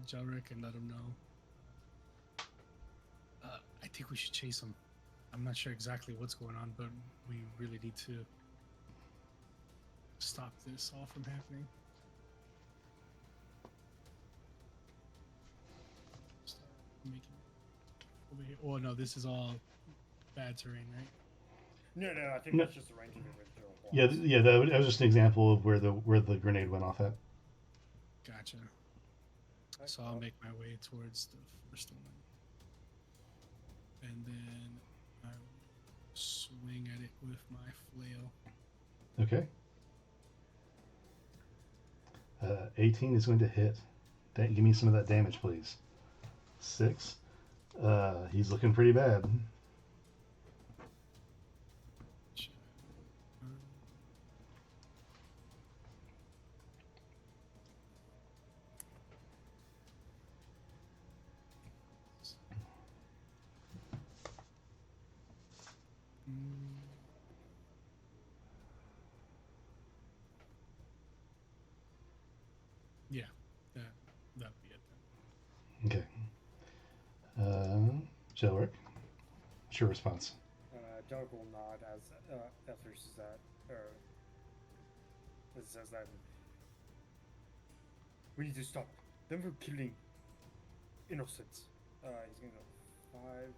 Jelric and let him know. I think we should chase him. I'm not sure exactly what's going on, but we really need to stop this all from happening. Start making over here. Oh no, this is all bad terrain, right? No, I think No. that's just the range of the original Yeah, blocks. yeah. That was just an example of where the grenade went off at. Gotcha. So I'll make my way towards the first one, and then I will swing at it with my flail. Okay. 18 is going to hit. Give me some of that damage, please. 6. He's looking pretty bad. Yeah, that'd be it then. Okay. Jelric, what's your response? Doug will nod as Ether says that, or it says that. We need to stop them from killing innocents. He's gonna go 5,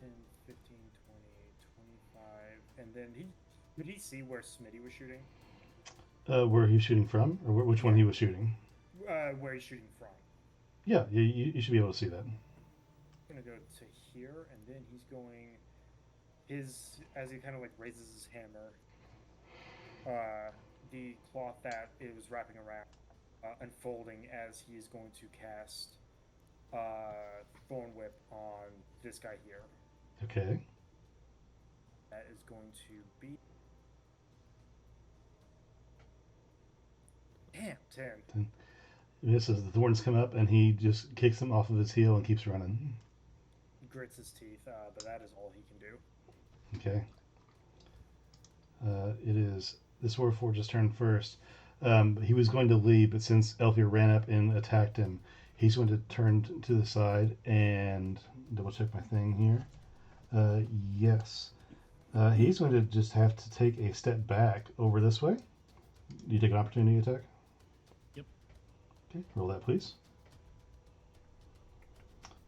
10, 15, 20, 25, and then did he see where Smitty was shooting? Where he's shooting from, or which one he was shooting? Where he's shooting from. Yeah, you should be able to see that. Gonna go to here, and then he's going as he kind of like raises his hammer. The cloth that it was wrapping around, unfolding as he is going to cast Thorn Whip on this guy here. Okay. That is going to be 10. Misses. The thorns come up, and he just kicks him off of his heel and keeps running. He grits his teeth, but that is all he can do. Okay. It is this Warforge's turn first. He was going to leave, but since Elfir ran up and attacked him, he's going to turn to the side and double check my thing here. Yes. He's going to just have to take a step back over this way. Do you take an opportunity attack? Yep. Okay, roll that, please.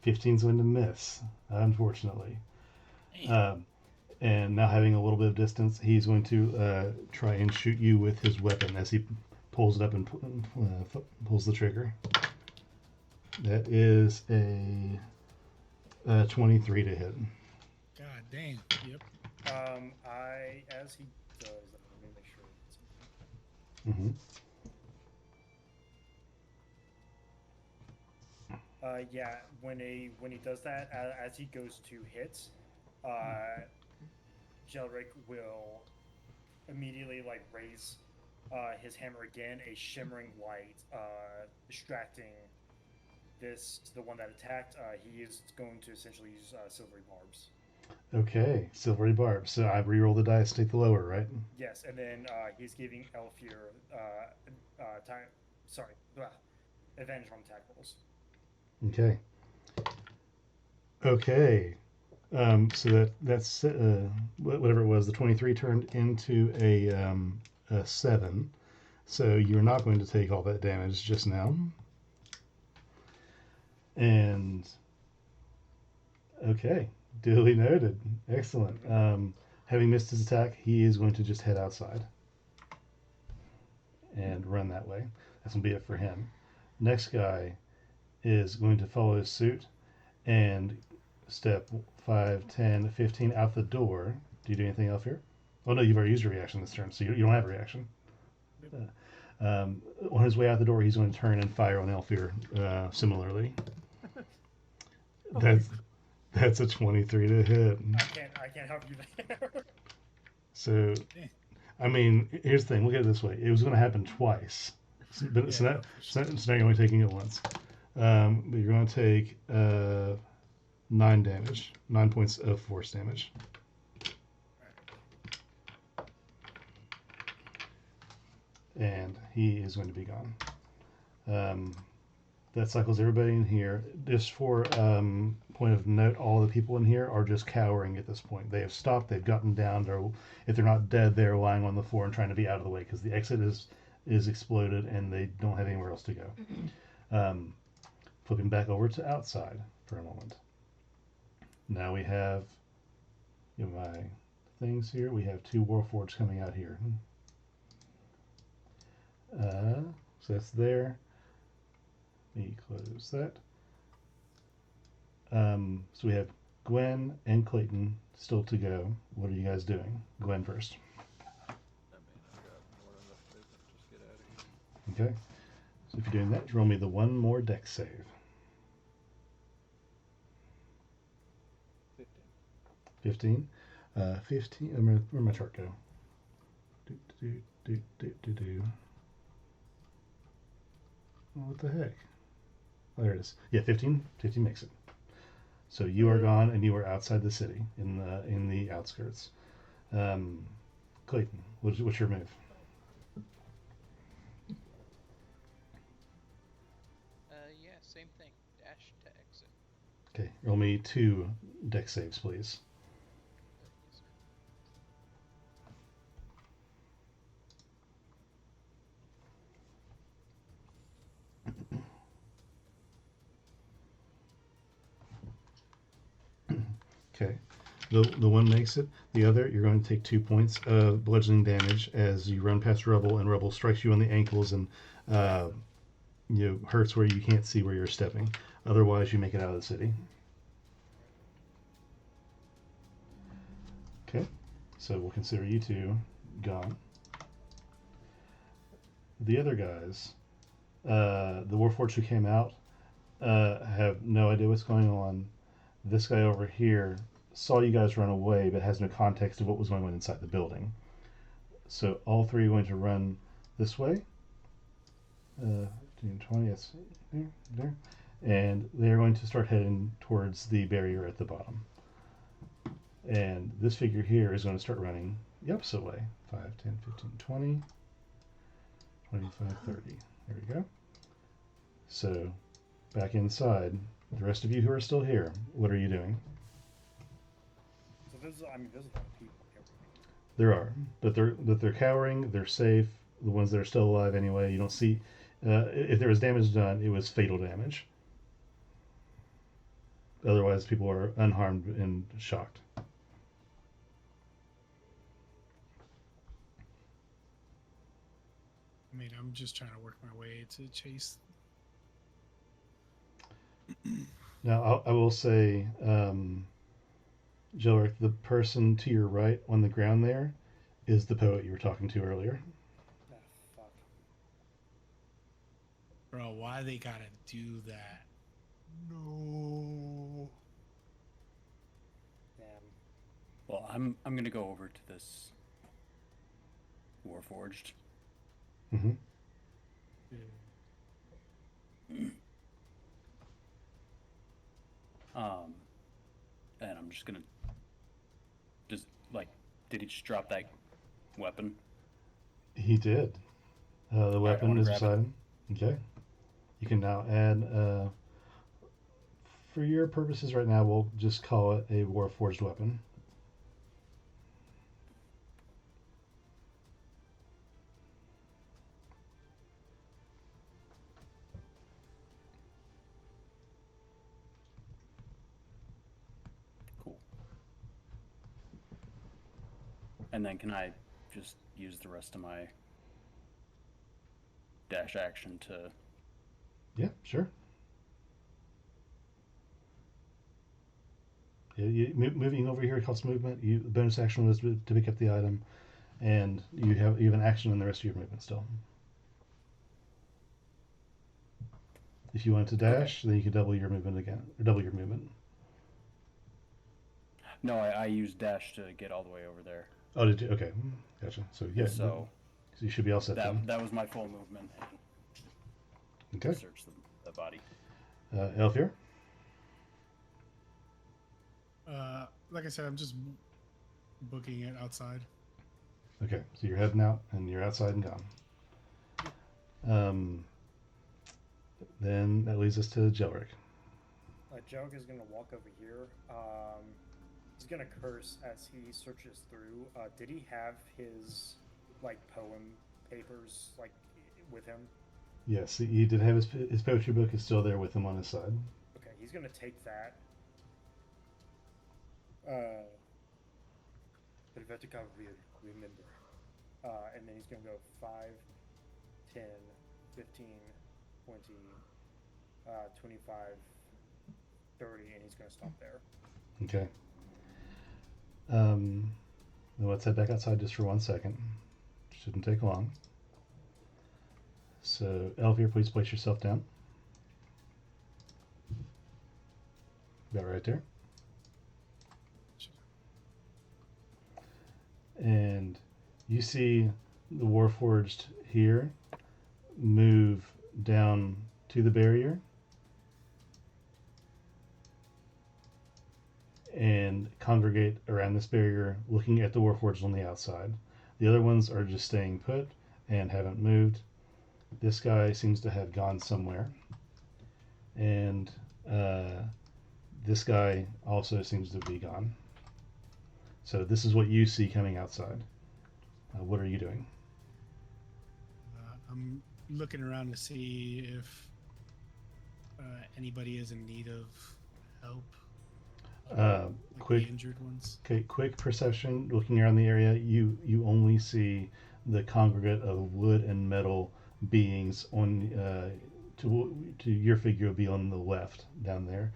15's going to miss, unfortunately. And now having a little bit of distance, he's going to try and shoot you with his weapon as he pulls it up and pulls the trigger. That is a 23 to hit. God damn. Yep. As he does, let me make sure. Mm-hmm. Yeah, when he does that, as he goes to hit, Jelric will immediately raise his hammer again, a shimmering light distracting the one that attacked. He is going to essentially use silvery barbs. Okay, silvery barbs. So I re-roll the dice, take the lower, right? Yes, and then he's giving Elfir advantage on attack rolls. Okay. Okay. So that's whatever it was. The 23 turned into a 7. So you're not going to take all that damage just now. And okay, duly noted. Excellent. Having missed his attack, he is going to just head outside and run that way. That's going to be it for him. Next guy is going to follow his suit and step 5, 10, 15 out the door. Do you do anything else here? Oh no, you've already used your reaction this turn, so you don't have a reaction. On his way out the door, he's going to turn and fire on Elfir similarly. That's a 23 to hit. I can't help you there. So, I mean, here's the thing. Look at it this way. It was going to happen twice. So now you're only taking it once. But you're going to take 9 damage. 9 points of force damage. and he is going to be gone. That cycles everybody in here. Just for point of note, all the people in here are just cowering at this point. They have stopped. They've gotten down. If they're not dead, they're lying on the floor and trying to be out of the way because the exit is exploded and they don't have anywhere else to go. Flipping back over to outside for a moment. Now we have my things here. We have 2 Warforged coming out here. So that's there. Let me close that. So we have Gwen and Clayton still to go. What are you guys doing? Gwen first. I mean, I've got more than enough movement to just get out of here. Okay. So if you're doing that, roll me the one more dex save. 15. 15. Where'd my chart go? Do. Oh, what the heck? Oh, there it is. Yeah, 15. 15 makes it. So you are gone, and you are outside the city in the outskirts. Clayton, what's your move? Yeah, same thing. Dash to exit. Okay, roll me 2 dex saves, please. Yes, sir. Okay. The one makes it. The other, you're going to take 2 points of bludgeoning damage as you run past rubble, and rubble strikes you on the ankles and hurts where you can't see where you're stepping. Otherwise, you make it out of the city. Okay. So we'll consider you 2 gone. The other guys, the Warforged who came out, have no idea what's going on. This guy over here saw you guys run away, but has no context of what was going on inside the building. So all 3 are going to run this way. 15, 20, yes, there. And they're going to start heading towards the barrier at the bottom. And this figure here is going to start running the opposite way. 5, 10, 15, 20, 25, 30. There we go. So back inside. The rest of you who are still here, what are you doing? So there's a lot of people here. There are, but they're cowering. They're safe. The ones that are still alive, anyway. You don't see. If there was damage done, it was fatal damage. Otherwise, people are unharmed and shocked. I mean, I'm just trying to work my way to chase. Now, I will say, Jelric, the person to your right on the ground there is the poet you were talking to earlier. Ah, fuck. Bro, why they gotta do that? No. Damn. Well, I'm gonna go over to this Warforged. Mm-hmm. And I'm just gonna did he just drop that weapon? He did. The weapon wanna is grab beside him. Okay. You can now add, for your purposes right now, we'll just call it a Warforged weapon. Cool. And then can I just use the rest of my dash action to... Yeah, sure. Yeah, moving over here costs movement. The bonus action was to pick up the item, and you have an action in the rest of your movement still. If you wanted to dash, then you could double your movement again, or double your movement. No, I used dash to get all the way over there. Oh, did you? Okay, gotcha. So yeah, So you should be all set then. that was my full movement. Okay. Search the body. Elfir? Like I said, I'm just booking it outside. Okay, so you're heading out, and you're outside and gone. Then that leads us to Jelric. Jellic is gonna walk over here. He's gonna curse as he searches through. Did he have his like poem papers like with him? Yes, he did have his poetry book is still there with him on his side. Okay, he's gonna take that. Helvetica will remember. And then he's gonna go 5, 10, 15, 20, 25, 30, and he's gonna stop there. Okay. Then let's head back outside just for 1 second. Shouldn't take long. So, Elvir, please place yourself down. About right there. And you see the Warforged here move down to the barrier and congregate around this barrier looking at the Warforged on the outside. The other ones are just staying put and haven't moved. This guy seems to have gone somewhere. And this guy also seems to be gone. So this is what you see coming outside. What are you doing? I'm looking around to see if anybody is in need of help. Like Quick, the injured ones. okay, quick perception. Looking around the area, you only see the congregate of wood and metal beings on to your figure would be on the left down there,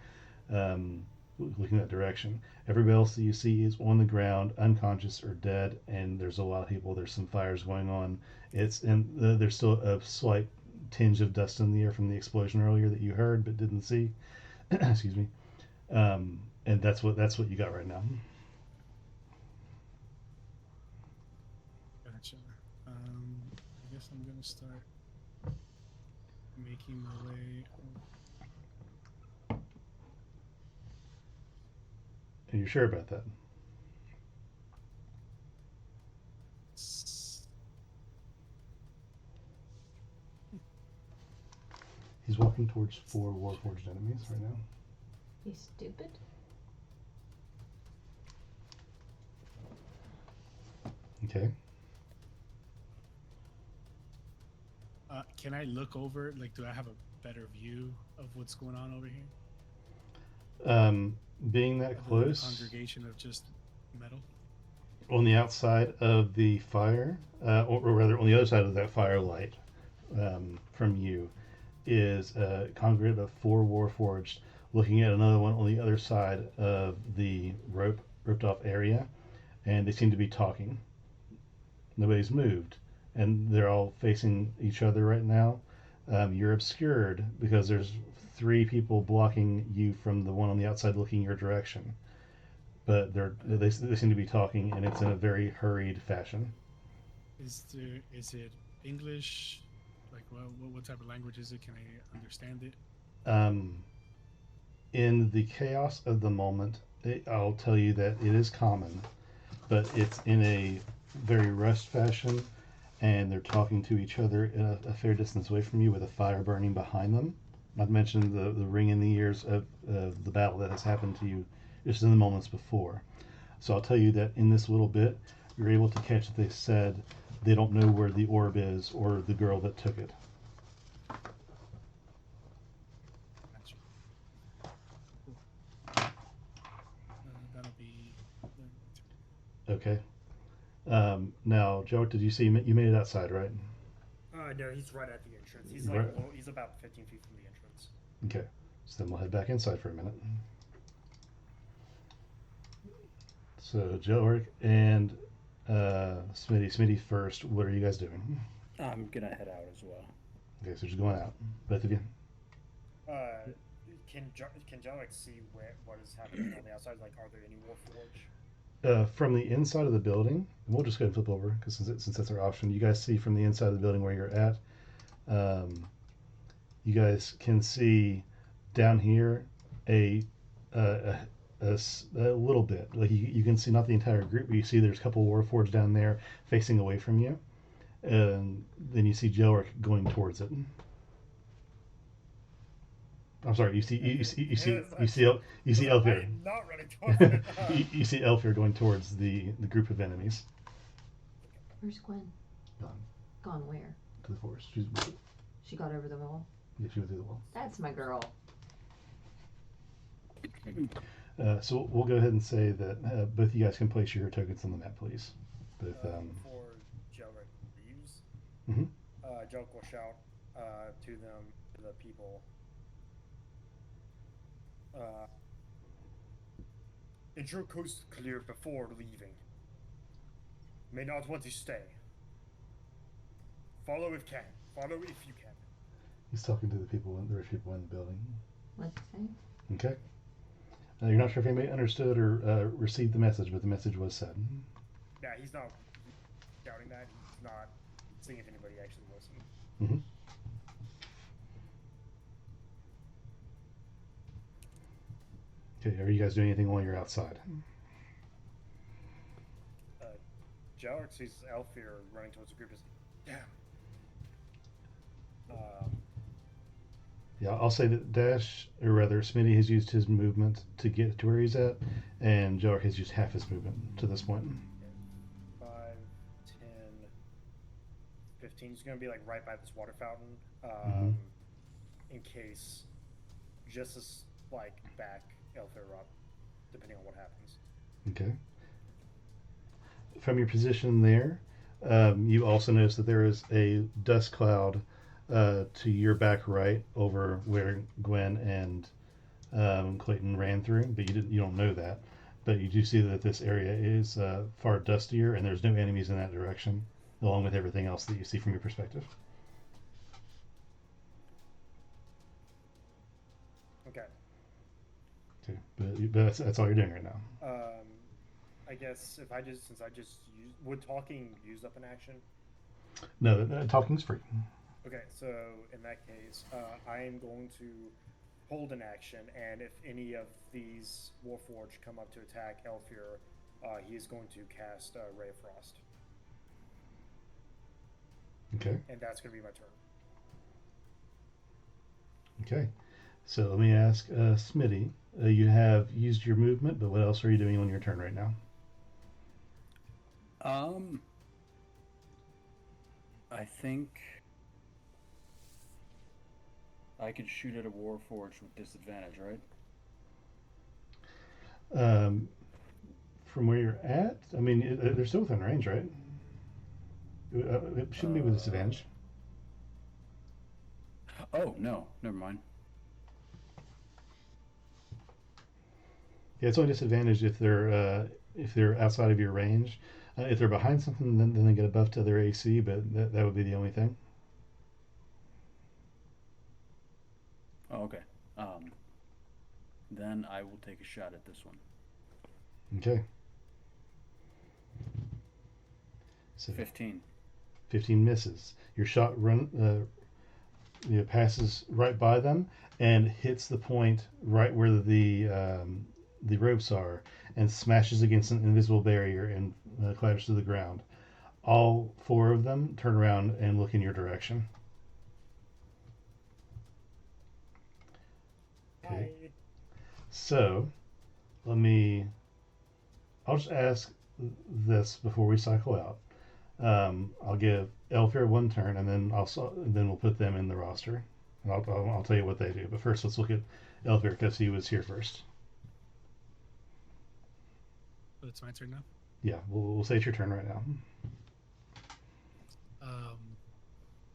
looking that direction. Everybody else that you see is on the ground, unconscious or dead, and there's a lot of people. There's some fires going on. There's still a slight tinge of dust in the air from the explosion earlier that you heard but didn't see. Excuse me. And that's what you got right now. Gotcha. I guess I'm gonna start making my way. Are you sure about that? He's walking towards 4 Warforged enemies right now. You stupid? Okay. Can I look over? Like, do I have a better view of what's going on over here? Being that Other than a close, congregation of just metal. on the outside of the fire, or rather on the other side of that firelight from you, is a congregate of 4 Warforged looking at another one on the other side of the roped off area, and they seem to be talking. Nobody's moved, and they're all facing each other right now. You're obscured because there's 3 people blocking you from the one on the outside looking your direction. But they seem to be talking, and it's in a very hurried fashion. Is it English? Like, what type of language is it? Can I understand it? In the chaos of the moment, I'll tell you that it is common, but it's in a very rushed fashion, and they're talking to each other in a fair distance away from you with a fire burning behind them. Not to mention the ring in the ears of the battle that has happened to you just in the moments before. So I'll tell you that in this little bit, you're able to catch that they said they don't know where the orb is or the girl that took it. Gotcha. That'll be. Okay. Now, Joe, did you see you made it outside, right? No, he's right at the entrance. He's Right. he's about 15 feet from the entrance. Okay. So then we'll head back inside for a minute. So Joe and Smitty first. What are you guys doing? I'm gonna head out as well. Okay, so just going out, both of you. Can Jellic see what is happening on the outside? Like, are there any Warforged? From the inside of the building, and we'll just go ahead and flip over because since that's our option, you guys see from the inside of the building where you're at. You guys can see down here a little bit. Like you can see not the entire group, but you see there's a couple Warforged down there facing away from you. and then you see Jelric going towards it. I'm sorry. You see Elfir. I'm not running towards it. You see Elfir going towards the group of enemies. Where's Gwen? Gone Gone where? to the forest. She got over the wall. Yeah, she went through the wall. That's my girl. So we'll go ahead and say that both you guys can place your tokens on the map, please. Both. Before Jelric leaves, Mhm. Jelric will shout to them, to the people. Ensure coast clear before leaving. May not want to stay. Follow if can. Follow if you can. He's talking to the people, the rich people in the building. What'd you say? Okay. You're not sure if anybody understood or received the message, but the message was said. Yeah, he's not shouting that. He's not seeing if anybody actually listened. Mm-hmm. Okay, are you guys doing anything while you're outside? Jelric sees Elfir running towards the group. Is damn. Yeah, I'll say that Dash, or rather Smitty, has used his movement to get to where he's at, and Jelric has used half his movement to this point. 5, 10, 15. He's going to be like right by this water fountain, in case, just as like back Elfir up, depending on what happens. Okay. From your position there, you also notice that there is a dust cloud to your back right over where Gwen and Clayton ran through, but you don't know that. But you do see that this area is far dustier, and there's no enemies in that direction, along with everything else that you see from your perspective. Okay. Okay, but that's all you're doing right now. I guess if since I just used, would talking use up an action? No, talking's free. Okay, so in that case, I am going to hold an action, and if any of these Warforged come up to attack Elfir, he is going to cast Ray of Frost. Okay. And that's going to be my turn. Okay. So let me ask Smitty. You have used your movement, but what else are you doing on your turn right now? I think I could shoot at a Warforged with disadvantage, right? From where you're at, I mean, they're still within range, right? It shouldn't be with disadvantage. Oh no, never mind. Yeah, it's only disadvantage if they're outside of your range. If they're behind something, then they get a buff to their AC, but that would be the only thing. Oh, okay. Then I will take a shot at this one. Okay. So 15. 15 misses. Your shot passes right by them and hits the point right where the ropes are and smashes against an invisible barrier and clatters to the ground. All 4 of them turn around and look in your direction. Okay. Hi. So, I'll just ask this before we cycle out. I'll give Elfir 1 turn, and then we'll put them in the roster. And I'll tell you what they do. But first, let's look at Elfir because he was here first. Oh, it's my turn now. Yeah, we'll say it's your turn right now.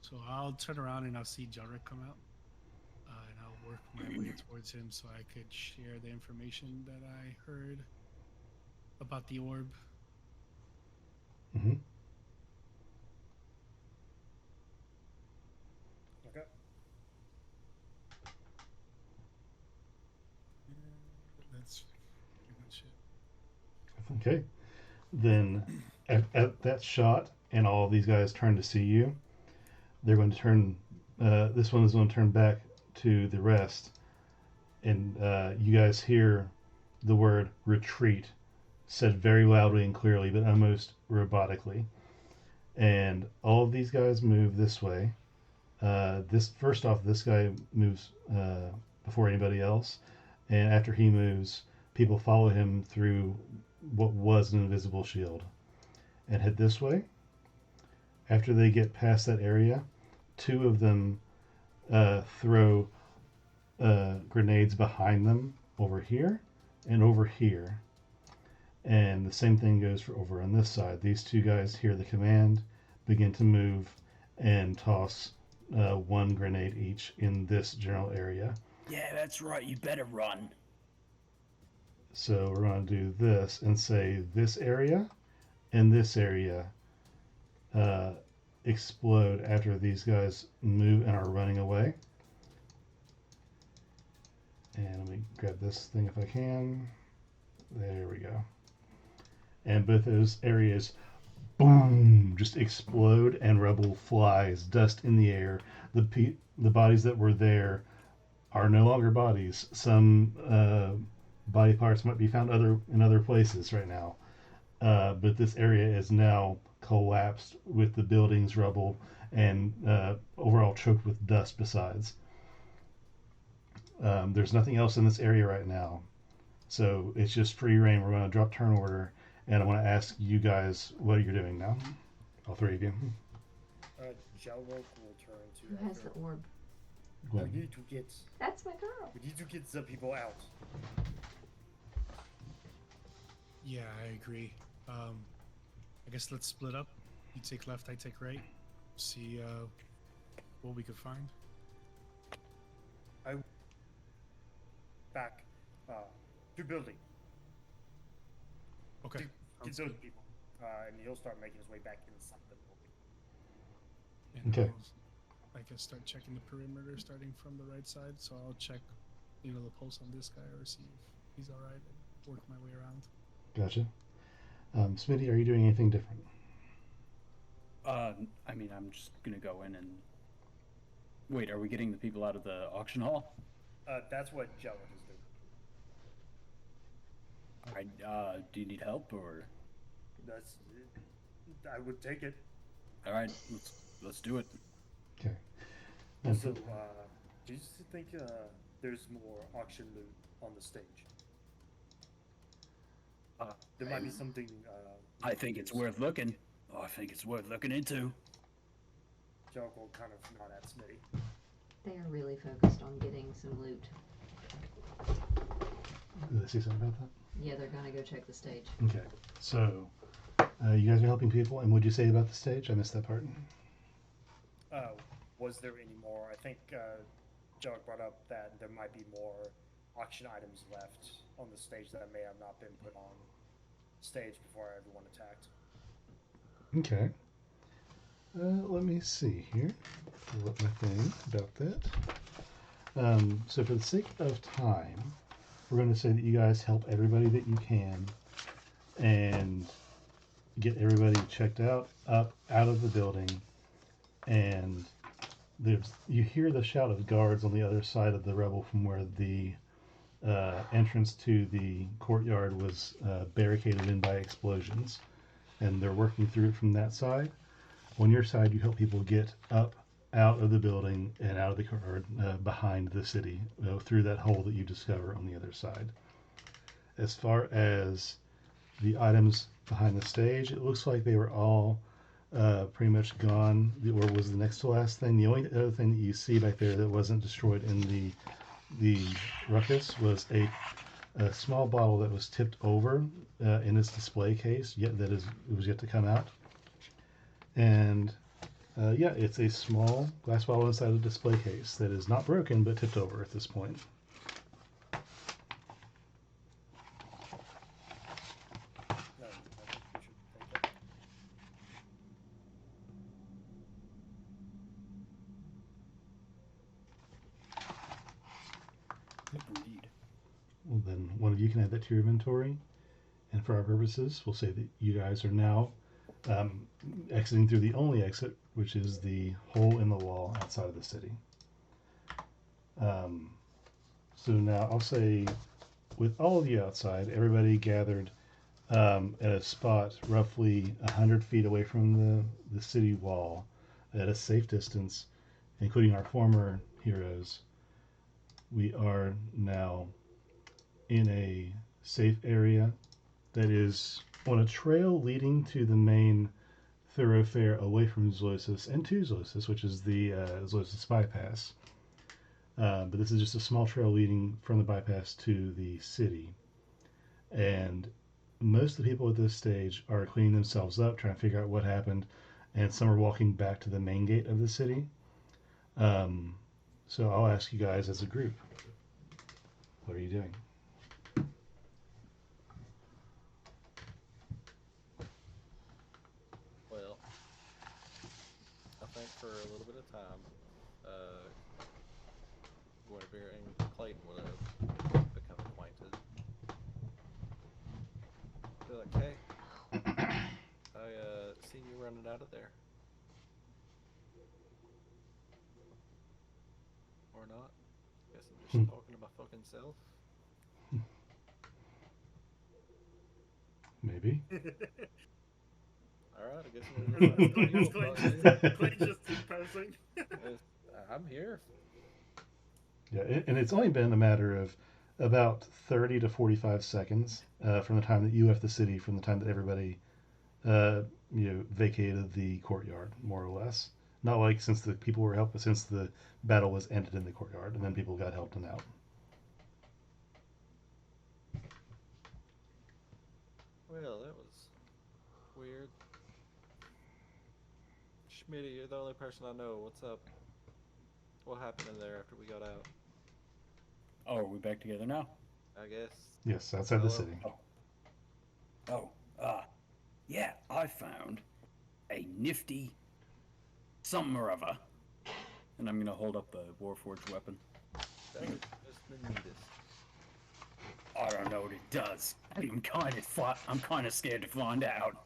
So I'll turn around and I'll see Jelric come out, and I'll work my way towards him so I could share the information that I heard about the orb. Mm-hmm. Okay. That's pretty much it. Okay. Then at that shot, and all of these guys turn to see you, they're going to turn. This one is going to turn back to the rest, and you guys hear the word retreat said very loudly and clearly, but almost robotically. and all of these guys move this way. This first off, this guy moves before anybody else, and after he moves, people follow him through what was an invisible shield and head this way. After they get past that area, two of them throw grenades behind them over here and over here. And the same thing goes for over on this side. These two guys hear the command, begin to move, and toss one grenade each in this general area. Yeah, that's right. You better run. So we're going to do this and say this area and this area explode after these guys move and are running away. And let me grab this thing if I can. There we go. And both those areas, boom, just explode, and rubble flies, dust in the air. The bodies that were there are no longer bodies. Some body parts might be found in other places right now, but this area is now collapsed with the buildings, rubble, and overall choked with dust. Besides, there's nothing else in this area right now, so it's just free reign. We're going to drop turn order. And I want to ask you guys what you're doing now. All three of you. Jalrok will turn to. Who has the orb? We need to get. That's my girl. We need to get the people out. Yeah, I agree. I guess let's split up. You take left, I take right. See what we could find. Back to building. Okay. Get those people. And he'll start making his way back inside the building. And Okay. I can start checking the perimeter starting from the right side. So I'll check, the pulse on this guy or see if he's all right and work my way around. Gotcha. Smitty, are you doing anything different? I mean, I'm just gonna go in and wait. Are we getting the people out of the auction hall? That's what Jalrok is doing. All right. Do you need help or? That's. I would take it. All right. Let's do it. Okay. So, do you think there's more auction loot on the stage? There might be something. I think it's worth looking. Oh, I think it's worth looking into. Jalrok will kind of nod at Smitty. They are really focused on getting some loot. Did I say something about that? Yeah, they're gonna go check the stage. Okay. So, you guys are helping people, and what'd you say about the stage? I missed that part. Was there any more? I think Jalrok brought up that there might be more auction items left on the stage that may have not been put on stage before everyone attacked. Okay. Let me see here. Pull up my thing about that. So for the sake of time, we're going to say that you guys help everybody that you can and get everybody checked out of the building. And you hear the shout of guards on the other side of the rubble from where the entrance to the courtyard was barricaded in by explosions, and they're working through it from that side. On your side, you help people get up out of the building and out of the courtyard behind the city through that hole that you discover on the other side. As far as the items behind the stage, it looks like they were all pretty much gone. The orb was the next to last thing. The only other thing that you see back there that wasn't destroyed in the ruckus was a small bottle that was tipped over in its display case, it was yet to come out. And it's a small glass bottle inside a display case that is not broken but tipped over at this point. No, I think we should take it. Indeed. Well, then one of you can add that to your inventory. And for our purposes, we'll say that you guys are now exiting through the only exit, which is the hole in the wall outside of the city. So now I'll say, with all of you outside, everybody gathered at a spot roughly 100 feet away from the city wall, at a safe distance, including our former heroes. We are now in a safe area that is on a trail leading to the main thoroughfare away from Zlosis and to Zlosis, which is the Zlosis bypass. But this is just a small trail leading from the bypass to the city. And most of the people at this stage are cleaning themselves up, trying to figure out what happened, and some are walking back to the main gate of the city. So I'll ask you guys as a group, what are you doing? Well, I think for a little bit of time, Guinevere and Clayton would have become acquainted. They're like, hey, I seen you running out of there. Or not. Guess I'm just talking to my fucking self. Maybe. Alright, I guess Clayton's just depressing. I'm here. Yeah, and it's only been a matter of about 30 to 45 seconds from the time that you left the city, from the time that everybody, vacated the courtyard, more or less. Not like since the people were helped, but since the battle was ended in the courtyard, and then people got helped and out. Well, that was weird. Schmitty, you're the only person I know. What's up? What happened in there after we got out? Oh, are we back together now? I guess. Yes, outside the city. Yeah, I found a nifty something or other. And I'm gonna hold up the Warforged weapon. That is just the neatest. I don't know what it does. I'm kind of scared to find out.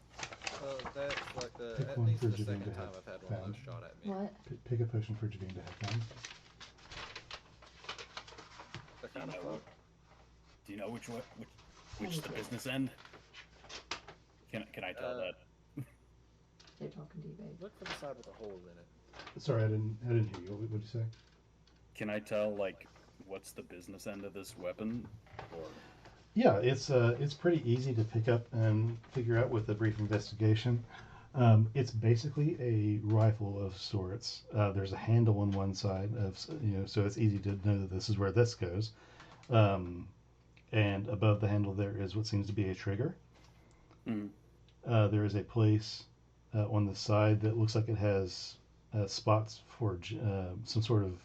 Well, that's like Pick at one least for the Javine second to time have I've had one of found. those shot at me. What? Pick a potion for Javine to have found. They're Do you kind of know- fun. Do you know which the business end? Can I tell that? They're talking to you, babe. Look for the side with a hole in it. Sorry, I didn't hear you. What did you say? Can I tell what's the business end of this weapon? Or Yeah, it's pretty easy to pick up and figure out with a brief investigation. It's basically a rifle of sorts. There's a handle on one side so it's easy to know that this is where this goes. And above the handle there is what seems to be a trigger. Mm. There is a place on the side that looks like it has spots for some sort of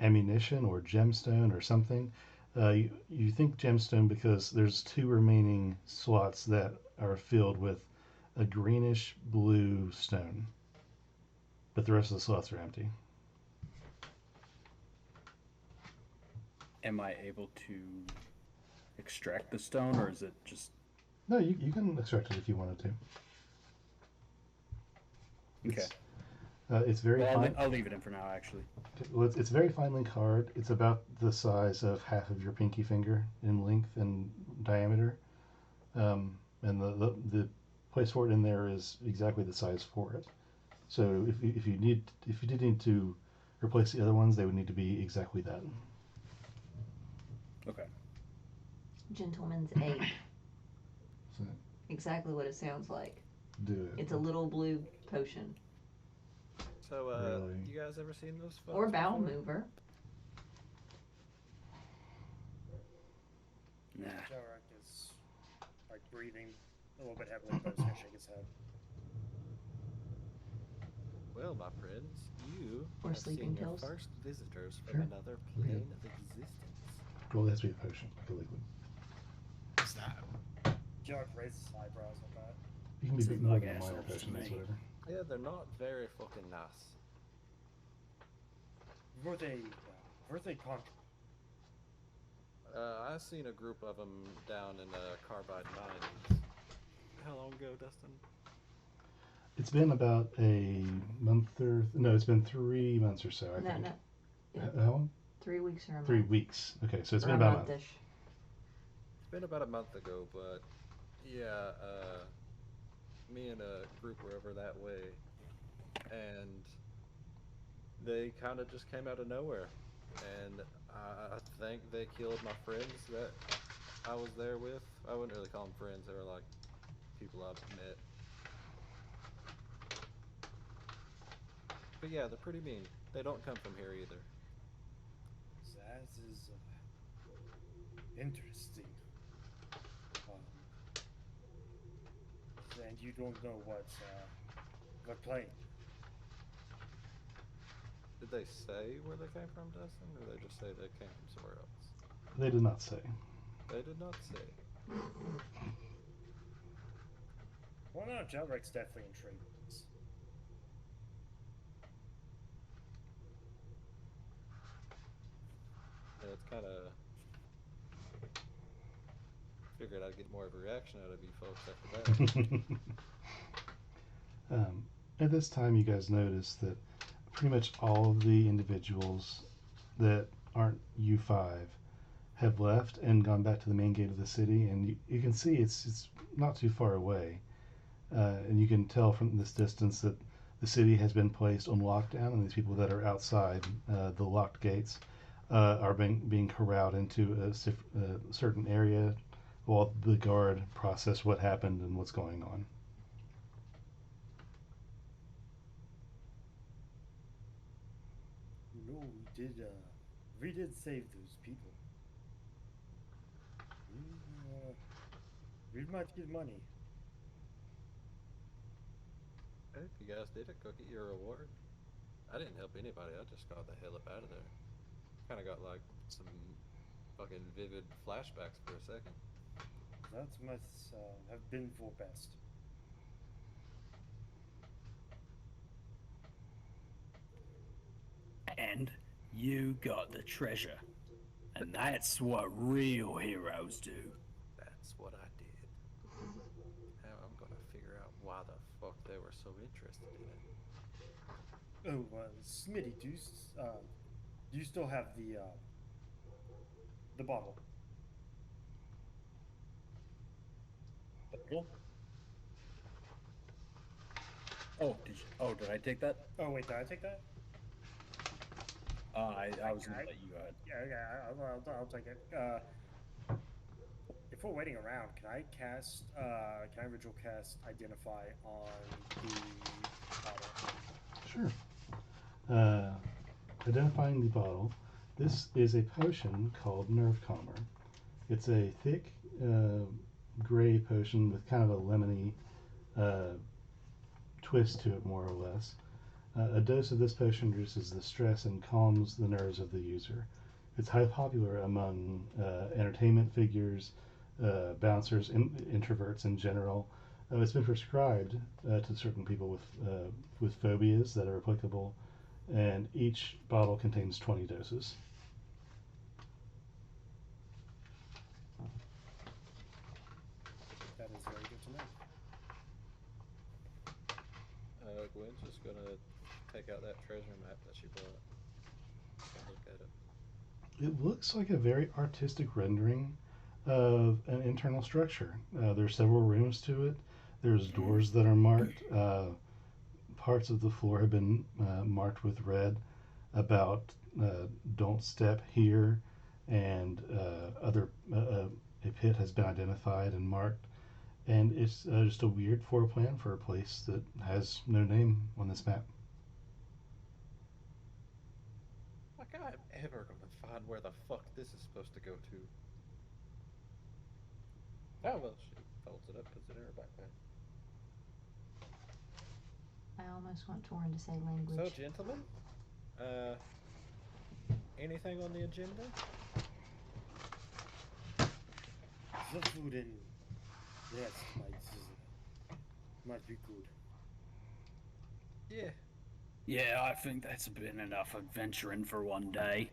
ammunition or gemstone or something. You think gemstone because there's two remaining slots that are filled with a greenish blue stone, but the rest of the slots are empty. am I able to extract the stone, or is it just No, you can extract it if you wanted to. okay? It's very Well, fine. I'll leave it in for now, actually. Well, it's very finely carved. It's about the size of half of your pinky finger in length and diameter, and the place for it in there is exactly the size for it. So if you did need to replace the other ones, they would need to be exactly that. Okay. Gentleman's egg. So Exactly what it sounds like. do it. It's a little blue potion. So, Really? you guys ever seen those photos? Or bowel before? mover. Nah. Jorek is like breathing a little bit heavily, but he's gonna shake his head. Well, my friends, you Or have sleeping seen your pills. first visitors from Sure. another plane of existence. Well, it has to be a potion, like a liquid. What's that? Jorek raises his eyebrows at that. You can be Seems more like than a minor assholes to potion, it's me. whatever. Yeah, they're not very fucking nice. Were they contract? I seen a group of them down in Carbide Mines. How long ago, Dustin? It's been about a month no, it's been 3 months or so. I No, think. no. How long? 3 weeks or a month. 3 weeks. Okay, so it's Or been a about a month. month-ish. It's been about a month ago, but Yeah, me and a group were over that way, and they kind of just came out of nowhere. And I think they killed my friends that I was there with. I wouldn't really call them friends, they were like people I've met. But yeah, they're pretty mean. They don't come from here either. That is interesting. Um, and you don't know what plane? Did they say where they came from, Dustin, or they just say they came from somewhere else? They did not say. They did not say. Well, no, Jailbreak's definitely intrigued. Yeah, it's kind of figured I'd get more of a reaction out of you folks after that. At this time, you guys notice that pretty much all of the individuals that aren't U5 have left and gone back to the main gate of the city, and you can see it's not too far away, and you can tell from this distance that the city has been placed on lockdown, and these people that are outside the locked gates are being corralled into a certain area while the guard process what happened and what's going on. No, we did save those people. We might get money. Hey, if you guys did it, go get your reward. I didn't help anybody, I just got the hell up out of there. Kind of got like some fucking vivid flashbacks for a second. That must have been for best. And you got the treasure. And that's what real heroes do. That's what I did. Now I'm gonna figure out why the fuck they were so interested in it. Oh, Smitty, do you still have the bottle? Did I take that? Oh wait, did I take that? I was gonna let you Yeah, I'll take it. If we're waiting around, can I ritual cast Identify on the bottle? Sure. Identifying the bottle. This is a potion called Nerve Calmer. It's a thick gray potion with kind of a lemony twist to it, more or less. A dose of this potion reduces the stress and calms the nerves of the user. It's highly popular among entertainment figures, bouncers, introverts in general. It's been prescribed to certain people with phobias that are applicable, and each bottle contains 20 doses. That is very good to know. Gwen's just gonna take out that treasure map that she brought and look at it. It looks like a very artistic rendering of an internal structure. There's several rooms to it. There's doors that are marked. Parts of the floor have been marked with red about don't step here, and a pit has been identified and marked. And it's just a weird floor plan for a place that has no name on this map. Like I'm ever gonna find where the fuck this is supposed to go to. Oh well, she folds it up, puts it in her backpack. I almost want Torin to say language. So, gentlemen, anything on the agenda? The food in yes might be good. Yeah. Yeah, I think that's been enough adventuring for one day.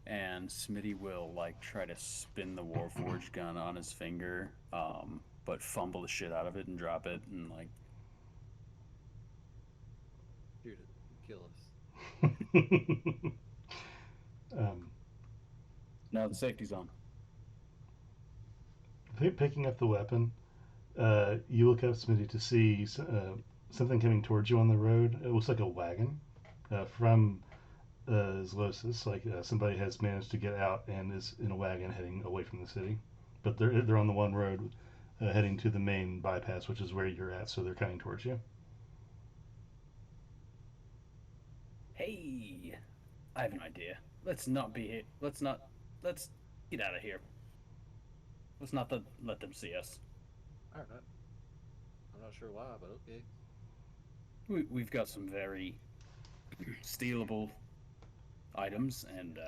And Smitty will like try to spin the Warforged gun on his finger, but fumble the shit out of it and drop it and like Shoot it. Kill us. no, the safety's on. Picking up the weapon, You look up, Smitty, to see something coming towards you on the road. It looks like a wagon from Zlosis. Like somebody has managed to get out and is in a wagon heading away from the city. But they're on the one road heading to the main bypass, which is where you're at. So they're coming towards you. Hey, I have an idea. Let's not be here. Let's get out of here. Let's not let them see us. All right. I'm not sure why, but okay. We've got some very stealable items, and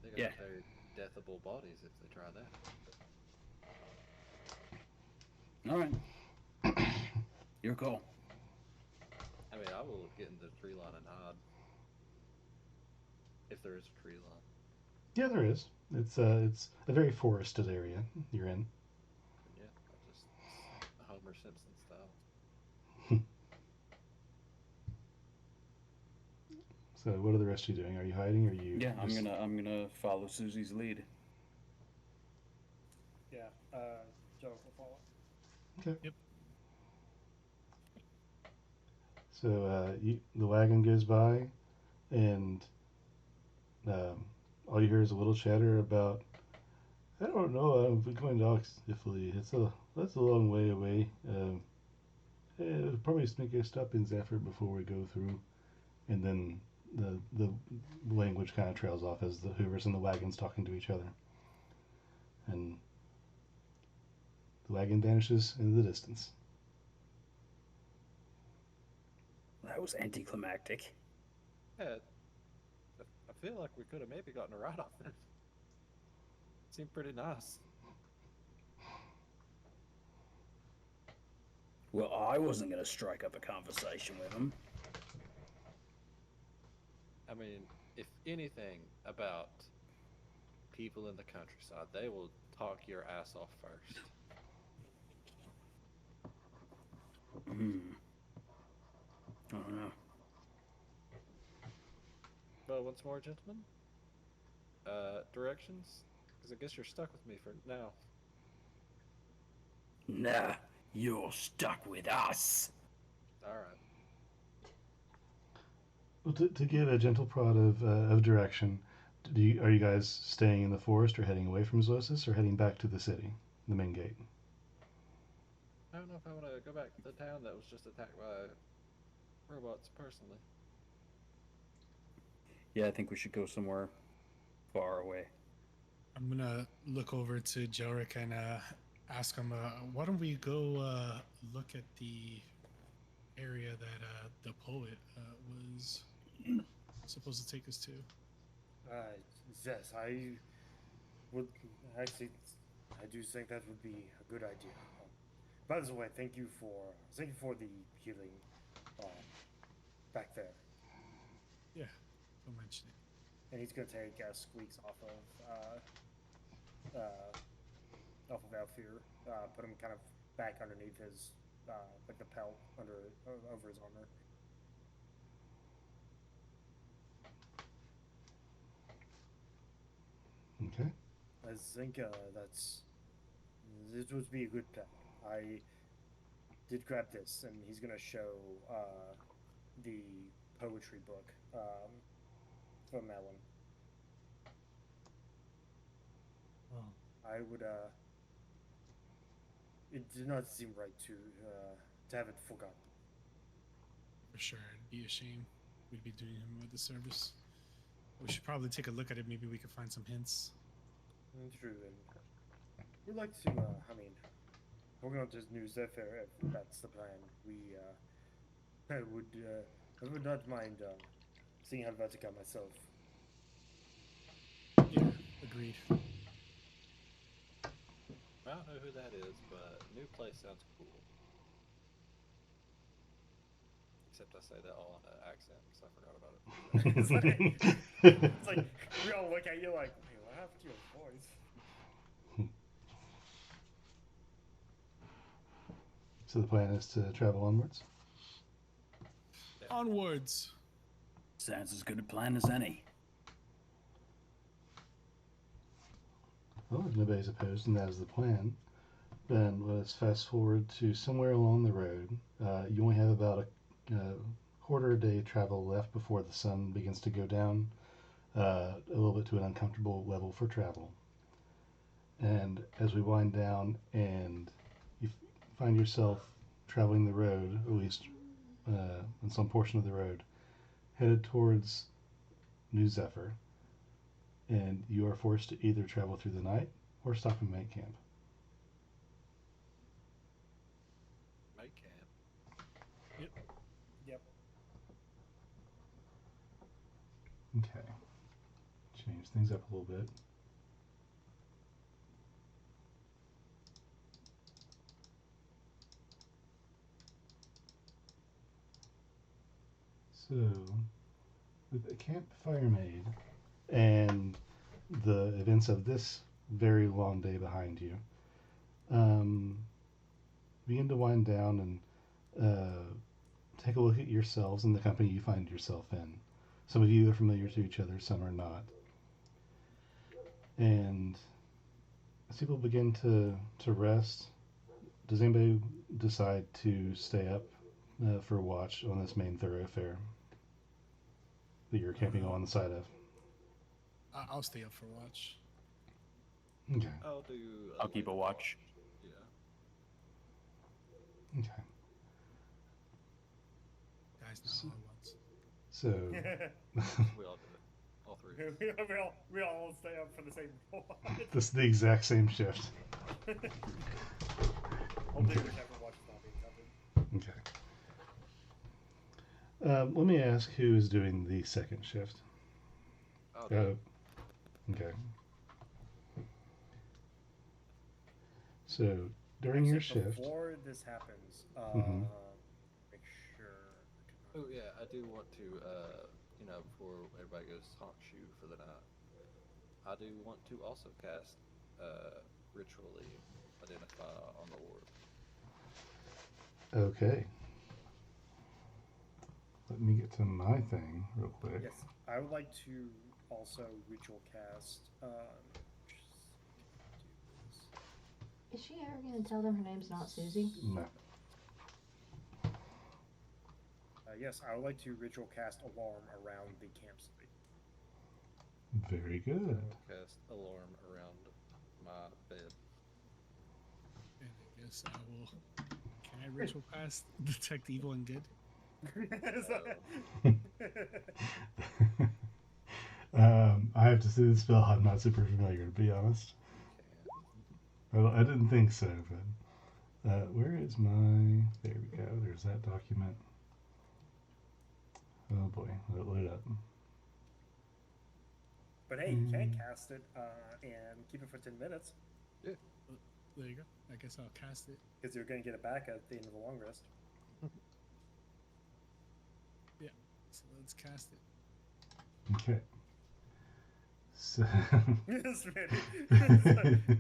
They got Yeah. very deathable bodies if they try that. all right. Your call. I mean, I will get into the tree line and hide. If there is a tree line. Yeah, there is. It's a very forested area you're in. Yeah, I just Homer Simpson style. So what are the rest of you doing? Are you hiding? Or are you? Yeah, just... I'm gonna follow Susie's lead. Yeah, Joe will follow. Okay. Yep. So the wagon goes by, and all you hear is a little chatter about. I don't know. We're going to Italy. That's a long way away. It'll probably make a stop in Zephyr before we go through, and then the language kind of trails off as the Hoovers and the wagons talking to each other, and the wagon vanishes into the distance. That was anticlimactic. Yeah, I feel like we could have maybe gotten a ride off it. Seemed pretty nice. Well, I wasn't gonna strike up a conversation with him. I mean, if anything about people in the countryside, they will talk your ass off first. I don't know. Well, once more, gentlemen. Directions? Because I guess you're stuck with me for now. Nah, you're stuck with us. Alright. Well, to give a gentle prod of direction, are you guys staying in the forest or heading away from Zlosis or heading back to the city, the main gate? I don't know if I want to go back to the town that was just attacked by robots personally. Yeah, I think we should go somewhere far away. I'm gonna look over to Jelric and ask him, why don't we go look at the area that the poet was supposed to take us to? Yes, I would actually. I do think that would be a good idea. By the way, thank you for the healing back there. Yeah, don't mention it. And he's gonna take Squeaks off of Alfir, put him kind of back underneath his like the pelt over his armor. Okay. I think this would be a good plan. I did grab this, and he's gonna show the poetry book from Ellen. Oh. I would it did not seem right to have it forgotten. For sure, it'd be a shame. We'd be doing him a disservice. We should probably take a look at it. Maybe we could find some hints. True, and we'd like to. I mean, we're going to New Zephyr if that's the plan. I would not mind seeing Helvetica myself. Yeah, agreed. I don't know who that is, but new place sounds cool. Except I say that all in an accent because I forgot about it. It's like we all look at you like, hey, what happened to your voice? So the plan is to travel onwards? Yeah. Onwards. Sounds as good a plan as any. Well, if nobody's opposed and that is the plan, Ben, let's fast forward to somewhere along the road. You only have about a quarter a day travel left before the sun begins to go down a little bit to an uncomfortable level for travel. And as we wind down and you find yourself traveling the road, at least on some portion of the road, headed towards New Zephyr, and you are forced to either travel through the night or stop and make camp. Make camp. Yep. Okay. Change things up a little bit. So, with a campfire made and the events of this very long day behind you, begin to wind down and take a look at yourselves and the company you find yourself in. Some of you are familiar to each other, some are not. And as people begin to rest, does anybody decide to stay up for a watch on this main thoroughfare that you're camping on the side of? I'll stay up for watch. Okay. I'll keep a watch. Yeah. Okay. Guys, not all at once. So, We all do it. All three. we all stay up for the same watch. this is the exact same shift. Hopefully, whichever watch is not being covered. Okay. Let me ask who is doing the second shift. I'll do it. Okay. So during your shift. Before this happens, Mhm. make sure. Oh yeah, I do want to, before everybody goes honk shoe for the night, I do want to also cast ritually identify on the orb. Okay. Let me get to my thing real quick. Yes, I would like to also ritual cast. Is she ever going to tell them her name's not Susie? No. Yes, I would like to ritual cast alarm around the campsite. Very I good. will cast alarm around my bed. And I guess I will. Can I ritual cast detect evil and good? I have to say the spell. I'm not super familiar, to be honest. I didn't think so, but where is my? There we go. There's that document. Oh boy, let it load up. But hey, you can cast it and keep it for 10 minutes There you go. I guess I'll cast it. because you're going to get it back at the end of the long rest. Yeah. So let's cast it. Okay. So Yes, man.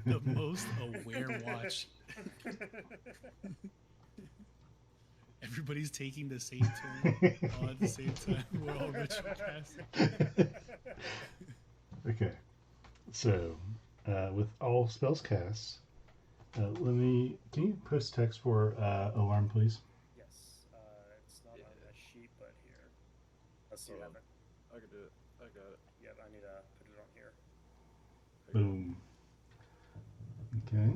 The most aware watch. Everybody's taking the same turn all at the same time. We're all ritual casting. okay. So with all spells cast, let me. Can you post text for alarm, please? Yes, it's not on that sheet, but here. Let's see. Hold Have on. it. I can do it. I got it. Yep, I need to put it on here. Boom. Okay.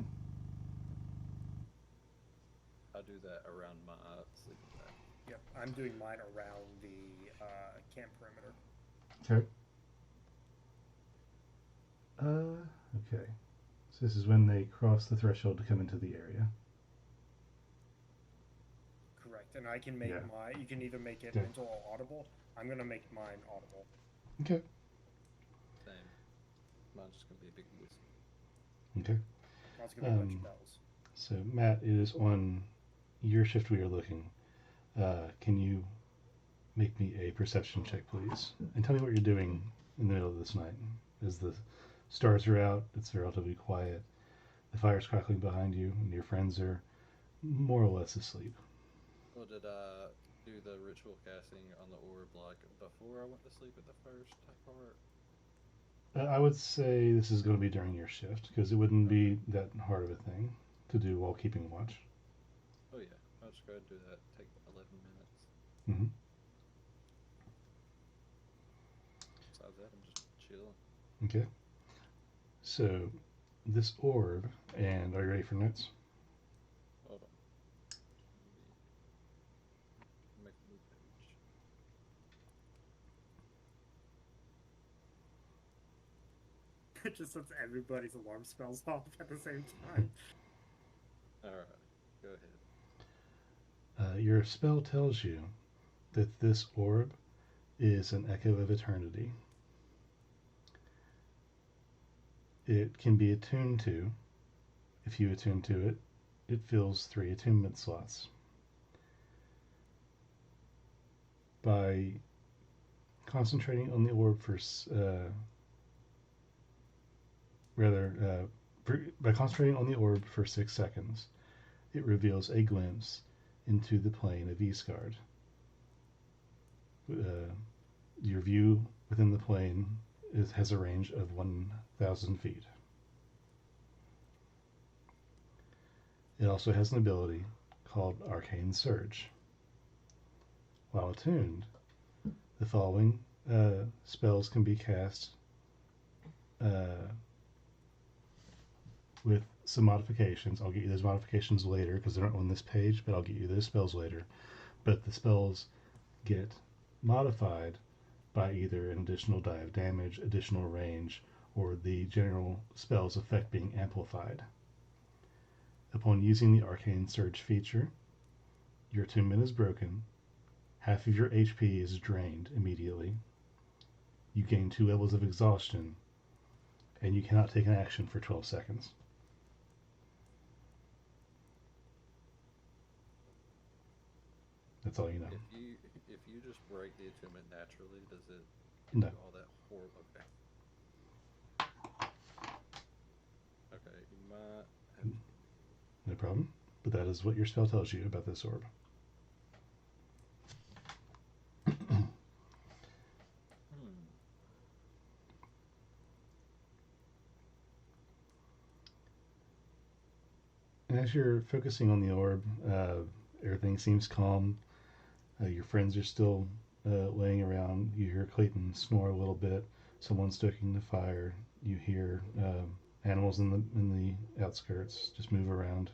I do that around my sleeping bag. Yep, I'm doing mine around the camp perimeter. Okay. Okay. So this is when they cross the threshold to come into the area. Correct, and I can make Yeah. my. You can either make it Okay. mental or audible. I'm gonna make mine audible. Okay. Same. Mine's just gonna be a big whistle. Okay. Mine's gonna be a bunch of bells. So Matt, it is on your shift we are looking. Can you make me a perception check, please? And tell me what you're doing in the middle of this night. As the stars are out, it's relatively quiet. The fire's crackling behind you, and your friends are more or less asleep. Well, did I do the ritual casting on the orb like before I went to sleep at the first part? I would say this is going to be during your shift, because it wouldn't be that hard of a thing to do while keeping watch. Oh yeah, I'll just go ahead and do that. Take 11 minutes. Mm-hmm. Besides that, I'm just chilling. Okay. So, this orb, and are you ready for notes? Hold on. Make a new page. It just sets everybody's alarm spells off at the same time. All right, go ahead. Your spell tells you that this orb is an echo of eternity. It can be attuned to. If you attune to it, it fills 3 attunement slots. By concentrating on the orb by concentrating on the orb for 6 seconds, it reveals a glimpse into the plane of Eastgard. Your view within the plane has a range of 1,000 feet. It also has an ability called Arcane Surge. While attuned, the following spells can be cast with some modifications. I'll get you those modifications later because they're not on this page, but I'll get you those spells later. But the spells get modified by either an additional die of damage, additional range, or the general spell's effect being amplified. Upon using the Arcane Surge feature, your attunement is broken, half of your HP is drained immediately, you gain 2 levels of exhaustion, and you cannot take an action for 12 seconds. That's all you know. If you just break the attunement naturally, does it No. do all that horrible? Okay, you might have. No problem. But that is what your spell tells you about this orb. And as you're focusing on the orb, everything seems calm. Your friends are still laying around. You hear Clayton snore a little bit. Someone's stoking the fire. You hear animals in the outskirts just move around.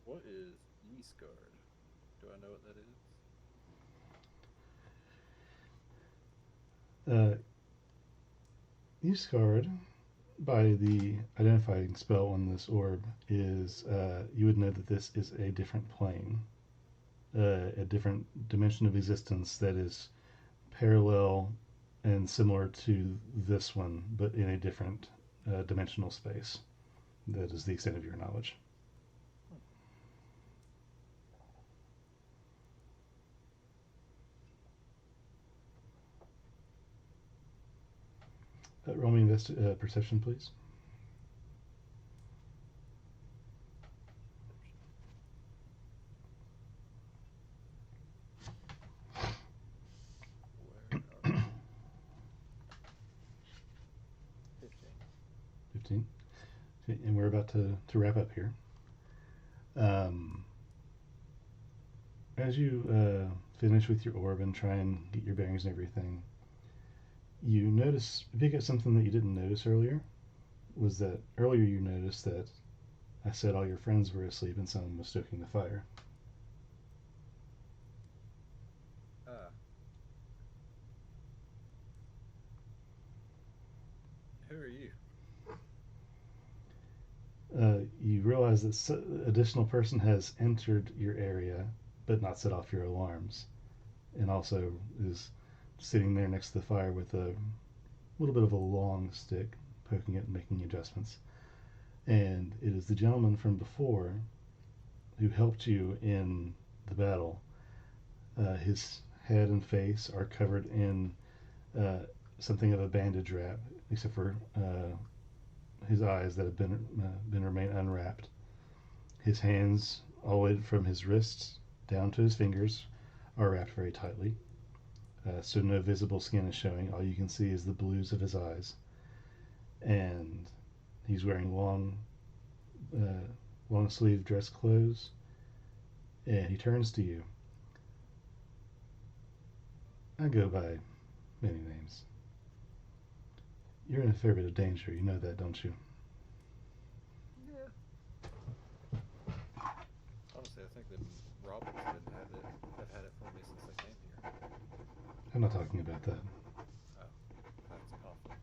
What is Eastgard? Do I know what that is? Eastgard, by the identifying spell on this orb, is you would know that this is a different plane, a different dimension of existence that is parallel and similar to this one, but in a different dimensional space. That is the extent of your knowledge. Roll me perception, please. Where are we? 15. 15. Okay, and we're about to wrap up here. As you finish with your orb and try and get your bearings and everything, you pick up something that you didn't notice earlier. Was that earlier you noticed that I said all your friends were asleep and someone was stoking the fire. Who are you? You realize that additional person has entered your area but not set off your alarms, and also is sitting there next to the fire with a little bit of a long stick, poking it and making adjustments. And it is the gentleman from before who helped you in the battle. His head and face are covered in something of a bandage wrap, except for his eyes that have been remain unwrapped. His hands, all the way from his wrists down to his fingers, are wrapped very tightly. so no visible skin is showing. All you can see is the blues of his eyes. And he's wearing long sleeve dress clothes. And he turns to you. I go by many names. You're in a fair bit of danger. You know that, don't you? Yeah. Honestly, I think that Robbins have had it for me since they came here. I'm not talking about that. Oh, that's a compliment.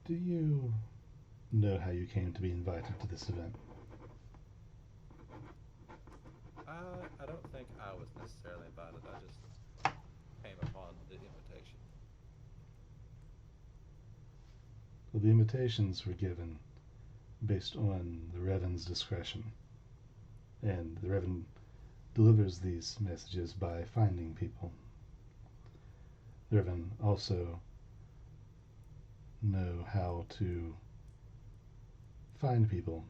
Do you know how you came to be invited to this event? I don't think I was necessarily invited. I just came upon the invitation. Well, the invitations were given based on the Revan's discretion. And the Revan delivers these messages by finding people. The Revan also know how to find people,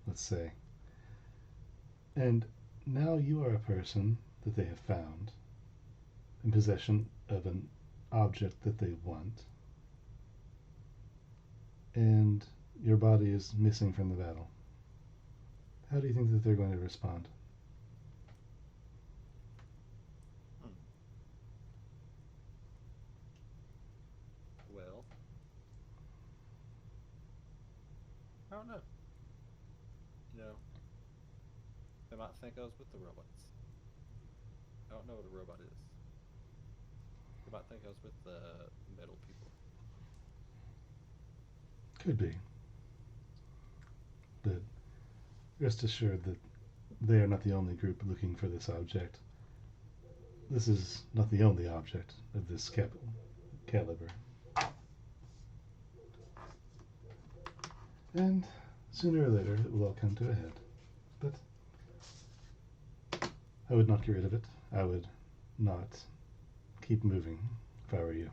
let's say. And now you are a person that they have found in possession of an object that they want, and your body is missing from the battle. How do you think that they're going to respond? Well, I don't know. You know, they might think I was with the robots. I don't know what a robot is. They might think I was with the metal people. Could be. But rest assured that they are not the only group looking for this object. This is not the only object of this caliber. And sooner or later it will all come to a head. But I would not get rid of it. I would not keep moving if I were you.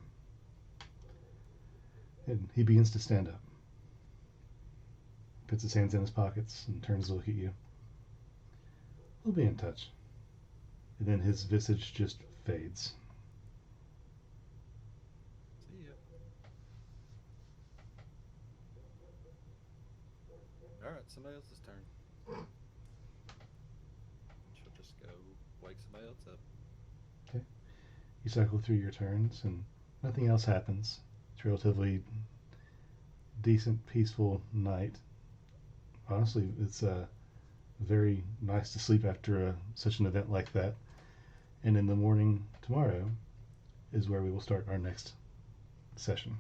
And he begins to stand up. Puts his hands in his pockets and turns to look at you. We'll be in touch. And then his visage just fades. See ya. Alright, somebody else's turn. She'll just go wake somebody else up. Okay. You cycle through your turns and nothing else happens. It's a relatively decent, peaceful night. Honestly, it's very nice to sleep after such an event like that. And in the morning tomorrow is where we will start our next session.